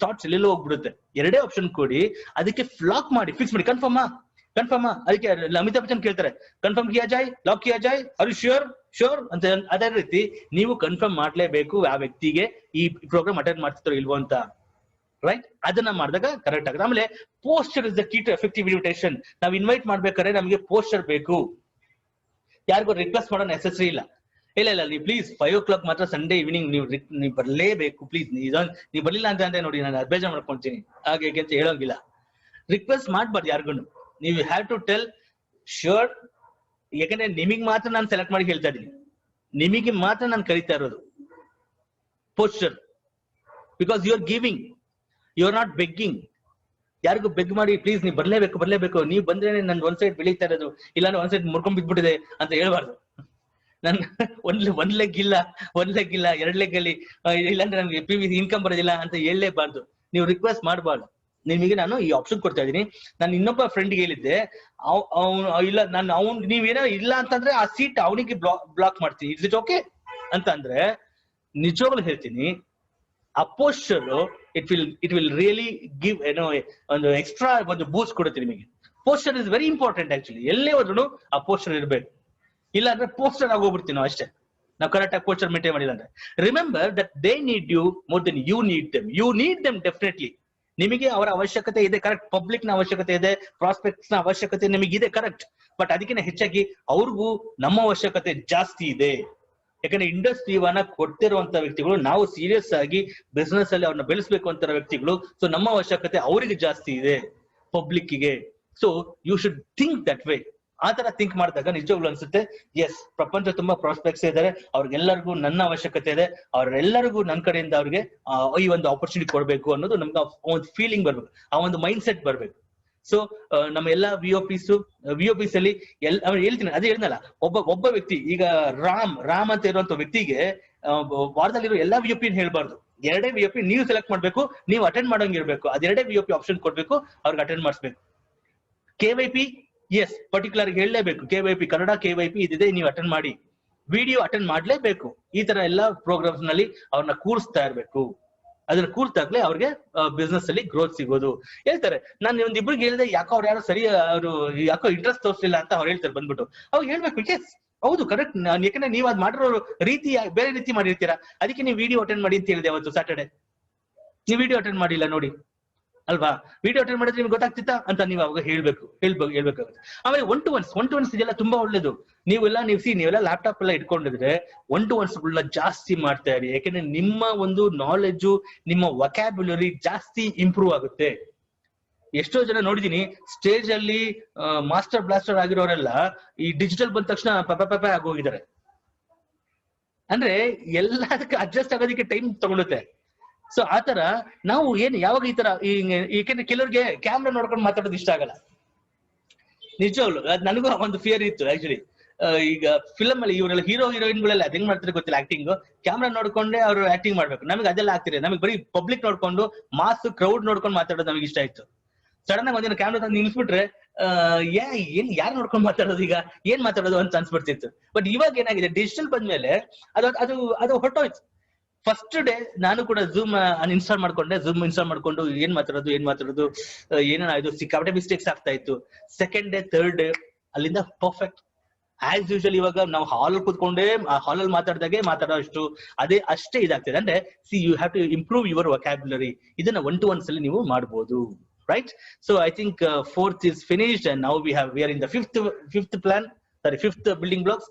ಥಾಟ್ಸ್ ಎಲ್ಲೆಲ್ಲೋ ಹೋಗ್ಬಿಡುತ್ತೆ. 2 ಆಪ್ಷನ್ ಕೊಡಿ, ಅದಕ್ಕೆ ಫ್ಲಾಕ್ ಮಾಡಿ, ಫಿಕ್ಸ್ ಮಾಡಿ. ಕನ್ಫರ್ಮಾ ಅದಕ್ಕೆ ಅಮಿತಾಬ್ ಬಚ್ಚನ್ ಕೇಳ್ತಾರೆ, ಕನ್ಫರ್ಮ್ ಕಿಯಾ ಜಾಯ್, ಲಾಕ್ ಕಿಯಾ ಜಾಯ್, ಆರ್ ಯು ಶ್ಯೂರ್ ಅಂತ. ಅದೇ ರೀತಿ ನೀವು ಕನ್ಫರ್ಮ್ ಮಾಡ್ಲೇಬೇಕು ಆ ವ್ಯಕ್ತಿಗೆ ಈ ಪ್ರೋಗ್ರಾಮ್ ಅಟೆಂಡ್ ಮಾಡ್ತಿರೋ ಇಲ್ವೋ ಅಂತ. ರೈಟ್, ಅದನ್ನ ಮಾಡಿದಾಗ ಕರೆಕ್ಟ್ ಆಗುತ್ತೆ. ಆಮೇಲೆ poster is the key to effective invitation. ನಾವು ಇನ್ವೈಟ್ ಮಾಡ್ಬೇಕಾದ್ರೆ ನಮಗೆ ಪೋಸ್ಟರ್ ಬೇಕು. ಯಾರಿಗೂ ರಿಕ್ವೆಸ್ಟ್ ಮಾಡೋ ನೆಸೆಸರಿ ಇಲ್ಲ. ಇಲ್ಲ ನೀವು ಪ್ಲೀಸ್ 5 o'clock ಮಾತ್ರ ಸಂಡೇ ಈವ್ನಿಂಗ್ ನೀವು ಬರ್ಲೇಬೇಕು ಪ್ಲೀಸ್, ನೀವು ಬರ್ಲಿಲ್ಲ ಅಂದ್ರೆ ನೋಡಿ ನಾನು ಬೇಜಾರ್ ಮಾಡ್ಕೊಂತೀನಿ ಹಾಗೆ ಅಂತ ಹೇಳೋಂಗಿಲ್ಲ. ರಿಕ್ವೆಸ್ಟ್ ಮಾಡ್ಬಾರ್ದು ಯಾರಿಗೂ. ನೀವು ಹ್ಯಾವ್ ಟು ಟೆಲ್ ಶ್ಯೂರ್. ಯಾಕಂದ್ರೆ ನಿಮಗ್ ಮಾತ್ರ ನಾನು ಸೆಲೆಕ್ಟ್ ಮಾಡಿ ಹೇಳ್ತಾ ಇದೀನಿ, ನಿಮಗೆ ಮಾತ್ರ ನಾನು ಕರೀತಾ ಇರೋದು. Posture, because you are giving, you are not begging. ಯಾರಿಗೂ ಬೆಗ್ ಮಾಡಿ ಪ್ಲೀಸ್ ನೀವು ಬರ್ಲೇಬೇಕು ನೀವು ಬಂದ್ರೆ ನನ್ ಒಂದ್ ಸೈಡ್ ಬೆಳೀತಾ ಇರೋದು, ಇಲ್ಲಾಂದ್ರೆ ಒಂದ್ ಸೈಡ್ ಮುರ್ಕೊಂಡ್ ಬಿದ್ಬಿಟ್ಟಿದೆ ಅಂತ ಹೇಳ್ಬಾರ್ದು. ನನ್ ಒಂದ್ ಲೆಗ್ ಇಲ್ಲ 2 ಲೆಗ್ ಅಲ್ಲಿ ಇಲ್ಲಾಂದ್ರೆ ನನ್ಗೆ PV ಇನ್ಕಮ್ ಬರೋದಿಲ್ಲ ಅಂತ ಹೇಳಲೇಬಾರ್ದು. ನೀವು ರಿಕ್ವೆಸ್ಟ್ ಮಾಡಬಾರ್ದು. ನಿಮಗೆ ನಾನು ಈ ಆಪ್ಷನ್ ಕೊಡ್ತಾ ಇದ್ದೀನಿ. ನಾನು ಇನ್ನೊಬ್ಬ ಫ್ರೆಂಡ್ಗೆ ಹೇಳಿದ್ದೆ, ಇಲ್ಲ ನಾನು ನೀವೇನೋ ಇಲ್ಲ ಅಂತಂದ್ರೆ ಆ ಸೀಟ್ ಅವನಿಗೆ ಬ್ಲಾಕ್ ಮಾಡ್ತೀನಿ, ಇಸ್ ಇಟ್ ಓಕೆ ಅಂತ ಅಂದ್ರೆ ನಿಜವಾಗ್ಲೂ ಹೇಳ್ತೀನಿ, ಆ posture it will really give ಒಂದು ಎಕ್ಸ್ಟ್ರಾ ಒಂದು ಬೂಸ್ಟ್ ಕೊಡುತ್ತೆ ನಿಮಗೆ. Posture is very important actually. ಎಲ್ಲೇ ಹೋದ್ರು ಆ ಪೋಸ್ಚರ್ ಇರಬೇಕು. ಇಲ್ಲ ಅಂದ್ರೆ ಪೋಸ್ಟರ್ ಆಗೋಗ್ಬಿಡ್ತೀವಿ ನಾವು ಅಷ್ಟೇ, ನಾವು ಕರೆಕ್ಟ್ ಆಗಿ ಪೋಸ್ಟರ್ ಮೇಂಟೈನ್ ಮಾಡಿಲ್ಲ ಅಂದ್ರೆ. Remember that they need you more than you need them definitely. ನಿಮಗೆ ಅವರ ಅವಶ್ಯಕತೆ ಇದೆ, ಕರೆಕ್ಟ್. ಪಬ್ಲಿಕ್ ನ ಅವಶ್ಯಕತೆ ಇದೆ, ಪ್ರಾಸ್ಪೆಕ್ಟ್ಸ್ ನ ಅವಶ್ಯಕತೆ ನಿಮಗಿದೆ, ಕರೆಕ್ಟ್. ಬಟ್ ಅದಕ್ಕಿಂತ ಹೆಚ್ಚಾಗಿ ಅವ್ರಿಗೂ ನಮ್ಮ ಅವಶ್ಯಕತೆ ಜಾಸ್ತಿ ಇದೆ. ಯಾಕಂದ್ರೆ ಇಂಡಸ್ಟ್ರಿವನ್ನ ಕೊಡ್ತಿರುವಂತ ವ್ಯಕ್ತಿಗಳು, ನಾವು ಸೀರಿಯಸ್ ಆಗಿ ಬಿಸ್ನೆಸ್ ಅಲ್ಲಿ ಅವ್ರನ್ನ ಬೆಳೆಸಬೇಕು ಅಂತ ವ್ಯಕ್ತಿಗಳು. ಸೊ ನಮ್ಮ ಅವಶ್ಯಕತೆ ಅವರಿಗೆ ಜಾಸ್ತಿ ಇದೆ, ಪಬ್ಲಿಕ್ಗೆ. So you should think that way. ಆ ತರ ಥಿಂಕ್ ಮಾಡಿದಾಗ ನಿಜವಾಗ್ಲೂ ಅನ್ಸುತ್ತೆ, ಎಸ್ ಪ್ರಪಂಚ ತುಂಬಾ ಪ್ರಾಸ್ಪೆಕ್ಟ್ಸ್ ಇದ್ದಾರೆ, ಅವ್ರಿಗೆಲ್ಲರಿಗೂ ನನ್ನ ಅವಶ್ಯಕತೆ ಇದೆ, ಅವ್ರೆಲ್ಲರಿಗೂ ನನ್ನ ಕಡೆಯಿಂದ ಅವ್ರಿಗೆ ಈ ಒಂದು ಆಪರ್ಚುನಿಟಿ ಕೊಡ್ಬೇಕು ಅನ್ನೋದು ನಮ್ಗೆ ಒಂದು ಫೀಲಿಂಗ್ ಬರ್ಬೇಕು, ಆ ಒಂದು ಮೈಂಡ್ ಸೆಟ್ ಬರ್ಬೇಕು. ಸೊ ನಮ್ಮ ಎಲ್ಲಾ ವಿಒಪಿಸ್ ಅಲ್ಲಿ ಹೇಳ್ತೀನಿ, ಅದೇ ಹೇಳಿದ್ನಲ್ಲ, ಒಬ್ಬ ವ್ಯಕ್ತಿ ಈಗ ರಾಮ್ ಅಂತ ಇರುವಂತ ವ್ಯಕ್ತಿಗೆ ವಾರದಲ್ಲಿರೋ ಎಲ್ಲಾ ವಿಒಪಿ ಹೇಳ್ಬಾರ್ದು. 2 ವಿಒಪಿ ನೀವು ಸೆಲೆಕ್ಟ್ ಮಾಡ್ಬೇಕು, ನೀವು ಅಟೆಂಡ್ ಮಾಡೋಂಗಿರ್ಬೇಕು. ಅದ್ 2 ವಿಒಪಿ ಆಪ್ಷನ್ ಕೊಡ್ಬೇಕು, ಅವ್ರಿಗೆ ಅಟೆಂಡ್ ಮಾಡಿಸ್ಬೇಕು. KYP ಎಸ್ ಪರ್ಟಿಕ್ಯುಲರ್ ಹೇಳಲೇಬೇಕು, KYP ಕನ್ನಡ KYP ಇದಿದೆ, ನೀವು ಅಟೆಂಡ್ ಮಾಡಿ. ವಿಡಿಯೋ ಅಟೆಂಡ್ ಮಾಡ್ಲೇಬೇಕು. ಈ ತರ ಎಲ್ಲಾ ಪ್ರೋಗ್ರಾಮ್ಸ್ ನಲ್ಲಿ ಅವ್ರನ್ನ ಕೂರಿಸ್ತಾ ಇರ್ಬೇಕು. ಅದನ್ನ ಕೂರ್ತಾಗ್ಲೇ ಅವ್ರಿಗೆ ಬಿಸ್ನೆಸ್ ಅಲ್ಲಿ ಗ್ರೋತ್ ಸಿಗೋದು. ಹೇಳ್ತಾರೆ, ನಾನು ಒಂದಿಬ್ರಿಗೆ ಹೇಳಿದೆ, ಯಾಕೋ ಅವ್ರು ಯಾರು ಸರಿ ಅವರು ಯಾಕೋ ಇಂಟ್ರೆಸ್ಟ್ ತೋರಿಸಲಿಲ್ಲ ಅಂತ ಅವ್ರು ಹೇಳ್ತಾರೆ ಬಂದ್ಬಿಟ್ಟು. ಅವ್ರು ಹೇಳ್ಬೇಕು, ಎಸ್ ಹೌದು ಕರೆಕ್ಟ್, ಯಾಕಂದ್ರೆ ನೀವು ಅದ್ ಮಾಡಿರೋ ರೀತಿ ಬೇರೆ ರೀತಿ ಮಾಡಿರ್ತೀರಾ, ಅದಕ್ಕೆ ನೀವು ವಿಡಿಯೋ ಅಟೆಂಡ್ ಮಾಡಿ ಅಂತ ಹೇಳಿದೆ ಅವತ್ತು ಸ್ಯಾಟರ್ಡೆ. ನೀವು ವಿಡಿಯೋ ಅಟೆಂಡ್ ಮಾಡಿಲ್ಲ ನೋಡಿ ಅಲ್ವಾ, ವಿಡಿಯೋ ಅಟೆಂಡ್ ಮಾಡಿದ್ರೆ ನಿಮ್ಗೆ ಗೊತ್ತಾಗ್ತಿತ್ತಾ ಅಂತ ನೀವು ಅವಾಗ ಹೇಳ್ಬೇಕಾಗುತ್ತೆ. ಆಮೇಲೆ ಒನ್ ಟು ಒನ್ಸ್ ಇದೆಲ್ಲ ತುಂಬಾ ಒಳ್ಳೇದು. ನೀವೆಲ್ಲ ಲ್ಯಾಪ್ಟಾಪ್ ಎಲ್ಲ ಇಟ್ಕೊಂಡಿದ್ರೆ ಒನ್ ಟು ಒನ್ಸ್ ಜಾಸ್ತಿ ಮಾಡ್ತಾ ಇರಿ. ಯಾಕೆಂದ್ರೆ ನಿಮ್ಮ ಒಂದು ನಾಲೆಡ್ಜು, ನಿಮ್ಮ ವೊಕ್ಯಾಬ್ಯುಲರಿ ಜಾಸ್ತಿ ಇಂಪ್ರೂವ್ ಆಗುತ್ತೆ. ಎಷ್ಟೋ ಜನ ನೋಡಿದೀನಿ, ಸ್ಟೇಜ್ ಅಲ್ಲಿ ಮಾಸ್ಟರ್ ಬ್ಲಾಸ್ಟರ್ ಆಗಿರೋರೆಲ್ಲ ಈ ಡಿಜಿಟಲ್ ಬಂದ ತಕ್ಷಣ ಪಪ ಆಗೋಗಿದ್ದಾರೆ. ಅಂದ್ರೆ ಎಲ್ಲದಕ್ಕೆ ಅಡ್ಜಸ್ಟ್ ಆಗೋದಕ್ಕೆ ಟೈಮ್ ತಗೊಳುತ್ತೆ. ಸೊ ಆತರ ನಾವು ಯಾವಾಗ ಈ ತರ ಯಾಕೆಂದ್ರೆ ಕೆಲವ್ರಿಗೆ ಕ್ಯಾಮ್ರಾ ನೋಡ್ಕೊಂಡು ಮಾತಾಡೋದು ಇಷ್ಟ ಆಗಲ್ಲ. ನಿಜವಾಗ್ಲು ಅದ್ ನನಗೂ ಒಂದು ಫಿಯರ್ ಇತ್ತು ಆಕ್ಚುಲಿ. ಈಗ ಫಿಲಮ್ ಅಲ್ಲಿ ಇವರೆಲ್ಲ ಹೀರೋಯಿನ್ಗಳೆಲ್ಲ ಅದ್ ಹೆಂಗ್ ಮಾಡ್ತಾರೆ ಗೊತ್ತಿಲ್ಲ, ಆಕ್ಟಿಂಗ್ ಕ್ಯಾಮ್ರಾ ನೋಡ್ಕೊಂಡೆ ಅವ್ರು ಆಕ್ಟಿಂಗ್ ಮಾಡ್ಬೇಕು. ನಮಗೆ ಅದೆಲ್ಲ ಆಗ್ತಿದೆ, ನಮಗೆ ಬರೀ ಪಬ್ಲಿಕ್ ನೋಡ್ಕೊಂಡು ಮಾಸ್ ಕ್ರೌಡ್ ನೋಡ್ಕೊಂಡು ಮಾತಾಡೋದು ನಮಗೆ ಇಷ್ಟ ಆಯ್ತು. ಸಡನ್ ಆಗಿ ಒಂದಿನ ಕ್ಯಾಮ್ರಾ ತಂದು ನಿಲ್ಸ್ಬಿಟ್ರೆ ಯಾರು ನೋಡ್ಕೊಂಡು ಮಾತಾಡೋದು, ಈಗ ಏನ್ ಮಾತಾಡೋದು ಅಂತ ಅನ್ಸ್ಬಿಡ್ತಿತ್ತು. ಬಟ್ ಇವಾಗ ಏನಾಗಿದೆ, ಡಿಜಿಟಲ್ ಬಂದ್ಮೇಲೆ ಅದು ಹೊರಟೋಯ್ತು. ಫಸ್ಟ್ ಡೇ ನಾನು ಕೂಡ ಝೂಮ್ ಇನ್ಸ್ಟಾಲ್ ಮಾಡ್ಕೊಂಡು ಏನ್ ಮಾತಾಡೋದು ಏನಾಯ್ತು, ಸಿಕ್ಕಾಪಟ್ಟೆ ಮಿಸ್ಟೇಕ್ಸ್ ಆಗ್ತಾ ಇತ್ತು. ಸೆಕೆಂಡ್ ಡೇ ಥರ್ಡ್ ಡೇ ಅಲ್ಲಿಂದ ಪರ್ಫೆಕ್ಟ್ ಆಸ್ ಯೂಶುವಲ್. ಇವಾಗ ನಾವು ಹಾಲ್ ಕೂತ್ಕೊಂಡೇ ಹಾಲಲ್ಲಿ ಮಾತಾಡೋ ಅಷ್ಟೇ ಇದಾಗ್ತದೆ. ಅಂದ್ರೆ you have to improve your vocabulary. ಇದನ್ನ ಒನ್ ಟು ಒನ್ಸ್ ಅಲ್ಲಿ ನೀವು ಮಾಡಬಹುದು, right? So I think 4th is finished and now we are in the fifth building blocks.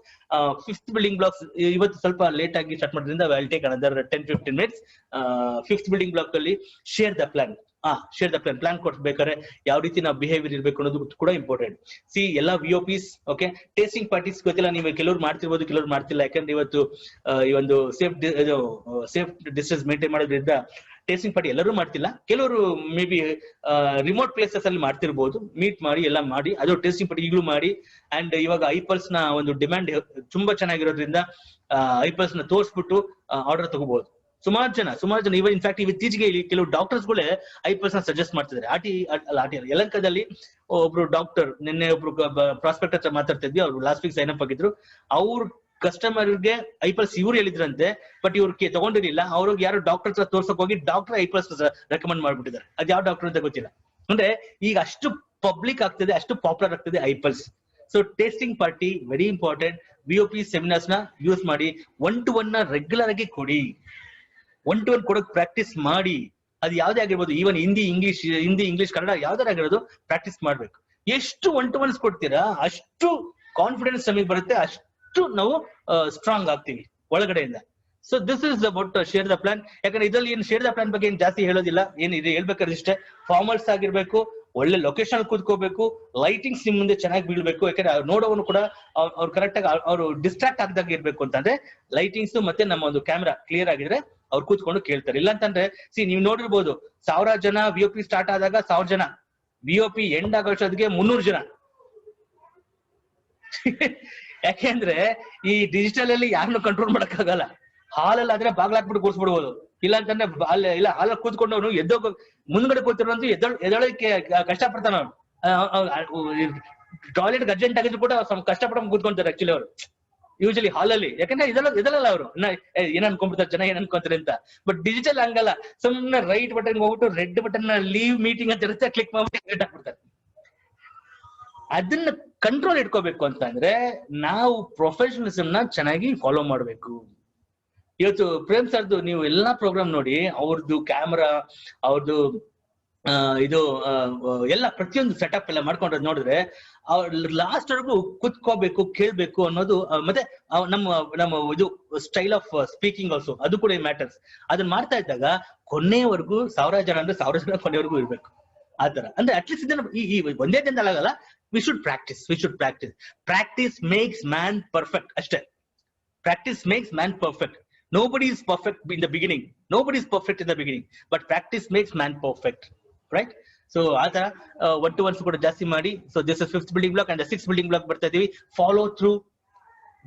5th building blocks ಇವತ್ತು ಸ್ವಲ್ಪ ಲೇಟ್ ಆಗಿ ಸ್ಟಾರ್ಟ್ ಮಾಡೋದ್ರಿಂದ I'll take another 10-15 minutes. 5th building block ಅಲ್ಲಿ share the plan ಕೊಡ್ಬೇಕಾದ್ರೆ ಯಾವ ರೀತಿ ನಾವು behaviour ಇರ್ಬೇಕು ಅನ್ನೋದು ಕೂಡ ಇಂಪಾರ್ಟೆಂಟ್. ಎಲ್ಲಾ VOPs ಓಕೆ, ಟೇಸ್ಟಿಂಗ್ ಪಾರ್ಟೀಸ್ ಗೊತ್ತಿಲ್ಲ, ನೀವು ಕೆಲವ್ರು ಮಾಡ್ತಿರ್ಬೋದು, ಕೆಲವ್ರು ಮಾಡ್ತಿಲ್ಲ. ಯಾಕಂದ್ರೆ ಇವತ್ತು ಈ ಒಂದು ಸೇಫ್ ಡಿಸ್ಟೆನ್ಸ್ ಮೇಂಟೈನ್ ಮಾಡೋದ್ರಿಂದ ಟೇಸ್ಟಿಂಗ್ ಪಾರ್ಟಿ ಎಲ್ಲರೂ ಮಾಡ್ತಿಲ್ಲ. ಕೆಲವರು ಮೇ ಬಿ ರಿಮೋಟ್ ಪ್ಲೇಸಸ್ ಅಲ್ಲಿ ಮಾಡ್ತಿರ್ಬೋದು, ಮೀಟ್ ಮಾಡಿ ಎಲ್ಲ ಮಾಡಿ, ಅದು ಟೇಸ್ಟಿಂಗ್ ಪಾರ್ಟಿ ಈಗಲೂ ಮಾಡಿ. ಅಂಡ್ ಇವಾಗ ಐಪಲ್ಸ್ ನ ಒಂದು ಡಿಮ್ಯಾಂಡ್ ತುಂಬಾ ಚೆನ್ನಾಗಿರೋದ್ರಿಂದ ಐಪಲ್ಸ್ ನ ತೋರಿಸ್ಬಿಟ್ಟು ಆರ್ಡರ್ ತಗೋಬಹುದು. ಸುಮಾರು ಜನ ಇವಾಗ ಇನ್ಫ್ಯಾಕ್ಟ್ ಇತ್ತೀಚೆಗೆ ಕೆಲವು ಡಾಕ್ಟರ್ಸ್ ಗಳೇ ಐಪಲ್ಸ್ ನ ಸಜೆಸ್ಟ್ ಮಾಡ್ತಿದ್ದಾರೆ. ಆಟಿ ಯಲಹಂಕದಲ್ಲಿ ಒಬ್ರು ಡಾಕ್ಟರ್, ನಿನ್ನೆ ಒಬ್ರು ಪ್ರಾಸ್ಪೆಕ್ಟ್ ಹತ್ರ ಮಾತಾಡ್ತಿದ್ವಿ, ಅವ್ರು ಲಾಸ್ಟ್ ವೀಕ್ ಸೈನ್ ಅಪ್ ಆಗಿದ್ರು. ಅವ್ರ ಕಸ್ಟಮರ್ಗೆ ಐಪಲ್ಸ್ ಇವ್ರು ಹೇಳಿದ್ರಂತೆ, ಬಟ್ ಇವ್ರಿಗೆ ತಗೊಂಡಿರ್ಲಿಲ್ಲ. ಅವ್ರಿಗೆ ಯಾರು ಡಾಕ್ಟರ್ ಹತ್ರ ತೋರ್ಸಕ್ ಹೋಗಿ ಡಾಕ್ಟರ್ ಐಪಲ್ಸ್ ರೆಕಮೆಂಡ್ ಮಾಡ್ಬಿಟ್ಟಿದ್ದಾರೆ. ಅದ್ ಯಾವ ಡಾಕ್ಟರ್ ಅಂತ ಗೊತ್ತಿಲ್ಲ. ಅಂದ್ರೆ ಈಗ ಅಷ್ಟು ಪಬ್ಲಿಕ್ ಆಗ್ತದೆ, ಅಷ್ಟು ಪಾಪ್ಯುಲರ್ ಆಗ್ತದೆ ಐಪಲ್ಸ್. So tasting party very important. VOP seminars ನ ಯೂಸ್ ಮಾಡಿ, 1-to-1 ನ ರೆಗ್ಯುಲರ್ ಆಗಿ ಕೊಡಿ. 1-to-1 ಕೊಡೋಕ್ ಪ್ರಾಕ್ಟೀಸ್ ಮಾಡಿ. ಅದು ಯಾವ್ದೇ ಆಗಿರ್ಬೋದು, ಈವನ್ ಹಿಂದಿ ಇಂಗ್ಲಿಷ್ ಕನ್ನಡ ಯಾವ್ದಾರ ಆಗಿರೋದು ಪ್ರಾಕ್ಟೀಸ್ ಮಾಡ್ಬೇಕು. ಎಷ್ಟು 1-to-1s ಕೊಡ್ತೀರಾ ಅಷ್ಟು ಕಾನ್ಫಿಡೆನ್ಸ್ ನಮಗೆ ಬರುತ್ತೆ, ಅಷ್ಟು ಅಷ್ಟು ನಾವು ಸ್ಟ್ರಾಂಗ್ ಆಗ್ತೀವಿ ಒಳಗಡೆಯಿಂದ. So this is about share the plan. ಯಾಕಂದ್ರೆ ಇದ್ರಲ್ಲಿ ಏನು ಶೇರ್ ದ ಪ್ಲಾನ್ ಬಗ್ಗೆ ಏನು ಜಾಸ್ತಿ ಹೇಳೋದಿಲ್ಲ, ಏನು ಇದು ಹೇಳ್ಬೇಕಾದ್ರೆ ಇಷ್ಟೇ, ಫಾರ್ಮಲ್ಸ್ ಆಗಿರ್ಬೇಕು, ಒಳ್ಳೆ ಲೊಕೇಶನ್ ಕೂತ್ಕೋಬೇಕು, ಲೈಟಿಂಗ್ಸ್ ನಿಮ್ ಮುಂದೆ ಚೆನ್ನಾಗಿ ಬೀಳ್ಬೇಕು. ಯಾಕಂದ್ರೆ ನೋಡೋನು ಕೂಡ ಅವ್ರು ಕರೆಕ್ಟ್ ಆಗಿ ಅವ್ರು ಡಿಸ್ಟ್ರಾಕ್ಟ್ ಆಗದಾಗ ಇರ್ಬೇಕು ಅಂತಂದ್ರೆ ಲೈಟಿಂಗ್ಸ್ ಮತ್ತೆ ನಮ್ಮ ಒಂದು ಕ್ಯಾಮ್ರಾ ಕ್ಲಿಯರ್ ಆಗಿದ್ರೆ ಅವ್ರು ಕೂತ್ಕೊಂಡು ಕೇಳ್ತಾರೆ. ಇಲ್ಲ ಅಂತಂದ್ರೆ ನೀವು ನೋಡಿರ್ಬೋದು 1000 ಜನ VOP ಸ್ಟಾರ್ಟ್ ಆದಾಗ 1000 ಜನ, VOP ಎಂಡ್ ಆಗೋಷ್ಟೊತ್ತಿಗೆ 300 ಜನ. ಯಾಕೆಂದ್ರೆ ಈ ಡಿಜಿಟಲ್ ಅಲ್ಲಿ ಯಾರನ್ನು ಕಂಟ್ರೋಲ್ ಮಾಡಕ್ಕಾಗಲ್ಲ. ಹಾಲಲ್ಲಿ ಆದ್ರೆ ಬಾಗ್ಲಾಕ್ಬಿಟ್ಟು ಕೂರ್ಸ್ಬಿಡ್ಬೋದು, ಇಲ್ಲ ಅಂತಂದ್ರೆ ಇಲ್ಲ ಹಾಲಲ್ಲಿ ಕೂತ್ಕೊಂಡವನು ಎದ್ದೋಗ ಮುಂದ್ಗಡೆ ಕೂತಿರೋಂತೂ ಎದೊಳಕ್ಕೆ ಕಷ್ಟಪಡ್ತಾನ. ಟಾಯ್ಲೆಟ್ ಅರ್ಜೆಂಟ್ ಆಗಿದ್ರು ಕೂಡ ಕಷ್ಟಪಟ್ಟು ಕೂತ್ಕೊಂತಾರೆ ಆಕ್ಚುಲಿ ಅವರು ಯೂಶಲಿ ಹಾಲಲ್ಲಿ. ಯಾಕಂದ್ರೆ ಇದಲ್ಲ ಅವರು ಏನ್ ಅನ್ಕೊಂಡ್ಬಿಡ್ತಾರೆ ಜನ, ಏನ್ ಅನ್ಕೊಂತಾರೆ ಅಂತ. ಬಟ್ ಡಿಜಿಟಲ್ ಹಂಗಲ್ಲ, ಸುಮ್ಮನೆ ರೈಟ್ ಬಟನ್ ಹೋಗ್ಬಿಟ್ಟು ರೆಡ್ ಬಟನ್ ಲೀವ್ ಮೀಟಿಂಗ್ ಅಂತ ಇರುತ್ತೆ, ಕ್ಲಿಕ್ ಮಾಡ್ಬಿಟ್ಟು ಲೇಟ್ ಆಗ್ಬಿಡ್ತಾರೆ. ಅದನ್ನ ಕಂಟ್ರೋಲ್ ಇಟ್ಕೋಬೇಕು ಅಂತಂದ್ರೆ ನಾವು ಪ್ರೊಫೆಷನಲಿಸಮ್ ನ ಚೆನ್ನಾಗಿ ಫಾಲೋ ಮಾಡ್ಬೇಕು. ಇವತ್ತು ಪ್ರೇಮ್ ಸರ್ದು ನೀವು ಎಲ್ಲಾ ಪ್ರೋಗ್ರಾಮ್ ನೋಡಿ, ಅವ್ರದ್ದು ಕ್ಯಾಮ್ರಾ, ಅವ್ರದ್ದು ಇದು ಎಲ್ಲ ಪ್ರತಿಯೊಂದು ಸೆಟಪ್ ಎಲ್ಲ ಮಾಡ್ಕೊಂಡ್ರೆ ನೋಡಿದ್ರೆ ಲಾಸ್ಟ್ ವರೆಗೂ ಕುತ್ಕೋಬೇಕು, ಕೇಳ್ಬೇಕು ಅನ್ನೋದು. ಮತ್ತೆ ನಮ್ಮ ಇದು ಸ್ಟೈಲ್ ಆಫ್ ಸ್ಪೀಕಿಂಗ್ ಆಲ್ಸೋ ಅದು ಕೂಡ ಮ್ಯಾಟರ್ಸ್. ಅದನ್ನ ಮಾಡ್ತಾ ಇದ್ದಾಗ ಕೊನೆವರೆಗೂ 1000 ಜನ ಅಂದ್ರೆ 1000 ಜನ ಕೊನೆವರೆಗೂ ಇರ್ಬೇಕು. ಆತರ ಅಂದ್ರೆ ಅಟ್ಲೀಸ್ಟ್ ಇದನ್ನ ಈ ಒಂದೇ ದಿನದಲ್ಲಿ ಆಗಲ್ಲ. We should practice. Practice makes man perfect ಅಷ್ಟೇ. Practice makes man perfect. Nobody is perfect in the beginning. But practice makes man perfect, right? So ಆತರ 1-to-1 ಕೂಡ ಜಾಸ್ತಿ ಮಾಡಿ. So this is 5th building block and the 6th building block ಬರ್ತಾ ಇದೀವಿ. Follow through,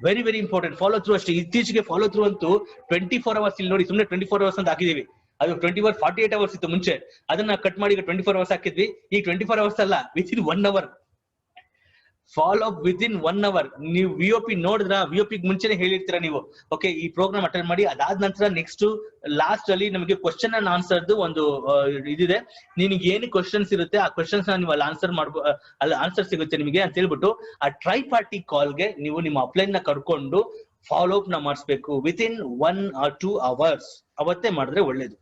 very very important. Follow through ಅಷ್ಟೇ. ಇತ್ತೀಚೆಗೆ follow through ಅಂತೂ 24 hours ಇಲ್ಲಿ ನೋಡಿ, ಸುಮ್ಮನೆ 24 hours ಅಂತ ಹಾಕಿದೀವಿ. ಅದು 48 hours ಇತ್ತು ಮುಂಚೆ, ಅದನ್ನ ಕಟ್ ಮಾಡಿ ಈಗ 24 hours ಹಾಕಿದ್ವಿ. ಈ 24 hours ಅಲ್ಲ, within 1 hour. Follow up within 1 hour. ನೀವು VOP ನೋಡಿದ್ರ, VOP ಮುಂಚೆನೆ ಹೇಳಿರ್ತೀರಾ ನೀವು, ಓಕೆ ಈ ಪ್ರೋಗ್ರಾಮ್ ಅಟೆಂಡ್ ಮಾಡಿ. ಅದಾದ ನಂತರ ನೆಕ್ಸ್ಟ್ ಲಾಸ್ಟ್ ಅಲ್ಲಿ ನಮಗೆ ಕ್ವಶನ್ ಅಂಡ್ ಆನ್ಸರ್ದು ಒಂದು ಇದಿದೆ. ನಿನಗೆ ಏನು ಕ್ವಶನ್ಸ್ ಇರುತ್ತೆ ಆ ಕ್ವಶನ್ಸ್ ನೀವು ಅಲ್ಲಿ ಆನ್ಸರ್ ಮಾಡ್ಬೋದು, ಅಲ್ಲಿ ಆನ್ಸರ್ ಸಿಗುತ್ತೆ ನಿಮಗೆ ಅಂತ ಹೇಳ್ಬಿಟ್ಟು ಆ ಟ್ರೈ ಪಾರ್ಟಿ ಕಾಲ್ಗೆ ನೀವು ನಿಮ್ಮ ಅಪ್ಲೈನ್ ನ ಕರ್ಕೊಂಡು ಫಾಲೋ ಅಪ್ ನ ಮಾಡಿಸ್ಬೇಕು ವಿತಿನ್ 1 or 2 hours. ಅವತ್ತೇ ಮಾಡಿದ್ರೆ ಒಳ್ಳೇದು.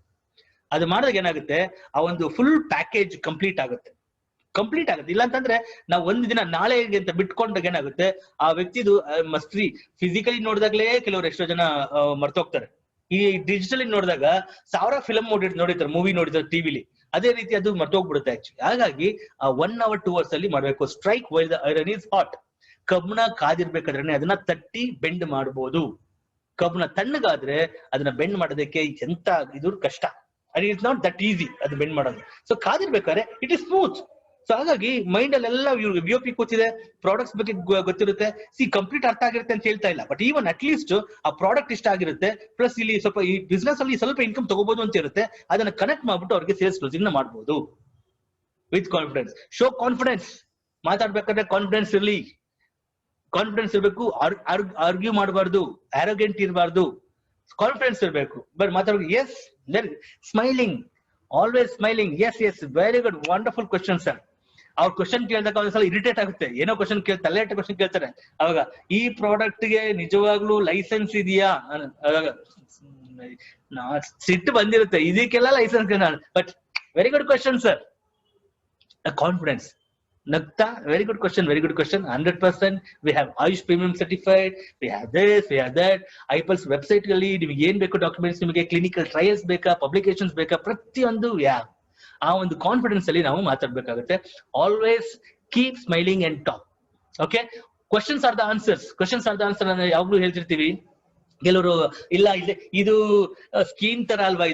ಅದು ಮಾಡಿದಾಗ ಏನಾಗುತ್ತೆ, ಆ ಒಂದು ಫುಲ್ ಪ್ಯಾಕೇಜ್ ಕಂಪ್ಲೀಟ್ ಆಗುತ್ತೆ. ಇಲ್ಲ ಅಂತಂದ್ರೆ ನಾವು ಒಂದು ದಿನ ನಾಳೆಗೆ ಅಂತ ಬಿಟ್ಕೊಂಡಾಗ ಏನಾಗುತ್ತೆ, ಆ ವ್ಯಕ್ತಿದು ಮಸ್ಟ್ರಿ ಫಿಸಿಕಲಿ ನೋಡಿದಾಗ್ಲೇ ಕೆಲವರು ಎಷ್ಟೋ ಜನ ಮರ್ತೋಗ್ತಾರೆ. ಈ ಡಿಜಿಟಲಿ ನೋಡಿದಾಗ 1000 ಫಿಲಮ್ ನೋಡಿರ್ತಾರೆ, ಮೂವಿ ನೋಡಿರ್ತಾರೆ ಟಿವಿಲಿ, ಅದೇ ರೀತಿ ಅದು ಮರ್ತೋಗ್ಬಿಡುತ್ತೆ ಆಕ್ಚುಲಿ. ಹಾಗಾಗಿ ಆ 1 hour 2 hours ಅಲ್ಲಿ ಮಾಡ್ಬೇಕು. Strike while the iron is hot. ಕಬ್ಣ ಕಾದಿರ್ಬೇಕಾದ್ರೆ ಅದನ್ನ ತಟ್ಟಿ ಬೆಂಡ್ ಮಾಡಬಹುದು. ಕಬ್ಣ ತಣ್ಣಗಾದ್ರೆ ಅದನ್ನ ಬೆಂಡ್ ಮಾಡೋದಕ್ಕೆ ಎಂತ ಇದು ಕಷ್ಟ. ಇಟ್ಸ್ ನಾಟ್ ದಟ್ ಈಸಿ ಅದು ಬೆಂಡ್ ಮಾಡೋದು. ಸೊ ಕಾದಿರ್ಬೇಕಾದ್ರೆ ಇಟ್ ಇಸ್ ಸ್ಮೂತ್. ಸೊ ಹಾಗಾಗಿ ಮೈಂಡ್ ಅಲ್ಲೆಲ್ಲ ಇವ್ರಿಗೆ VOP ಕೂತಿದೆ, ಪ್ರಾಡಕ್ಟ್ಸ್ ಬಗ್ಗೆ ಗೊತ್ತಿರುತ್ತೆ, ಕಂಪ್ಲೀಟ್ ಅರ್ಥ ಆಗಿರುತ್ತೆ ಅಂತ ಹೇಳ್ತಾ ಇಲ್ಲ. ಬಟ್ ಈವನ್ ಅಟ್ ಲೀಸ್ಟ್ ಆ ಪ್ರಾಡಕ್ಟ್ ಇಷ್ಟ ಆಗಿರುತ್ತೆ, ಪ್ಲಸ್ ಇಲ್ಲಿ ಸ್ವಲ್ಪ ಈ ಬಿಸ್ನೆಸ್ ಅಲ್ಲಿ ಸ್ವಲ್ಪ ಇನ್ಕಮ್ ತಗೋಬಹುದು ಅಂತ ಇರುತ್ತೆ. ಅದನ್ನ ಕನೆಕ್ಟ್ ಮಾಡ್ಬಿಟ್ಟು ಅವ್ರಿಗೆ ಸೇಲ್ಸ್ ಕ್ಲೋಸಿಂಗ್ ನ ಮಾಡಬಹುದು ವಿತ್ ಕಾನ್ಫಿಡೆನ್ಸ್. Show confidence. ಮಾತಾಡ್ಬೇಕಾದ್ರೆ ಕಾನ್ಫಿಡೆನ್ಸ್ ಇರ್ಬೇಕು. ಆರ್ಗ್ಯೂ ಮಾಡಬಾರ್ದು, ಆರೋಗೆಂಟ್ ಇರಬಾರ್ದು, ಕಾನ್ಫಿಡೆನ್ಸ್ ಇರಬೇಕು. ಬಟ್ ಮಾತಾಡೋ yes smiling, always smiling. Yes very good, wonderful question sir. ಅವ್ರ ಕ್ವಶನ್ ಕೇಳಿದಾಗ ಒಂದ್ಸಲ ಇರಿಟೇಟ್ ಆಗುತ್ತೆ, ಏನೋ ಕ್ವಶನ್ ತಲೆಟ ಕ್ವಶನ್ ಕೇಳ್ತಾರೆ. ಅವಾಗ ಈ ಪ್ರಾಡಕ್ಟ್ ಗೆ ನಿಜವಾಗ್ಲೂ ಲೈಸೆನ್ಸ್ ಇದೆಯಾ, ಸಿಟ್ಟು ಬಂದಿರುತ್ತೆ, ಇದಕ್ಕೆಲ್ಲ license. But very good question sir. Confidence ನಗ್ತಾ, very good question 100%. We have Ayush premium certified, we have this, we have that. ಐಪಲ್ಸ್ ವೆಬ್ಸೈಟ್ ಅಲ್ಲಿ ನಿಮಗೆ ಏನ್ ಬೇಕು ಡಾಕ್ಯುಮೆಂಟ್ಸ್, ನಿಮಗೆ ಕ್ಲಿನಿಕಲ್ ಟ್ರಯಲ್ಸ್ ಬೇಕಾ, ಪಬ್ಲಿಕೇಶನ್ಸ್ ಬೇಕಾ, ಪ್ರತಿಯೊಂದು ಆ ಒಂದು ಕಾನ್ಫಿಡೆನ್ಸ್ ಅಲ್ಲಿ ನಾವು ಮಾತಾಡ್ಬೇಕಾಗುತ್ತೆ. Always keep smiling and talk. Okay, questions are the answers. ಅಂದ್ರೆ ಯಾವಾಗ್ಲೂ ಹೇಳ್ತಿರ್ತೀವಿ. ಕೆಲವರು ಇಲ್ಲ ಇದು ಸ್ಕೀಮ್ ತರ ಅಲ್ವಾ,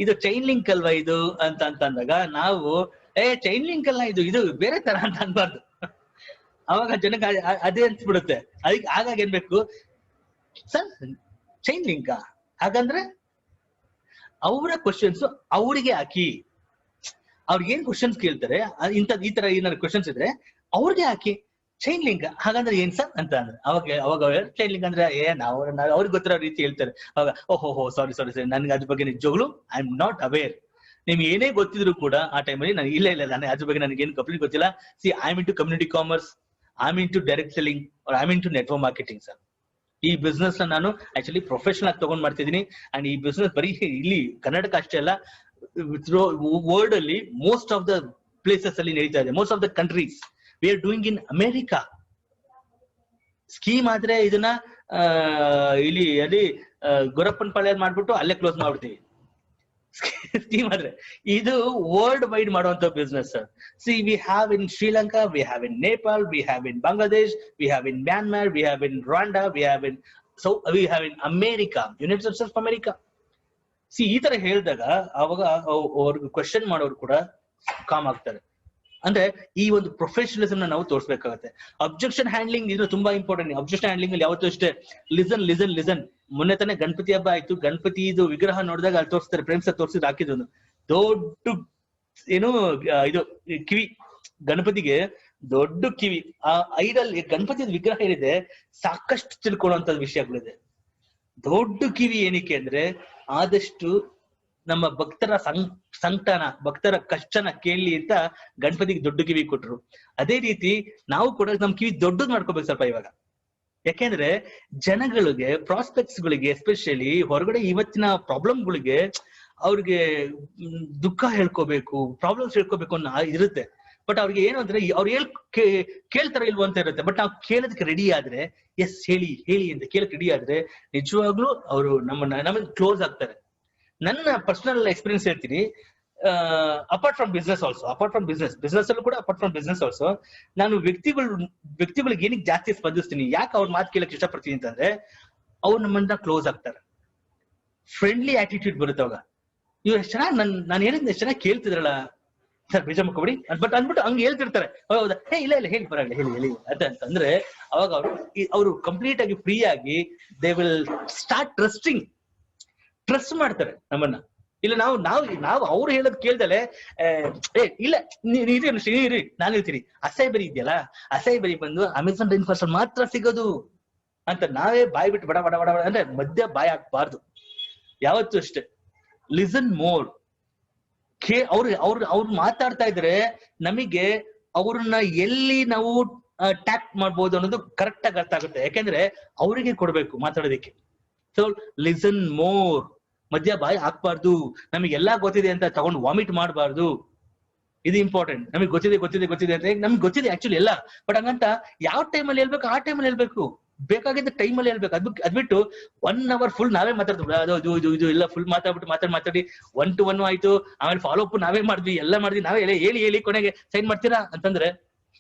ಇದು ಚೈನ್ ಲಿಂಕ್ ಅಲ್ವಾ ಇದು ಅಂತ ಅಂದಾಗ ನಾವು ಚೈನ್ ಲಿಂಕ್ ಅಲ್ಲ, ಇದು ಬೇರೆ ತರ ಅಂತ ಅನ್ಬಾರ್ದು. ಅವಾಗ ಜನಕ್ಕೆ ಅದೇ ಅನ್ಸ್ಬಿಡುತ್ತೆ. ಹಾಗಾಗಿ ಏನ್ಬೇಕು ಸರ್, ಚೈನ್ ಲಿಂಕ್ ಹಾಗಂದ್ರೆ ಅವರ ಕ್ವಶನ್ಸ್ ಅವರಿಗೆ ಹಾಕಿ. ಅವ್ರಿಗೆ ಏನ್ ಕ್ವಶನ್ಸ್ ಕೇಳ್ತಾರೆ, ಈ ತರ ಏನಾದ್ರು ಕ್ವಶನ್ಸ್ ಇದ್ರೆ ಅವ್ರಿಗೆ ಹಾಕಿ. ಚೈನ್ ಲಿಂಕ್ ಹಾಗಂದ್ರೆ ಏನ್ ಸರ್ ಅಂತ ಅಂದ್ರೆ ಅವಾಗ ಚೈನ್ ಲಿಂಕ್ ಅಂದ್ರೆ ನಾವು ಅವ್ರಿಗೆ ಗೊತ್ತಿರೋ ರೀತಿ ಹೇಳ್ತಾರೆ. ಅವಾಗ ಓಹೋ ಸಾರಿ ನನ್ಗೆ ಅದ್ರ ಬಗ್ಗೆ ನಿಜವಾಗ್ಲು ಐ ಆಮ್ ನಾಟ್ ಅವೇರ್. ನಿಮ್ಗೆ ಏನೇ ಗೊತ್ತಿದ್ರು ಕೂಡ ಆ ಟೈಮಲ್ಲಿ ನಾನು ಇಲ್ಲ ನಾನು ಅದ್ರ ಬಗ್ಗೆ ನನಗೆ ಏನು ಕಂಪ್ಲೀಟ್ ಗೊತ್ತಿಲ್ಲ. I am into community commerce, I am into direct selling, I am into network marketing sir. ಈ ಬಿಸ್ನೆಸ್ ನಾನು ಆಕ್ಚುಲಿ ಪ್ರೊಫೆಷನಲ್ ಆಗಿ ತಗೊಂಡ್ ಮಾಡ್ತಿದ್ದೀನಿ. ಅಂಡ್ ಈ ಬಿಸ್ನೆಸ್ ಬರೀ ಇಲ್ಲಿ ಕರ್ನಾಟಕ ಅಷ್ಟೇ ಅಲ್ಲ, ವರ್ಲ್ಡ್ ಅಲ್ಲಿ ಮೋಸ್ಟ್ ಆಫ್ ದ ಪ್ಲೇಸಸ್ ಅಲ್ಲಿ ನಡೀತಾ ಇದೆ. Most of the countries we are doing in America. Scheme ಆದ್ರೆ ಇದನ್ನ ಇಲ್ಲಿ ಅಲ್ಲಿ ಗೊರಪ್ಪನ ಪಾಳ್ಯ ಮಾಡ್ಬಿಟ್ಟು ಅಲ್ಲೇ ಕ್ಲೋಸ್ ಮಾಡ್ಬಿಡ್ತೀವಿ ಸ್ಕೀಮ್ ಆದ್ರೆ. ಇದು ವರ್ಲ್ಡ್ ವೈಡ್ ಮಾಡುವಂತ business sir. C we have in Sri Lanka, we have in Nepal, we have in Bangladesh, we have in Myanmar, we have in Rwanda, we have in America, United States of America. C ಈ ತರ ಹೇಳಿದಾಗ ಅವಾಗ ಅವ್ರಿಗೆ question ಮಾಡೋರು ಕೂಡ com ಆಗ್ತಾರೆ. ಅಂದ್ರೆ ಈ ಒಂದು ಪ್ರೊಫೆಷನಲಿಸಮ್ ನಾವು ತೋರಿಸಬೇಕಾಗತ್ತೆ. ಅಬ್ಜೆಕ್ಷನ್ ಹ್ಯಾಂಡ್ಲಿಂಗ್ ಇದು ತುಂಬಾ ಇಂಪಾರ್ಟೆಂಟ್. ಅಬ್ಜೆಕ್ಷನ್ ಹ್ಯಾಂಡ್ಲಿಂಗ್ ಅಲ್ಲಿ ಯಾವತ್ತೂ ಅಷ್ಟೇ ಲಿಸನ್. ಮೊನ್ನೆ ತಾನೇ ಗಣಪತಿ ಹಬ್ಬ ಆಯ್ತು. ಗಣಪತಿದು ವಿಗ್ರಹ ನೋಡಿದಾಗ ಅಲ್ಲಿ ತೋರಿಸ್ತಾರೆ, ಪ್ರೇಮ್ಸ ತೋರಿಸಿದ್ ಹಾಕಿದ್ರು ದೊಡ್ಡ ಏನು ಇದು ಕಿವಿ, ಗಣಪತಿಗೆ ದೊಡ್ಡ ಕಿವಿ. ಆ ಐಡಲ್ ಗಣಪತಿಯ ವಿಗ್ರಹ ಏನಿದೆ ಸಾಕಷ್ಟು ತಿಳ್ಕೊಳ್ಳುವಂತ ವಿಷಯಗಳಿದೆ. ದೊಡ್ಡ ಕಿವಿ ಏನಕ್ಕೆ ಅಂದ್ರೆ ಆದಷ್ಟು ನಮ್ಮ ಭಕ್ತರ ಸಂಕಟನ, ಭಕ್ತರ ಕಷ್ಟನ ಕೇಳಲಿ ಅಂತ ಗಣಪತಿಗೆ ದೊಡ್ಡ ಕಿವಿ ಕೊಟ್ರು. ಅದೇ ರೀತಿ ನಾವು ಕೂಡ ನಮ್ ಕಿವಿ ದೊಡ್ಡದ್ ಮಾಡ್ಕೋಬೇಕು ಸ್ವಲ್ಪ ಇವಾಗ. ಯಾಕೆಂದ್ರೆ ಜನಗಳಿಗೆ, ಪ್ರಾಸ್ಪೆಕ್ಟ್ಸ್ ಗಳಿಗೆ, ಎಸ್ಪೆಷಲಿ ಹೊರಗಡೆ ಇವತ್ತಿನ ಪ್ರಾಬ್ಲಮ್ಗಳಿಗೆ ಅವ್ರಿಗೆ ದುಃಖ ಹೇಳ್ಕೋಬೇಕು, ಪ್ರಾಬ್ಲಮ್ಸ್ ಹೇಳ್ಕೋಬೇಕು ಅನ್ನೋ ಇರುತ್ತೆ. ಬಟ್ ಅವ್ರಿಗೆ ಏನು ಅಂದ್ರೆ ಅವ್ರು ಕೇಳ್ತಾರ ಇಲ್ವೋ ಅಂತ ಇರುತ್ತೆ. ಬಟ್ ನಾವು ಕೇಳೋದಕ್ಕೆ ರೆಡಿ ಆದ್ರೆ, ಎಸ್ ಹೇಳಿ ಅಂತ ಕೇಳಕ್ ರೆಡಿ ಆದ್ರೆ ನಿಜವಾಗ್ಲೂ ಅವರು ನಮಗೆ ಕ್ಲೋಸ್ ಆಗ್ತಾರೆ. ನನ್ನ ಪರ್ಸನಲ್ ಎಕ್ಸ್ಪೀರಿಯನ್ಸ್ ಹೇಳ್ತೀನಿ. ಅಪಾರ್ಟ್ ಫ್ರಮ್ ಬಿಸ್ನೆಸ್ ಅಲ್ಲೂ ಕೂಡ ಅಪಾರ್ಟ್ ಫ್ರಮ್ ಬಿಸ್ನೆಸ್ ಆಲ್ಸೋ ನಾನು ವ್ಯಕ್ತಿಗಳಿಗೆ ಏನಕ್ಕೆ ಜಾಸ್ತಿ ಸ್ಪಂದಿಸ್ತೀನಿ, ಯಾಕೆ ಅವ್ರ ಮಾತು ಕೇಳಕ್ ಇಷ್ಟಪಡ್ತೀನಿ ಅಂತಂದ್ರೆ ಅವ್ರು ನಮ್ಮನ್ನ ಕ್ಲೋಸ್ ಆಗ್ತಾರೆ. ಫ್ರೆಂಡ್ಲಿ ಆಟಿಟ್ಯೂಡ್ ಬರುತ್ತೆ ಅವಾಗ. ಇವ್ರು ಎಷ್ಟು ಚೆನ್ನಾಗಿ ನಾನು ಹೇಳಿದ್ ಎಷ್ಟು ಚೆನ್ನಾಗಿ ಕೇಳ್ತಿದ್ರಲ್ಲ ಸರ್, ಬೇಜ ಮಾಡ್ಕೊಬಿಡಿ ಬಟ್ ಅಂದ್ಬಿಟ್ಟು ಹಂಗೆ ಹೇಳ್ತಿರ್ತಾರೆ. ಹೌದಾ, ಇಲ್ಲ ಹೇಳಿ ಪರವಾಗಿಲ್ಲ ಹೇಳಿ ಅಂತಂದ್ರೆ ಅವಾಗ ಅವರು ಕಂಪ್ಲೀಟ್ ಆಗಿ ಫ್ರೀ ಆಗಿ ದೇ ವಿಲ್ ಸ್ಟಾರ್ಟ್ ಟ್ರಸ್ಟ್ ಮಾಡ್ತಾರೆ ನಮ್ಮನ್ನ. ಇಲ್ಲ ನಾವು ಅವ್ರು ಹೇಳೋದ್ ಕೇಳ್ದಲೆ ಇಲ್ಲ ನೀರಿ ನಾನು ಹೇಳ್ತೀನಿ ಅಸೈ ಬರಿ ಇದೆಯಲ್ಲ, ಅಸೈ ಬರಿ ಬಂದು ಅಮೆಝಾನ್ ರೈನ್ ಫಾರೆಸ್ಟ್ ಮಾತ್ರ ಸಿಗೋದು ಅಂತ ನಾವೇ ಬಾಯ್ ಬಿಟ್ಟು ಬಡ ಬಡ ಬಡ ಬಡ ಅಂದ್ರೆ ಮಧ್ಯ ಬಾಯ್ ಹಾಕ್ಬಾರ್ದು ಯಾವತ್ತೂ ಅಷ್ಟೇ. Listen more. ಅವ್ರು ಮಾತಾಡ್ತಾ ಇದ್ರೆ ನಮಗೆ ಅವ್ರನ್ನ ಎಲ್ಲಿ ನಾವು ಟ್ಯಾಕ್ ಮಾಡ್ಬೋದು ಅನ್ನೋದು ಕರೆಕ್ಟ್ ಆಗಿ ಅರ್ಥ ಆಗುತ್ತೆ. ಯಾಕೆಂದ್ರೆ ಅವರಿಗೆ ಕೊಡ್ಬೇಕು ಮಾತಾಡೋದಕ್ಕೆ. So listen more. ಮಧ್ಯ ಬಾಯಿ ಹಾಕ್ಬಾರ್ದು. ನಮಗೆಲ್ಲಾ ಗೊತ್ತಿದೆ ಅಂತ ತಗೊಂಡು ವಾಮಿಟ್ ಮಾಡಬಾರ್ದು. ಇದು ಇಂಪಾರ್ಟೆಂಟ್. ನಮಗೆ ಗೊತ್ತಿದೆ ಅಂತ ನಮ್ಗೆ ಗೊತ್ತಿದೆ ಆಕ್ಚುಲಿ ಎಲ್ಲ. ಬಟ್ ಹಂಗಂತ ಯಾವ ಟೈಮಲ್ಲಿ ಹೇಳ್ಬೇಕು ಆ ಟೈಮಲ್ಲಿ ಹೇಳ್ಬೇಕು, ಬೇಕಾಗಿದ್ದ ಟೈಮಲ್ಲಿ ಹೇಳ್ಬೇಕು. ಅದ್ಬಿಟ್ಟು 1 hour ಫುಲ್ ನಾವೇ ಮಾತಾಡ್ತೀವಿ. ಇದು ಎಲ್ಲ ಫುಲ್ ಮಾತಾಡಿ 1 to 1 ಆಯ್ತು. ಆಮೇಲೆ ಫಾಲೋ ಅಪ್ ನಾವೇ ಮಾಡಿದ್ವಿ, ಎಲ್ಲ ಮಾಡಿದ್ವಿ ನಾವೇ. ಹೇಳಿ ಕೊನೆಗೆ ಸೈನ್ ಮಾಡ್ತೀರಾ ಅಂತಂದ್ರೆ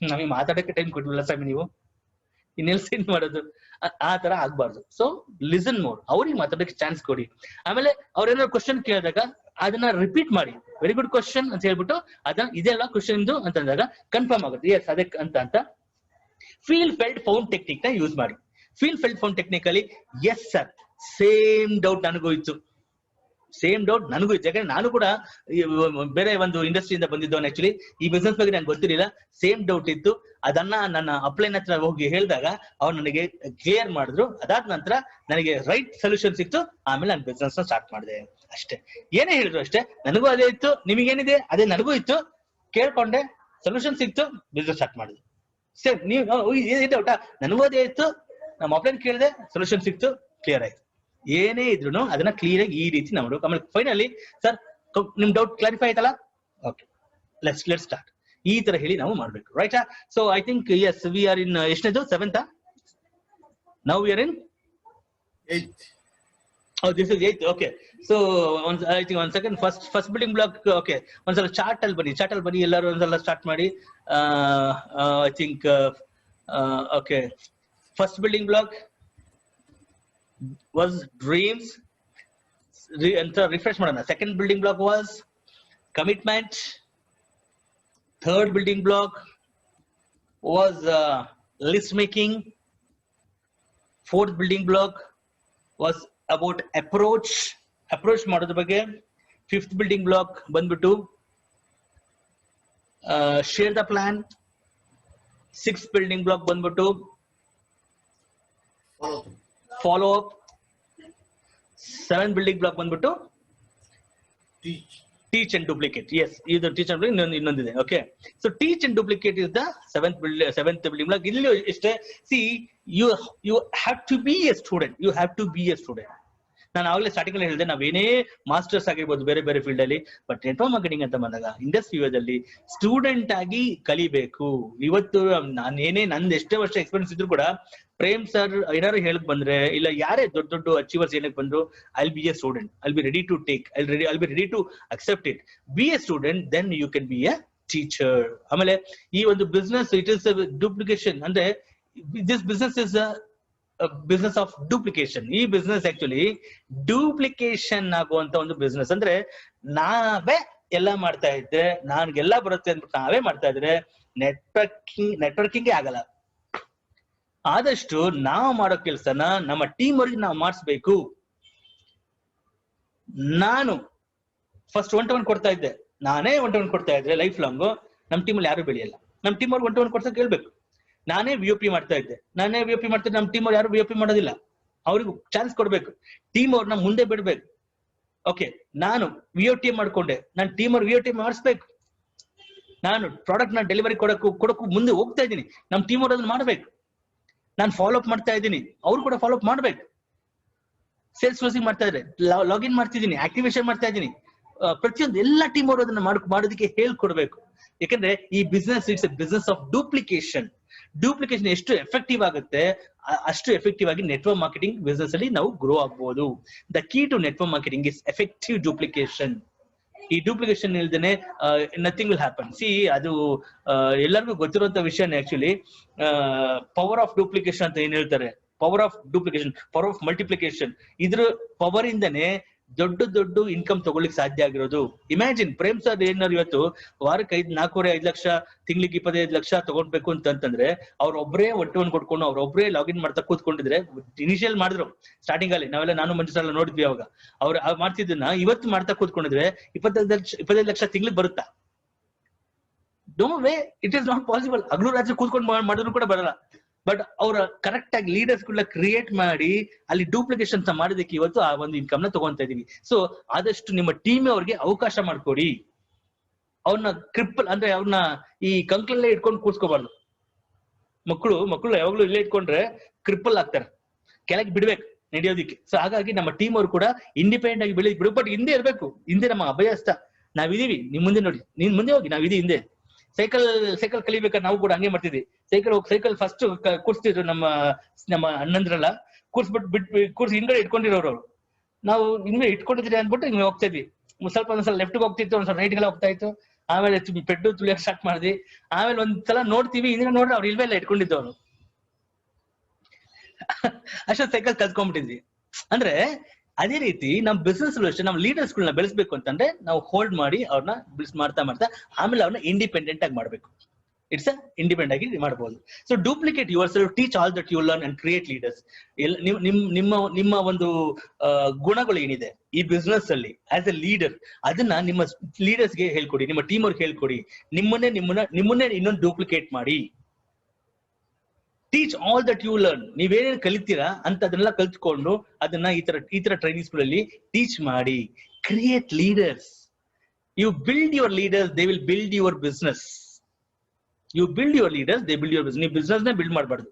ನಮಗೆ ಮಾತಾಡಕ್ಕೆ ಟೈಮ್ ಕೊಟ್ಟಿಲ್ಲ ಸ್ವಾಮಿ, ನೀವು ಇನ್ನೆಲ್ಲ ಸೈನ್ ಮಾಡೋದು. ಆ ತರ ಆಗ್ಬಾರ್ದು. So listen more. ಅವ್ರಿಗೆ ಮಾತಾಡಕ್ಕೆ ಚಾನ್ಸ್ ಕೊಡಿ. ಆಮೇಲೆ ಅವ್ರೇನಾದ್ರು ಕ್ವಶನ್ ಕೇಳಿದಾಗ ಅದನ್ನ ರಿಪೀಟ್ ಮಾಡಿ. ವೆರಿ ಗುಡ್ ಕ್ವಶನ್ ಅಂತ ಹೇಳ್ಬಿಟ್ಟು ಇದೆಲ್ಲ ಕ್ವಶನ್ ಇದು ಅಂತಂದಾಗ ಕನ್ಫರ್ಮ್ ಆಗುತ್ತೆ, ಎಸ್ ಅದೇ ಅಂತ. ಫೀಲ್ ಫೆಲ್ಟ್ ಫೌಂಡ್ ಟೆಕ್ನಿಕ್ ನ ಯೂಸ್ ಮಾಡಿ. ಫೀಲ್ ಫೆಲ್ಟ್ ಫೌಂಡ್ ಟೆಕ್ನಿಕ್ ಅಲ್ಲಿ ಎಸ್ ಸರ್, ಸೇಮ್ ಡೌಟ್ ನನಗೂ ಇತ್ತು. ಯಾಕಂದ್ರೆ ನಾನು ಕೂಡ ಬೇರೆ ಒಂದು ಇಂಡಸ್ಟ್ರಿಯಿಂದ ಬಂದಿದ್ದವನು. ಆಕ್ಚುಲಿ ಈ ಬಿಸ್ನೆಸ್ ಬಗ್ಗೆ ನಂಗೆ ಗೊತ್ತಿರಲಿಲ್ಲ. ಸೇಮ್ ಡೌಟ್ ಇತ್ತು. ಅದನ್ನ ನನ್ನ ಅಪ್ಲೈನ್ ಹತ್ರ ಹೋಗಿ ಹೇಳಿದಾಗ ಅವ್ರು ನನಗೆ ಕ್ಲಿಯರ್ ಮಾಡಿದ್ರು. ಅದಾದ ನಂತರ ನನಗೆ ರೈಟ್ ಸೊಲ್ಯೂಷನ್ ಸಿಕ್ತು. ಆಮೇಲೆ ನಾನು ಬಿಸ್ನೆಸ್ ನ ಸ್ಟಾರ್ಟ್ ಮಾಡಿದೆ ಅಷ್ಟೇ. ಏನೇ ಹೇಳಿದ್ರು ಅಷ್ಟೇ, ನನಗೂ ಅದೇ ಇತ್ತು, ನಿಮಗೇನಿದೆ ಅದೇ ನನಗೂ ಇತ್ತು. ಕೇಳ್ಕೊಂಡೆ, ಸೊಲ್ಯೂಷನ್ ಸಿಕ್ತು, ಬಿಸ್ನೆಸ್ ಸ್ಟಾರ್ಟ್ ಮಾಡಿದೆ. ಸೇಮ್ ನೀವು ಡೌಟ, ನನಗೂ ಅದೇ ಇತ್ತು, ನಮ್ಮ ಅಪ್ಲೈನ್ ಕೇಳಿದೆ, ಸೊಲ್ಯೂಷನ್ ಸಿಕ್ತು, ಕ್ಲಿಯರ್ ಆಯ್ತು. ಏನೇ ಇದ್ರು ಅದನ್ನ ಕ್ಲಿಯರ್ ಆಗಿ ಈ ರೀತಿ ನಾವು ಆಮೇಲೆ ಫೈನಲಿ ಸರ್ ನಿಮ್ ಡೌಟ್ ಕ್ಲಾರಿಫೈ ಆಯ್ತಲ್ಲ, ಓಕೆ ಲೆಟ್ಸ್ ಸ್ಟಾರ್ಟ್. ಈ ತರ ಹೇಳಿ ನಾವು ಮಾಡ್ಬೇಕು. Right? So I think yes we are in ಎಷ್ಟನೇದು? 7th? Now we are in 8th. Oh, this is 8th. Okay. So I think 1 second. First building block. Okay. ಒಂದ್ಸಲ chart ಅಲ್ಲಿ ಬನ್ನಿ ಎಲ್ಲರೂ ಒಂದ್ಸಲ ಸ್ಟಾರ್ಟ್ ಮಾಡಿ. I think okay. First building block was dreams. Refresh ಮಾಡೋಣ. Second building block was commitment. Third building block was list making. Fourth building block was about approach ಮಾಡೋದ್ರ ಬಗ್ಗೆ. Fifth building block ಬಂದ್ಬಿಟ್ಟು share the plan. Sixth building block ಬಂದ್ಬಿಟ್ಟು follow up. 7th building block ಬಂದ್ಬಿಟ್ಟು teach and duplicate. Yes, either teach and duplicate ಇನ್ನೊಂದಿದೆ. Okay, so teach and duplicate is the seventh building block. ಇಲ್ಲಿ ಇಷ್ಟೇ. See, you have to be a student. ನಾನು ಆಗ್ಲೇ starting ಅಲ್ಲಿ ಹೇಳಿದೆ, ನಾವೇನೇ masters ಆಗಿರ್ಬೋದು ಬೇರೆ ಬೇರೆ ಫೀಲ್ಡ್ ಅಲ್ಲಿ, ಬಟ್ ನೆಟ್ವರ್ಕ್ ಮಾರ್ಕೆಟಿಂಗ್ ಅಂತ ಬಂದಾಗ ಇಂಡಸ್ಟ್ರಿಯಲ್ಲಿ ಸ್ಟೂಡೆಂಟ್ ಆಗಿ ಕಲಿಬೇಕು. ಇವತ್ತು ನಂದು ಎಷ್ಟೇ ವರ್ಷ ಎಕ್ಸ್ಪೀರಿಯನ್ಸ್ ಇದ್ರು ಕೂಡ ಪ್ರೇಮ್ ಸರ್ ಏನಾರು ಹೇಳಕ್ ಬಂದ್ರೆ, ಇಲ್ಲ ಯಾರೇ ದೊಡ್ಡ ದೊಡ್ಡ ಅಚೀವರ್ಸ್ ಏನಕ್ಕೆ ಬಂದ್ರು, I be a student, I'll be ready to take, I'll be ready to accept it. Be a student, then you can be a teacher. ಆಮೇಲೆ ಈ ಒಂದು ಬಿಸ್ನೆಸ್ ಇಟ್ ಇಸ್ ಡೂಪ್ಲಿಕೇಶನ್, ಅಂದ್ರೆ this business is business of duplication. ಈ business actually duplication ಆಗುವಂತ ಒಂದು business. ಅಂದ್ರೆ ನಾವೇ ಎಲ್ಲ ಮಾಡ್ತಾ ಇದ್ರೆ, ನನ್ಗೆಲ್ಲ ಬರುತ್ತೆ ಅಂದ್ಬಿಟ್ಟು ನಾವೇ ಮಾಡ್ತಾ ಇದ್ರೆ ನೆಟ್ವರ್ಕಿಂಗ್ ಆಗಲ್ಲ. ಆದಷ್ಟು ನಾವು ಮಾಡೋ ಕೆಲ್ಸನ ನಮ್ಮ ಟೀಮ್ ಅವ್ರಿಗೆ ನಾವು ಮಾಡಿಸ್ಬೇಕು. ನಾನು ಫಸ್ಟ್ 1-to-1 ಕೊಡ್ತಾ ಇದ್ದೆ, ನಾನೇ 1-to-1 ಕೊಡ್ತಾ ಇದ್ರೆ ಲೈಫ್ ಲಾಂಗ್ ನಮ್ ಟೀಮಲ್ಲಿ ಯಾರು ಬೆಳೆಯಲ್ಲ. ನಮ್ ಟೀಮ್ ಅವ್ರಿಗೆ 1-to-1 ಕೊಡ್ಸಕ್ ಹೇಳ್ಬೇಕು. ನಾನೇ VOP ಮಾಡ್ತಾ ಇದ್ದೆ, ನಮ್ ಟೀಮ್ ಅವ್ರು ಯಾರು VOP ಮಾಡೋದಿಲ್ಲ. ಅವ್ರಿಗೆ ಚಾನ್ಸ್ ಕೊಡ್ಬೇಕು, ಟೀಮ್ ಅವ್ರನ್ನ ಮುಂದೆ ಬಿಡ್ಬೇಕು. ಓಕೆ, ನಾನು VOT ಮಾಡ್ಕೊಂಡೆ, ನನ್ನ ಟೀಮ್ ಅವ್ರು VOT ಮಾಡಿಸ್ಬೇಕು. ನಾನು ಪ್ರಾಡಕ್ಟ್ ನ ಡೆಲಿವರಿ ಕೊಡಕ್ಕೂ ಮುಂದೆ ಹೋಗ್ತಾ ಇದ್ದೀನಿ, ನಮ್ ಟೀಮ್ ಅವ್ರು ಅದನ್ನ ಮಾಡ್ಬೇಕು. ನಾನು ಫಾಲೋ ಅಪ್ ಮಾಡ್ತಾ ಇದ್ದೀನಿ, ಅವ್ರು ಕೂಡ ಫಾಲೋ ಅಪ್ ಮಾಡ್ಬೇಕು. ಸೇಲ್ಸ್ ಕ್ಲೋಸಿಂಗ್ ಮಾಡ್ತಾ ಇದ್ರೆ ಲಾಗಿನ್ ಮಾಡ್ತಿದ್ದೀನಿ, ಆಕ್ಟಿವೇಶನ್ ಮಾಡ್ತಾ ಇದ್ದೀನಿ, ಪ್ರತಿಯೊಂದು ಎಲ್ಲ ಟೀಮ್ ಅವರು ಅದನ್ನ ಮಾಡೋದಕ್ಕೆ ಹೇಳ್ಕೊಡ್ಬೇಕು. ಯಾಕಂದ್ರೆ ಈ business it's A business of duplication. Duplication ಎಷ್ಟು ಎಫೆಕ್ಟಿವ್ ಆಗುತ್ತೆ ಅಷ್ಟು ಎಫೆಕ್ಟಿವ್ ಆಗಿ ನೆಟ್ವರ್ಕ್ ಮಾರ್ಕೆಟಿಂಗ್ ಬಿಸ್ನೆಸ್ ಅಲ್ಲಿ ನಾವು ಗ್ರೋ ಆಗ್ಬೋದು. The key to network marketing is effective duplication. ಈ ಡೂಪ್ಲಿಕೇಶನ್ ಇಲ್ದೇನೆ ನಥಿಂಗ್ ವಿಲ್ ಹ್ಯಾಪನ್. ಸಿ, ಅದು ಎಲ್ಲರಿಗೂ ಗೊತ್ತಿರುವಂತ ವಿಷಯನೇ. ಆಕ್ಚುಲಿ ಪವರ್ ಆಫ್ ಡೂಪ್ಲಿಕೇಶನ್ ಅಂತ ಏನ್ ಹೇಳ್ತಾರೆ, power of duplication, power of multiplication. ಇದ್ರ ಪವರ್ ಇಂದನೇ ದೊಡ್ಡ ದೊಡ್ಡ ಇನ್ಕಮ್ ತಗೊಳ್ಳಿಕ್ ಸಾಧ್ಯ ಆಗಿರೋದು. ಇಮ್ಯಾಜಿನ್, ಪ್ರೇಮ್ ಸರ್ ಏನಾರು ಇವತ್ತು ವಾರಕ್ಕೆ 4.5 ಲಕ್ಷ, ತಿಂಗ್ಳಿಗೆ 25 ಲಕ್ಷ ತಗೊಂಡ್ಬೇಕು ಅಂತಂದ್ರೆ, ಅವ್ರೊಬ್ರೇ 1-to-1 ಕೊಟ್ಕೊಂಡು ಅವ್ರೊಬ್ರೇ ಲಾಗಿನ್ ಮಾಡ್ತಾ ಕೂತ್ಕೊಂಡಿದ್ರೆ, ಇನಿಷಿಯಲ್ ಮಾಡಿದ್ರು ಸ್ಟಾರ್ಟಿಂಗ್ ಅಲ್ಲಿ, ನಾವೆಲ್ಲ ನಾನು ಮಂಜು ಸರ್ ನೋಡಿದ್ವಿ ಅವಾಗ. ಅವ್ರು ಮಾಡ್ತಿದ್ದನ್ನ ಇವತ್ತು ಮಾಡ್ತಾ ಕೂತ್ಕೊಂಡಿದ್ರೆ 25 ಲಕ್ಷ ತಿಂಗ್ಳಿಗೆ ಬರುತ್ತಾ? No way, it is not possible. ಹಗಲು ರಾತ್ರಿ ಕೂತ್ಕೊಂಡು ಮಾಡಿದ್ರು ಕೂಡ ಬರಲ್ಲ. ಬಟ್ ಅವರ ಕರೆಕ್ಟ್ ಆಗಿ ಲೀಡರ್ಸ್ ಕ್ರಿಯೇಟ್ ಮಾಡಿ ಅಲ್ಲಿ ಡೂಪ್ಲಿಕೇಶನ್ ಮಾಡೋದಕ್ಕೆ ಇವತ್ತು ಆ ಒಂದು ಇನ್ಕಮ್ ನ ತಗೊಂತಾ ಇದೀವಿ. ಸೊ ಆದಷ್ಟು ನಿಮ್ಮ ಟೀಮ್ ಅವ್ರಿಗೆ ಅವಕಾಶ ಮಾಡ್ಕೊಡಿ. ಅವ್ರನ್ನ ಕ್ರಿಪ್ಪಲ್ ಅಂದ್ರೆ ಅವ್ರನ್ನ ಈ ಕಂಕ್ಳಲ್ಲೇ ಇಟ್ಕೊಂಡು ಕೂರ್ಸ್ಕೋಬಾರ್ದು. ಮಕ್ಕಳು ಯಾವಾಗ್ಲೂ ಇಲ್ಲೇ ಇಟ್ಕೊಂಡ್ರೆ ಕ್ರಿಪ್ಪಲ್ ಆಗ್ತಾರೆ, ಕೆಳಗೆ ಬಿಡ್ಬೇಕು ನಡೆಯೋದಿಕ್ಕೆ. ಸೊ ಹಾಗಾಗಿ ನಮ್ಮ ಟೀಮ್ ಅವ್ರು ಕೂಡ ಇಂಡಿಪೆಂಡೆಂಟ್ ಆಗಿ ಬೆಳೆದ್ ಬಿಡು. ಬಟ್ ಹಿಂದೆ ಇರ್ಬೇಕು, ಹಿಂದೆ ನಮ್ಮ ಅಭಯಸ್ಥ ನಾವಿದೀವಿ, ನಿಮ್ ಮುಂದೆ ನೋಡಿ, ನೀನ್ ಮುಂದೆ ಹೋಗಿ, ನಾವಿದೀವಿ ಹಿಂದೆ. ಸೈಕಲ್ ಕಲಿಬೇಕಾದ್ರೆ ನಾವು ಕೂಡ ಹಂಗೆ ಮಾಡ್ತಿದ್ವಿ. ಸೈಕಲ್ ಫಸ್ಟ್ ಕೂರ್ಸ್ತಿದ್ರು ನಮ್ಮ ಅಣ್ಣಂದ್ರಲ್ಲ, ಕೂರ್ಸಿ ಹಿಂಗಡೆ ಇಟ್ಕೊಂಡಿರೋರು. ನಾವು ಹಿಂಗೆ ಇಟ್ಕೊಂಡಿದ್ರಿ ಅಂದ್ಬಿಟ್ಟು ಹಿಂಗೆ ಹೋಗ್ತಾ ಇದ್ವಿ. ಒಂದ್ಸಲ ಲೆಫ್ಟ್ ಹೋಗ್ತಿತ್ತು, ಒಂದ್ಸಲ ರೈಟ್ ಗೆಲ್ಲ ಹೋಗ್ತಾ ಇತ್ತು. ಆಮೇಲೆ ಪೆಟ್ಟು ತುಳಿಯಕ್ ಸ್ಟಾರ್ಟ್ ಮಾಡಿದ್ವಿ. ಆಮೇಲೆ ಒಂದ್ಸಲ ನೋಡ್ತೀವಿ, ಹಿಂದೆ ನೋಡ್ರೆ ಅವ್ರು ಇಲ್ವೇ ಇಲ್ಲ ಇಟ್ಕೊಂಡಿದ್ದವ್ರು. ಅಷ್ಟೊಂದು ಸೈಕಲ್ ಕಲ್ತ್ಕೊಂಡ್ಬಿಟ್ಟಿದ್ವಿ. ಅಂದ್ರೆ ಅದೇ ರೀತಿ ನಮ್ ಬಿಸ್ನೆಸ್ ಅಷ್ಟೇ, ನಮ್ ಲೀಡರ್ಸ್ ಗಳನ್ನ ಬೆಳೆಸ್ಬೇಕು ಅಂತಂದ್ರೆ ನಾವು ಹೋಲ್ಡ್ ಮಾಡಿ ಅವ್ರನ್ನ ಬಿಲ್ಸ್ ಮಾಡ್ತಾ ಆಮೇಲೆ ಅವ್ರನ್ನ ಇಂಡಿಪೆಂಡೆಂಟ್ ಆಗಿ ಮಾಡ್ಬೇಕು. ಇಟ್ಸ್ ಇಂಡಿಪೆಂಡೆಂಟ್ ಆಗಿ ಮಾಡಬಹುದು. So duplicate yourself, teach all that you learn and create leaders. ನಿಮ್ಮ ಒಂದು ಗುಣಗಳು ಏನಿದೆ ಈ ಬಿಸ್ನೆಸ್ ಅಲ್ಲಿ ಆಸ್ ಎ ಲೀಡರ್, ಅದನ್ನ ನಿಮ್ಮ ಲೀಡರ್ಸ್ ಗೆ ಹೇಳ್ಕೊಡಿ, ನಿಮ್ಮ ಟೀಮ್ ಅವ್ರಿಗೆ ಹೇಳ್ಕೊಡಿ. ನಿಮ್ಮನ್ನೇ ಇನ್ನೊಂದು ಡೂಪ್ಲಿಕೇಟ್ ಮಾಡಿ. Teach all that you learn. ನೀವೇನೇನು ಕಲಿತೀರಾ ಅಂತ ಅದನ್ನೆಲ್ಲ ಕಲ್ತ್ಕೊಂಡು ಅದನ್ನ ಈ ತರ ಟ್ರೈನಿಂಗ್ಸ್ ಗಳಲ್ಲಿ ಟೀಚ್ ಮಾಡಿ. Create leaders. You build your leaders, they will build your business. You build your leaders, they build your business. ನೀವು ಬಿಸ್ನೆಸ್ ನ ಬಿಲ್ಡ್ ಮಾಡಬಾರ್ದು,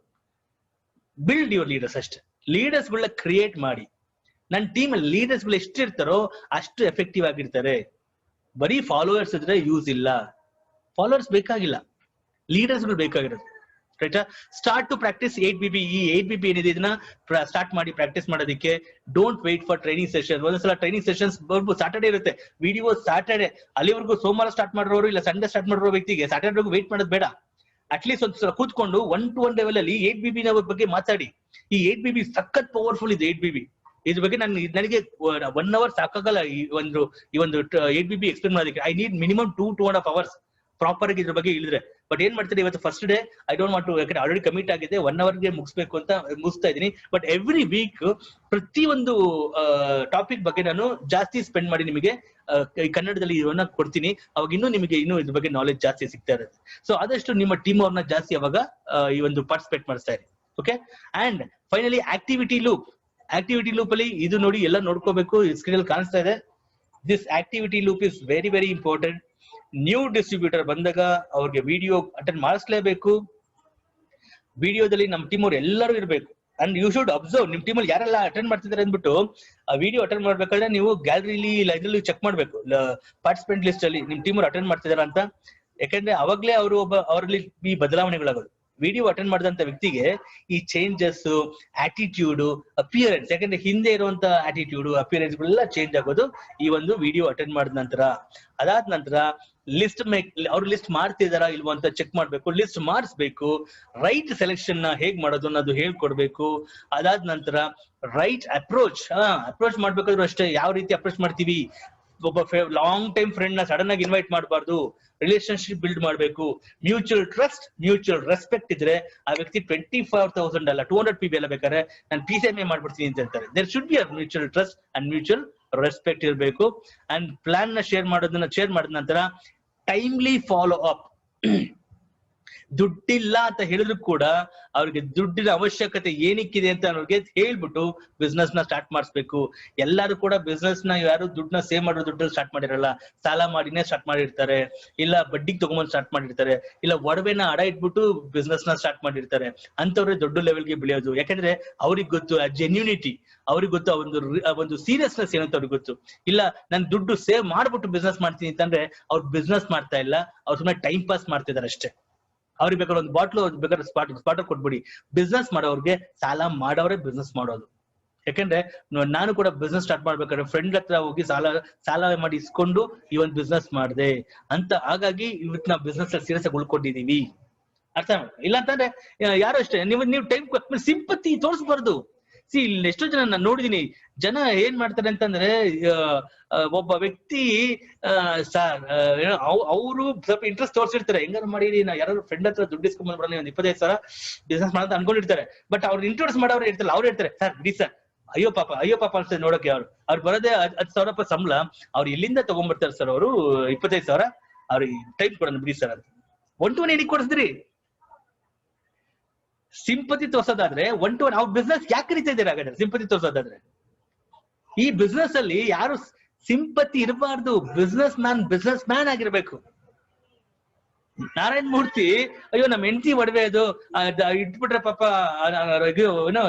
ಬಿಲ್ಡ್ ಯುವರ್ ಲೀಡರ್ಸ್ ಅಷ್ಟೇ. ಲೀಡರ್ಸ್ ಗಳನ್ನ ಕ್ರಿಯೇಟ್ ಮಾಡಿ. ನನ್ನ ಟೀಮ್ ಅಲ್ಲಿ ಲೀಡರ್ಸ್ ಗಳು ಎಷ್ಟಿರ್ತಾರೋ ಅಷ್ಟು ಎಫೆಕ್ಟಿವ್ ಆಗಿರ್ತಾರೆ. ಬರೀ ಫಾಲೋವರ್ಸ್ ಇದ್ರೆ ಯೂಸ್ ಇಲ್ಲ. ಫಾಲೋವರ್ಸ್ ಬೇಕಾಗಿಲ್ಲ, ಲೀಡರ್ಸ್ ಗಳು ಬೇಕಾಗಿರೋದು. ರೈಟಾ? Start to practice 8BB. ಈ 8BB ಏನಿದೆ ಇದನ್ನ ಸ್ಟಾರ್ಟ್ ಮಾಡಿ ಪ್ರಾಕ್ಟೀಸ್ ಮಾಡೋದಕ್ಕೆ. Don't wait for training session. ಒಂದೊಂದ್ಸಲ ಟ್ರೈನಿಂಗ್ ಸೆಷನ್ಸ್ ಸಾಟರ್ಡೆ ಇರುತ್ತೆ, ವಿಡಿಯೋ ಸಾಟರ್ಡೆ. ಅಲ್ಲಿವರೆಗೂ ಸೋಮವಾರ ಸ್ಟಾರ್ಟ್ ಮಾಡಿರೋರು ಇಲ್ಲ ಸಂಡೇ ಸ್ಟಾರ್ಟ್ ಮಾಡಿರೋ ವ್ಯಕ್ತಿಗೆ ಸಾಟರ್ಡೆವರೆಗೂ ವೇಟ್ ಮಾಡೋದು ಬೇಡ. ಅಟ್ಲೀಸ್ಟ್ ಒಂದ್ಸಲ ಕೂತ್ಕೊಂಡು 1-to-1 ಲೆವೆಲ್ ಅಲ್ಲಿ 8BB ಬಗ್ಗೆ ಮಾತಾಡಿ. ಈ 8BB ಸಖತ್ ಪವರ್ಫುಲ್ ಇದೆ. 8BB ಇದ್ರ ಬಗ್ಗೆ ನನಗೆ 1 hour ಸಾಕಾಗಲ್ಲ ಈ ಒಂದು 8BB ಎಕ್ಸ್ಪ್ಲೇನ್ ಮಾಡೋದಕ್ಕೆ. I need minimum 2.5 hours proper ಆಗಿ ಇದ್ರ ಬಗ್ಗೆ ಹೇಳಿದ್ರೆ. ಬಟ್ ಏನ್ ಮಾಡ್ತಾರೆ, ಇವತ್ತು first day I don't want to, ಯಾಕಂದ್ರೆ ಆಲ್ರೆಡಿ ಕಮಿಟ್ ಆಗಿದೆ, 1 hour ಮುಗಿಸ್ಬೇಕು ಅಂತ ಮುಗಿಸ್ತಾ ಇದೀನಿ. ಬಟ್ ಎವ್ರಿ ವೀಕ್ ಪ್ರತಿಯೊಂದು ಟಾಪಿಕ್ ಬಗ್ಗೆ ನಾನು ಜಾಸ್ತಿ ಸ್ಪೆಂಡ್ ಮಾಡಿ ನಿಮಗೆ ಕನ್ನಡದಲ್ಲಿ ಇವನ್ನ ಕೊಡ್ತೀನಿ. ಅವಾಗ ನಿಮಗೆ ಇದ್ರ ಬಗ್ಗೆ ನಾಲೆಜ್ ಜಾಸ್ತಿ ಸಿಗ್ತಾ ಇರುತ್ತೆ. ಸೊ ಆದಷ್ಟು ನಿಮ್ಮ ಟೀಮ್ ಅವ್ರನ್ನ ಜಾಸ್ತಿ ಅವಾಗ ಈ ಒಂದು ಪಾರ್ಟಿಸಿಪೇಟ್ ಮಾಡಿಸ್ತಾ ಇರಿ. Okay. And finally activity loop. Activity loop ಅಲ್ಲಿ ಇದು ನೋಡಿ, ಎಲ್ಲ ನೋಡ್ಕೋಬೇಕು. ಸ್ಕ್ರೀನ್ ಅಲ್ಲಿ ಕಾಣಿಸ್ತಾ ಇದೆ. This activity loop is very very important. New distributor ಬಂದಾಗ ಅವ್ರಿಗೆ ವಿಡಿಯೋ ಅಟೆಂಡ್ ಮಾಡಿಸ್ಲೇಬೇಕು. ವಿಡಿಯೋದಲ್ಲಿ ನಮ್ಮ ಟೀಮ್ ಅವ್ರು ಎಲ್ಲರೂ ಇರಬೇಕು. ಅಂಡ್ ಯು ಶುಡ್ ಅಬ್ಸರ್ವ್ ನಿಮ್ ಟೀಮಲ್ಲಿ ಯಾರೆಲ್ಲ ಅಟೆಂಡ್ ಮಾಡ್ತಿದ್ದಾರೆ ಅಂದ್ಬಿಟ್ಟು ಆ ವಿಡಿಯೋ ಅಟೆಂಡ್ ಮಾಡ್ಬೇಕಾದ್ರೆ ನೀವು ಗ್ಯಾಲರಿಲಿ ಇಲ್ಲ ಇದ್ರಲ್ಲಿ ಚೆಕ್ ಮಾಡ್ಬೇಕು ಪಾರ್ಟಿಸಿಪೆಂಟ್ ಲಿಸ್ಟ್ ಅಲ್ಲಿ ನಿಮ್ ಟೀಮ್ ಅಟೆಂಡ್ ಮಾಡ್ತಿದಾರ ಅಂತ. ಯಾಕಂದ್ರೆ ಅವಾಗ್ಲೇ ಅವರು ಅವರಲ್ಲಿ ಈ ಬದಲಾವಣೆಗಳಾಗೋದು. ವಿಡಿಯೋ ಅಟೆಂಡ್ ಮಾಡಿದಂತ ವ್ಯಕ್ತಿಗೆ ಈ ಚೇಂಜಸ್, ಆಟಿಟ್ಯೂಡ್, ಅಪಿಯರೆನ್ಸ್, ಯಾಕಂದ್ರೆ ಹಿಂದೆ ಇರುವಂತ ಆಟಿಟ್ಯೂಡ್, ಅಪಿಯರೆನ್ಸ್ ಗಳೆಲ್ಲ ಚೇಂಜ್ ಆಗೋದು ಈ ಒಂದು ವಿಡಿಯೋ ಅಟೆಂಡ್ ಮಾಡಿದ ನಂತರ. ಅದಾದ ನಂತರ ಅವ್ರು ಲಿಸ್ಟ್ ಮಾಡ್ತಿದಾರಾ ಇಲ್ವೋ ಅಂತ ಚೆಕ್ ಮಾಡ್ಬೇಕು, ಲಿಸ್ಟ್ ಮಾಡಿಸ್ಬೇಕು, ರೈಟ್ ಸೆಲೆಕ್ಷನ್ ನ ಹೇಗ್ ಮಾಡೋದು ಅನ್ನೋದು ಹೇಳ್ಕೊಡ್ಬೇಕು. ಅದಾದ ನಂತರ ರೈಟ್ ಅಪ್ರೋಚ್ ಮಾಡ್ಬೇಕಾದ್ರೂ ಅಷ್ಟೇ, ಯಾವ ರೀತಿ ಅಪ್ರೋಚ್ ಮಾಡ್ತೀವಿ. ಒಬ್ಬ ಲಾಂಗ್ ಟೈಮ್ ಫ್ರೆಂಡ್ ನ ಸಡನ್ ಆಗಿ ಇನ್ವೈಟ್ ಮಾಡಬಾರ್ದು, ರಿಲೇಶನ್ಶಿಪ್ ಬಿಲ್ಡ್ ಮಾಡಬೇಕು. ಮ್ಯೂಚುವಲ್ ಟ್ರಸ್ಟ್, ಮ್ಯೂಚುವಲ್ ರೆಸ್ಪೆಕ್ಟ್ ಇದ್ರೆ ಆ ವ್ಯಕ್ತಿ 24,000 ಅಲ್ಲ 200 PB ಎಲ್ಲ ಬೇಕಾದ್ರೆ ನಾನು PCMA ಮಾಡ್ಬಿಡ್ತೀನಿ ಅಂತ ಹೇಳ್ತಾರೆ. There should be a mutual trust and mutual respect ಇರಬೇಕು. ಅಂಡ್ ಪ್ಲಾನ್ ನ ಶೇರ್ ಮಾಡಿದ ನಂತರ ಟೈಮ್ಲಿ ಫಾಲೋ ಅಪ್. ದುಡ್ಡಿಲ್ಲ ಅಂತ ಹೇಳಿದ್ರು ಕೂಡ ಅವ್ರಿಗೆ ದುಡ್ಡಿನ ಅವಶ್ಯಕತೆ ಏನಕ್ಕಿದೆ ಅಂತ ಅವ್ರಿಗೆ ಹೇಳ್ಬಿಟ್ಟು ಬಿಸ್ನೆಸ್ ನ ಸ್ಟಾರ್ಟ್ ಮಾಡಿಸ್ಬೇಕು. ಎಲ್ಲರೂ ಕೂಡ ಬಿಸ್ನೆಸ್ ನ ಯಾರು ದುಡ್ಡನ್ನ ಸೇವ್ ಮಾಡೋ ದುಡ್ಡು ಸ್ಟಾರ್ಟ್ ಮಾಡಿರಲ್ಲ, ಸಾಲ ಮಾಡಿನೇ ಸ್ಟಾರ್ಟ್ ಮಾಡಿರ್ತಾರೆ, ಇಲ್ಲ ಬಡ್ಡಿಗೆ ತಗೊಂಬಂದು ಸ್ಟಾರ್ಟ್ ಮಾಡಿರ್ತಾರೆ, ಇಲ್ಲ ಒಡವೆನ ಅಡ ಇಟ್ಬಿಟ್ಟು ಬಿಸ್ನೆಸ್ ನ ಸ್ಟಾರ್ಟ್ ಮಾಡಿರ್ತಾರೆ. ಅಂತವ್ರೆ ದೊಡ್ಡ ಲೆವೆಲ್ಗೆ ಬೆಳೆಯೋದು. ಯಾಕಂದ್ರೆ ಅವ್ರಿಗೆ ಗೊತ್ತು ಆ ಜೆನ್ಯೂನಿಟಿ, ಅವ್ರಿಗೆ ಗೊತ್ತು ಒಂದು ಸೀರಿಯಸ್ನೆಸ್ ಏನಂತ ಅವ್ರಿಗೆ ಗೊತ್ತು. ಇಲ್ಲ ನಾನು ದುಡ್ಡು ಸೇವ್ ಮಾಡ್ಬಿಟ್ಟು ಬಿಸ್ನೆಸ್ ಮಾಡ್ತೀನಿ ಅಂತಂದ್ರೆ ಅವ್ರು ಬಿಸ್ನೆಸ್ ಮಾಡ್ತಾ ಇಲ್ಲ, ಅವ್ರು ಸುಮ್ಮನೆ ಟೈಮ್ ಪಾಸ್ ಮಾಡ್ತಿದಾರೆ ಅಷ್ಟೇ. ಅವ್ರಿಗೆ ಬೇಕಾದ್ರೆ ಒಂದು ಬಾಟ್ಲು ಬೇಕಾದ್ರೆ ಸ್ಪಾಟ್ ಕೊಟ್ಬಿಡಿ. ಬಿಸ್ನೆಸ್ ಮಾಡೋರ್ಗೆ ಸಾಲ ಮಾಡೋರೇ ಬಿಸ್ನೆಸ್ ಮಾಡೋದು. ಯಾಕಂದ್ರೆ ನಾನು ಕೂಡ ಬಿಸ್ನೆಸ್ ಸ್ಟಾರ್ಟ್ ಮಾಡ್ಬೇಕಾದ್ರೆ ಫ್ರೆಂಡ್ ಹತ್ರ ಹೋಗಿ ಸಾಲ ಮಾಡಿ ಇಸ್ಕೊಂಡು ಈ ಒಂದು ಬಿಸ್ನೆಸ್ ಮಾಡಿದೆ ಅಂತ. ಹಾಗಾಗಿ ಇವತ್ತು ನಾವು ಬಿಸ್ನೆಸ್ ಸೀರಿಯಸ್ ಆಗಿ ಉಳ್ಕೊಂಡಿದೀವಿ. ಅರ್ಥ ಮಾಡಿ. ಇಲ್ಲ ಅಂತಂದ್ರೆ ಯಾರು ಅಷ್ಟೇ ನೀವು ಟೈಮ್ ಸಿಂಪತಿ ತೋರಿಸ್ಬಾರ್ದು. ಇಲ್ಲಿ ಎಷ್ಟೋ ಜನ ನಾನು ನೋಡಿದೀನಿ, ಜನ ಏನ್ ಮಾಡ್ತಾರೆ ಅಂತಂದ್ರೆ ಒಬ್ಬ ವ್ಯಕ್ತಿ ಅವರು ಸ್ವಲ್ಪ ಇಂಟ್ರೆಸ್ಟ್ ತೋರಿಸಿರ್ತಾರೆ, ಹೆಂಗಾರು ಮಾಡಿರಿ ನಾ ಯಾರು ಫ್ರೆಂಡ್ ಹತ್ರ ದುಡ್ಡು ಇಸ್ಕೊಂಡ್ಬಂದ್ಬಿಡೋಣ, ಒಂದು 25,000 ಬಿಸ್ನೆಸ್ ಮಾಡಂತ ಅನ್ಕೊಂಡಿರ್ತಾರೆ. ಬಟ್ ಅವ್ರು ಇಂಟ್ರೊಡ್ಯೂಸ್ ಮಾಡೋರು ಇರ್ತಾರೆ, ಅವ್ರು ಹೇಳ್ತಾರೆ ಸರ್ ಬಿಡಿ ಸರ್, ಅಯ್ಯೋ ಪಾಪ ಅನ್ಸ್ತದೆ ನೋಡೋಕೆ. ಅವ್ರು ಬರೋದೇ 10,000 ರೂಪಾಯಿ ಸಂಬಳ, ಅವ್ರು ಎಲ್ಲಿಂದ ತಗೊಂಡ್ಬರ್ತಾರೆ ಸರ್ ಅವರು 25,000, ಅವ್ರಿಗೆ ಟೈಮ್ ಕೊಡೋಣ ಬಿಡಿ ಸರ್ ಅಂತ. 1-to-1 ಏನಕ್ಕೆ ಕೊಡಿಸಿದ್ರಿ? ಸಿಂಪತಿ ತೋರ್ಸೋದಾದ್ರೆ 1-to-1 ಅವ್ರ ಬಿಸ್ನೆಸ್ ಯಾಕೆ ಕರೀತಾ ಇದ್ದೀರಾ ಹಾಗಾದ್ರೆ? ಸಿಂಪತಿ ತೋರ್ಸೋದಾದ್ರೆ ಈ ಬಿಸ್ನೆಸ್ ಅಲ್ಲಿ ಯಾರು ಸಿಂಪತಿ ಇರಬಾರ್ದು. ಬಿಸ್ನೆಸ್ ಮ್ಯಾನ್ ಆಗಿರ್ಬೇಕು. ನಾರಾಯಣ ಮೂರ್ತಿ ಅಯ್ಯೋ ನಮ್ ಹೆಂಡತಿ ಒಡವೆ ಅದು ಇಟ್ಬಿಟ್ರೆ ಪಾಪ ಏನೋ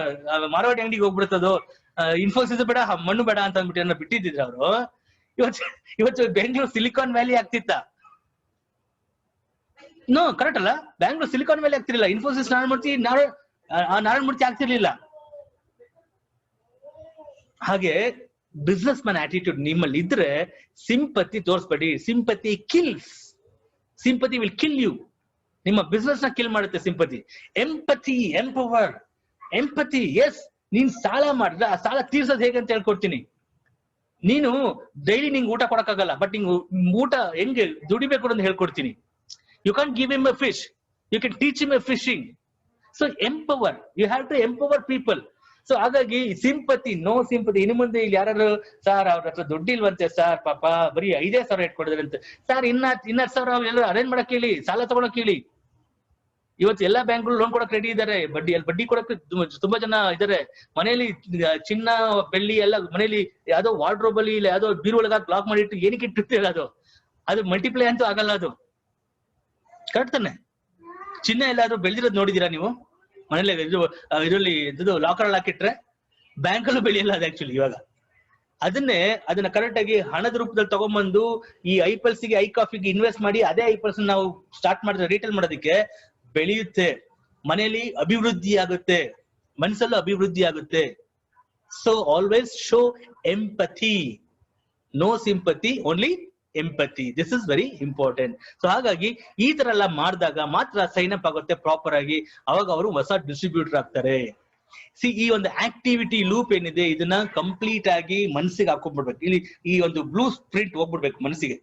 ಮಾರವಾಡಿ ಅಂಗಡಿಗೆ ಹೋಗ್ಬಿಡ್ತದು, ಇನ್ಫೋಸಿಸ್ ಬೇಡ ಮಣ್ಣು ಬೇಡ ಅಂತ ಅಂದ್ಬಿಟ್ಟು ಏನೋ ಬಿಟ್ಟಿದ್ರ ಅವರು. ಇವತ್ತು ಬೆಂಗಳೂರು ಸಿಲಿಕಾನ್ ವ್ಯಾಲಿ ಆಗ್ತಿತ್ತ? ನೋ, ಕರೆಕ್ಟ್ ಅಲ್ಲ? ಬ್ಯಾಂಗ್ಳೂರ್ ಸಿಲಿಕಾನ್ ವ್ಯಾಲಿ ಆಗ್ತಿರ್ಲಿಲ್ಲ, ಇನ್ಫೋಸಿಸ್ ನಾರಾಯಣ ಮೂರ್ತಿ ಆಗ್ತಿರ್ಲಿಲ್ಲ. ಹಾಗೆ ಬಿಸ್ನೆಸ್ ಮ್ಯಾನ್ ಆಟಿಟ್ಯೂಡ್ ನಿಮ್ಮಲ್ಲಿ ಇದ್ರೆ ಸಿಂಪತಿ ತೋರಿಸ್ಬೇಡಿ. Sympathy kills. Sympathy will kill you. ನಿಮ್ಮ ಬಿಸ್ನೆಸ್ ನ ಕಿಲ್ ಮಾಡುತ್ತೆ sympathy. Empathy, empower. Empathy, yes, ನೀನ್ ಸಾಲ ಮಾಡಿದ್ರೆ ಆ ಸಾಲ ತೀರ್ಸೋದು ಹೇಗೆ ಅಂತ ಹೇಳ್ಕೊಡ್ತೀನಿ. ನೀನು ಡೈಲಿ ನಿಂಗೆ ಊಟ ಕೊಡಕ್ಕಾಗಲ್ಲ, ಬಟ್ ನಿಂಗೆ ಊಟ ಹೆಂಗೆ ದುಡಿಬೇಕು ಅಂತ ಹೇಳ್ಕೊಡ್ತೀನಿ. You can't give him a fish, you can teach him a fishing. So empower, you have to empower people. So ಹಾಗಾಗಿ ಸಿಂಪತಿ, ನೋ ಸಿಂಪತಿ. ಇನ್ನು ಮುಂದೆ ಇಲ್ಲಿ ಯಾರು ಸರ್ ಅವ್ರ ಹತ್ರ ದುಡ್ಡಿಲ್ವಂತೆ ಸರ್, ಪಾಪ ಬರೀ 5,000 ಇಟ್ಕೊಡಿದ್ರಂತೆ ಸರ್, ಇನ್ನ 10,000 ಎಲ್ಲ ಅರೇಂಜ್ ಮಾಡಕ್ ಹೇಳಿ, ಸಾಲ ತಗೊಳಕ್ ಹೇಳಿ. ಇವತ್ತು ಎಲ್ಲಾ ಬ್ಯಾಂಕ್ಗಳು ಲೋನ್ ಕೊಡಕ್ ರೆಡಿ ಇದಾರೆ, ಬಡ್ಡಿ ಕೊಡಕ್ ತುಂಬಾ ಜನ ಇದಾರೆ. ಮನೇಲಿ ಚಿನ್ನ ಬೆಳ್ಳಿ ಎಲ್ಲ ಮನೇಲಿ ಯಾವ್ದೋ ವಾರ್ಡ್ರೋಬ್ ಅಲ್ಲಿ ಇಲ್ಲ ಯಾವ್ದೋ ಬೀರು ಒಳಗ ಬ್ಲಾಕ್ ಮಾಡಿಟ್ಟು ಏನಕ್ಕೆ ಇಟ್ಟಿರ್ತೀರ, ಅದು ಮಲ್ಟಿಪ್ಲೈ ಅಂತೂ ಆಗಲ್ಲ. ಅದು ಕರೆಕ್ಟ್ ತಾನೆ? ಚಿನ್ನ ಎಲ್ಲಾದ್ರೂ ಬೆಳೆದಿರೋದು ನೋಡಿದೀರಾ ನೀವು? ಮನೇಲಿ ಇದರಲ್ಲಿ ಲಾಕರ್ ಅಲ್ಲಿ ಹಾಕಿಟ್ರೆ ಬ್ಯಾಂಕಲ್ಲೂ ಬೆಳೆಯಲ್ಲ ಅದು ಆಕ್ಚುಲಿ. ಇವಾಗ ಅದನ್ನ ಕರೆಕ್ಟ್ ಆಗಿ ಹಣದ ರೂಪದಲ್ಲಿ ತಗೊಂಡ್ಬಂದು ಈ ಐಪಲ್ಸ್ಗೆ, ಐ ಕಾಫಿಗೆ ಇನ್ವೆಸ್ಟ್ ಮಾಡಿ ಅದೇ ಐಪಲ್ಸ್ ನಾವು ಸ್ಟಾರ್ಟ್ ಮಾಡಿದ್ರೆ ರಿಟೇಲ್ ಮಾಡೋದಕ್ಕೆ ಬೆಳೆಯುತ್ತೆ. ಮನೆಯಲ್ಲಿ ಅಭಿವೃದ್ಧಿ ಆಗುತ್ತೆ, ಮನಸ್ಸಲ್ಲೂ ಅಭಿವೃದ್ಧಿ ಆಗುತ್ತೆ. So always show empathy, no sympathy, only empathy. This is very important. So ಹಾಗಾಗಿ ಈ ತರ ಎಲ್ಲ ಮಾಡಿದಾಗ ಮಾತ್ರ ಸೈನ್ ಅಪ್ ಆಗುತ್ತೆ ಪ್ರಾಪರ್ ಆಗಿ. ಅವಾಗ ಅವರು ಹೊಸ ಡಿಸ್ಟ್ರಿಬ್ಯೂಟರ್ ಆಗ್ತಾರೆ. ಈ ಒಂದು ಆಕ್ಟಿವಿಟಿ ಲೂಪ್ ಏನಿದೆ ಇದನ್ನ ಕಂಪ್ಲೀಟ್ ಆಗಿ ಮನಸ್ಸಿಗೆ ಹಾಕೊಂಡ್ಬಿಡ್ಬೇಕು. ಇಲ್ಲಿ ಈ ಒಂದು ಬ್ಲೂ ಪ್ರಿಂಟ್ ಹೋಗ್ಬಿಡ್ಬೇಕು ಮನಸ್ಸಿಗೆ.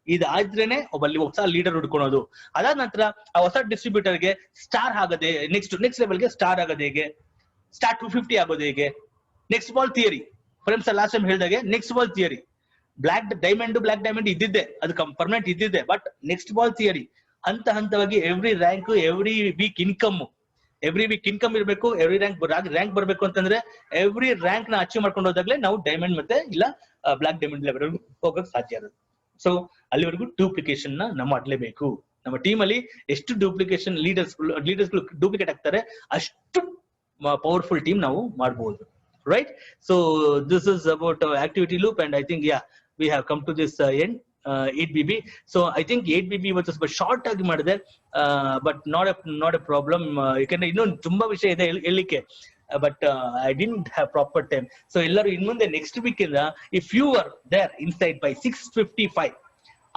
ಇದಾದ್ರೇನೆ ಒಬ್ಬಲ್ಲಿ ಹೊಸ ಲೀಡರ್ ಹುಡ್ಕೊಳೋದು. ಅದಾದ ನಂತರ ಆ ಹೊಸ ಡಿಸ್ಟ್ರಿಬ್ಯೂಟರ್ಗೆ ಸ್ಟಾರ್ ಆಗದೆ, ನೆಕ್ಸ್ಟ್ ಲೆವೆಲ್ಗೆ ಸ್ಟಾರ್ ಆಗೋದು ಹೇಗೆ, ಸ್ಟಾರ್ 250 ಆಗೋದು ಹೇಗೆ, next ball theory. For example last time ಹೇಳಿದಾಗೆ next ball theory, black diamond ಇದ್ದಿದ್ದೆ, ಅದು ಪರ್ಮನೆಂಟ್ ಇದ್ದಿದ್ದೆ. ಬಟ್ ನೆಕ್ಸ್ಟ್ ಬಾಲ್ ಥಿಯರಿ ಹಂತವಾಗಿ every rank, every week income ಇರಬೇಕು. ಎವ್ರಿ ರ್ಯಾಂಕ್ ಬರ್ಬೇಕು ಅಂತಂದ್ರೆ ಎವ್ರಿ ರ್ಯಾಂಕ್ ನ ಅಚೀವ್ ಮಾಡ್ಕೊಂಡು ಹೋದಾಗ್ಲೇ ನಾವು ಡೈಮಂಡ್ ಮತ್ತೆ ಇಲ್ಲ ಬ್ಲಾಕ್ ಡೈಮಂಡ್ ಲೆವೆಲ್ ಹೋಗಕ್ ಸಾಧ್ಯ ಇರೋದು. ಸೊ ಅಲ್ಲಿವರೆಗೂ ಡೂಪ್ಲಿಕೇಶನ್ ನಾವು ಮಾಡ್ಲೇಬೇಕು. ನಮ್ಮ ಟೀಮ್ ಅಲ್ಲಿ ಎಷ್ಟು ಲೀಡರ್ಸ್ಗಳು ಡೂಪ್ಲಿಕೇಟ್ ಆಗ್ತಾರೆ, ಅಷ್ಟು ಪವರ್ಫುಲ್ ಟೀಮ್ ನಾವು ಮಾಡಬಹುದು, right? So this is about activity loop, and I think we have come to this end 8BB. So I think 8BB ಇವತ್ತು ಸ್ವಲ್ಪ ಶಾರ್ಟ್ ಆಗಿ ಮಾಡಿದೆ, ಬಟ್ ನಾಟ್ ಎ ಪ್ರಾಬ್ಲಮ್. ಯಾಕಂದ್ರೆ ಇನ್ನೊಂದು ತುಂಬಾ ವಿಷಯ ಇದೆ ಹೇಳಲಿಕ್ಕೆ, but I didn't have proper time. So ಎಲ್ಲರೂ ಇನ್ಮುಂದೆ ನೆಕ್ಸ್ಟ್ ವೀಕ್ ಇಂದ if you are there inside by 6:55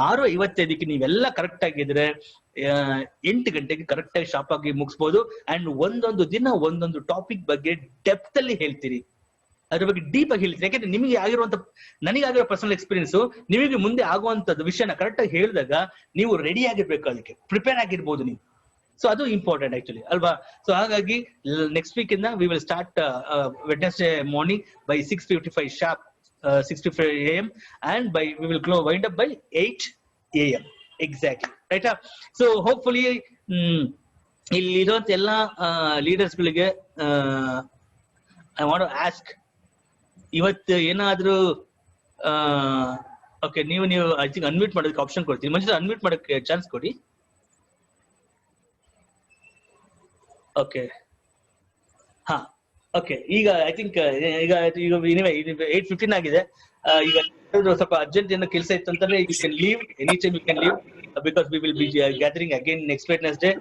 6:55 ನೀವೆಲ್ಲ ಕರೆಕ್ಟ್ ಆಗಿದ್ರೆ 8 ಗಂಟೆಗೆ ಕರೆಕ್ಟ್ ಆಗಿ ಶಾಪ್ ಆಗಿ ಮುಗಿಸ್ಬೋದು. ಅಂಡ್ ಒಂದೊಂದು ದಿನ ಒಂದೊಂದು ಟಾಪಿಕ್ ಬಗ್ಗೆ ಡೆಪ್ತ್ ಅಲ್ಲಿ ಹೇಳ್ತೀರಿ, ಅದ್ರ ಬಗ್ಗೆ ಡೀಪ್ ಆಗಿ ಹೇಳ್ತೀರಿ. ಯಾಕಂದ್ರೆ ನಿಮಗೆ ಆಗಿರುವಂತ, ನನಗಾಗಿರೋ ಪರ್ಸನಲ್ ಎಕ್ಸ್ಪೀರಿಯನ್ಸ್, ನಿಮಗೆ ಮುಂದೆ ಆಗುವಂತದ್ದು ವಿಷಯನ ಕರೆಕ್ಟ್ ಆಗಿ ಹೇಳಿದಾಗ ನೀವು ರೆಡಿ ಆಗಿರ್ಬೇಕು, ಅದಕ್ಕೆ ಪ್ರಿಪೇರ್ ಆಗಿರ್ಬೋದು ನೀವು. ಸೊ ಅದು ಇಂಪಾರ್ಟೆಂಟ್ ಆಕ್ಚುಲಿ ಅಲ್ವಾ? ಸೊ ಹಾಗಾಗಿ ನೆಕ್ಸ್ಟ್ ವೀಕ್ ಇಂದ we will start Wednesday morning by 6:55 sharp, 6:55 AM, and we will wind up by 8 AM exactly, right? So hopefully ಇಲ್ಲಿರುವಂತ ಎಲ್ಲ ಲೀಡರ್ಸ್ ಗಳಿಗೆ ಐ ವಾಂಟ್ ಟು ಆಸ್ಕ್, ಇವತ್ತು ಏನಾದ್ರೂ ಓಕೆ, ನೀವು I think unmute ಮಾಡೋದಕ್ಕೆ option ಕೊಡ್ತೀನಿ. ಮುಂಚೆ unmute ಮಾಡೋಕ್ಕೆ ಚಾನ್ಸ್ ಕೊಡಿ. ಓಕೆ, ಹಾ, ಓಕೆ. ಈಗ ಐ ಥಿಂಕ್ ಈಗ 8:15 ಆಗಿದೆ. ಈಗ ಸ್ವಲ್ಪ ಅರ್ಜೆಂಟ್ ಏನೋ ಕೆಲಸ ಇತ್ತು ಅಂತಂದ್ರೆ you can leave any time, you can leave because we will be gathering again next Wednesday.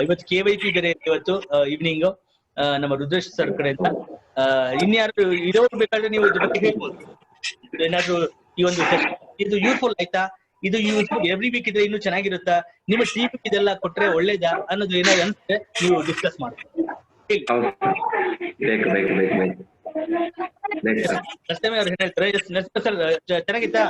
ಇವತ್ತು KYP ಬೇರೆ ಇವತ್ತು ಈವ್ನಿಂಗ್ ನಮ್ಮ ರುದ್ರೇಶ್ ಸರ್ ಕಡೆಯಿಂದ. ಇನ್ಯಾರು ಇರೋರು ಬೇಕಾದ್ರೆ ನೀವು ಇದ್ರ ಬಗ್ಗೆ ಹೇಳ್ಬೋದು. ಏನಾದ್ರು ಈ ಒಂದು ಇದು ಯೂಸ್ಫುಲ್ ಆಯ್ತಾ, ಇದು ಯೂಸ್ಫುಲ್ ಎವ್ರಿ ವೀಕ್ ಇದ್ರೆ ಇನ್ನೂ ಚೆನ್ನಾಗಿರುತ್ತಾ, ನಿಮ್ಮ ಟೀಮ್ ಇದೆಲ್ಲ ಕೊಟ್ರೆ ಒಳ್ಳೇದಾ ಅನ್ನೋದು ಏನಾದ್ರು ಅನ್ಸುತ್ತೆ ನೀವು ಡಿಸ್ಕಸ್ ಮಾಡಿ. ಚೆನ್ನಾಗಿತ್ತಾ?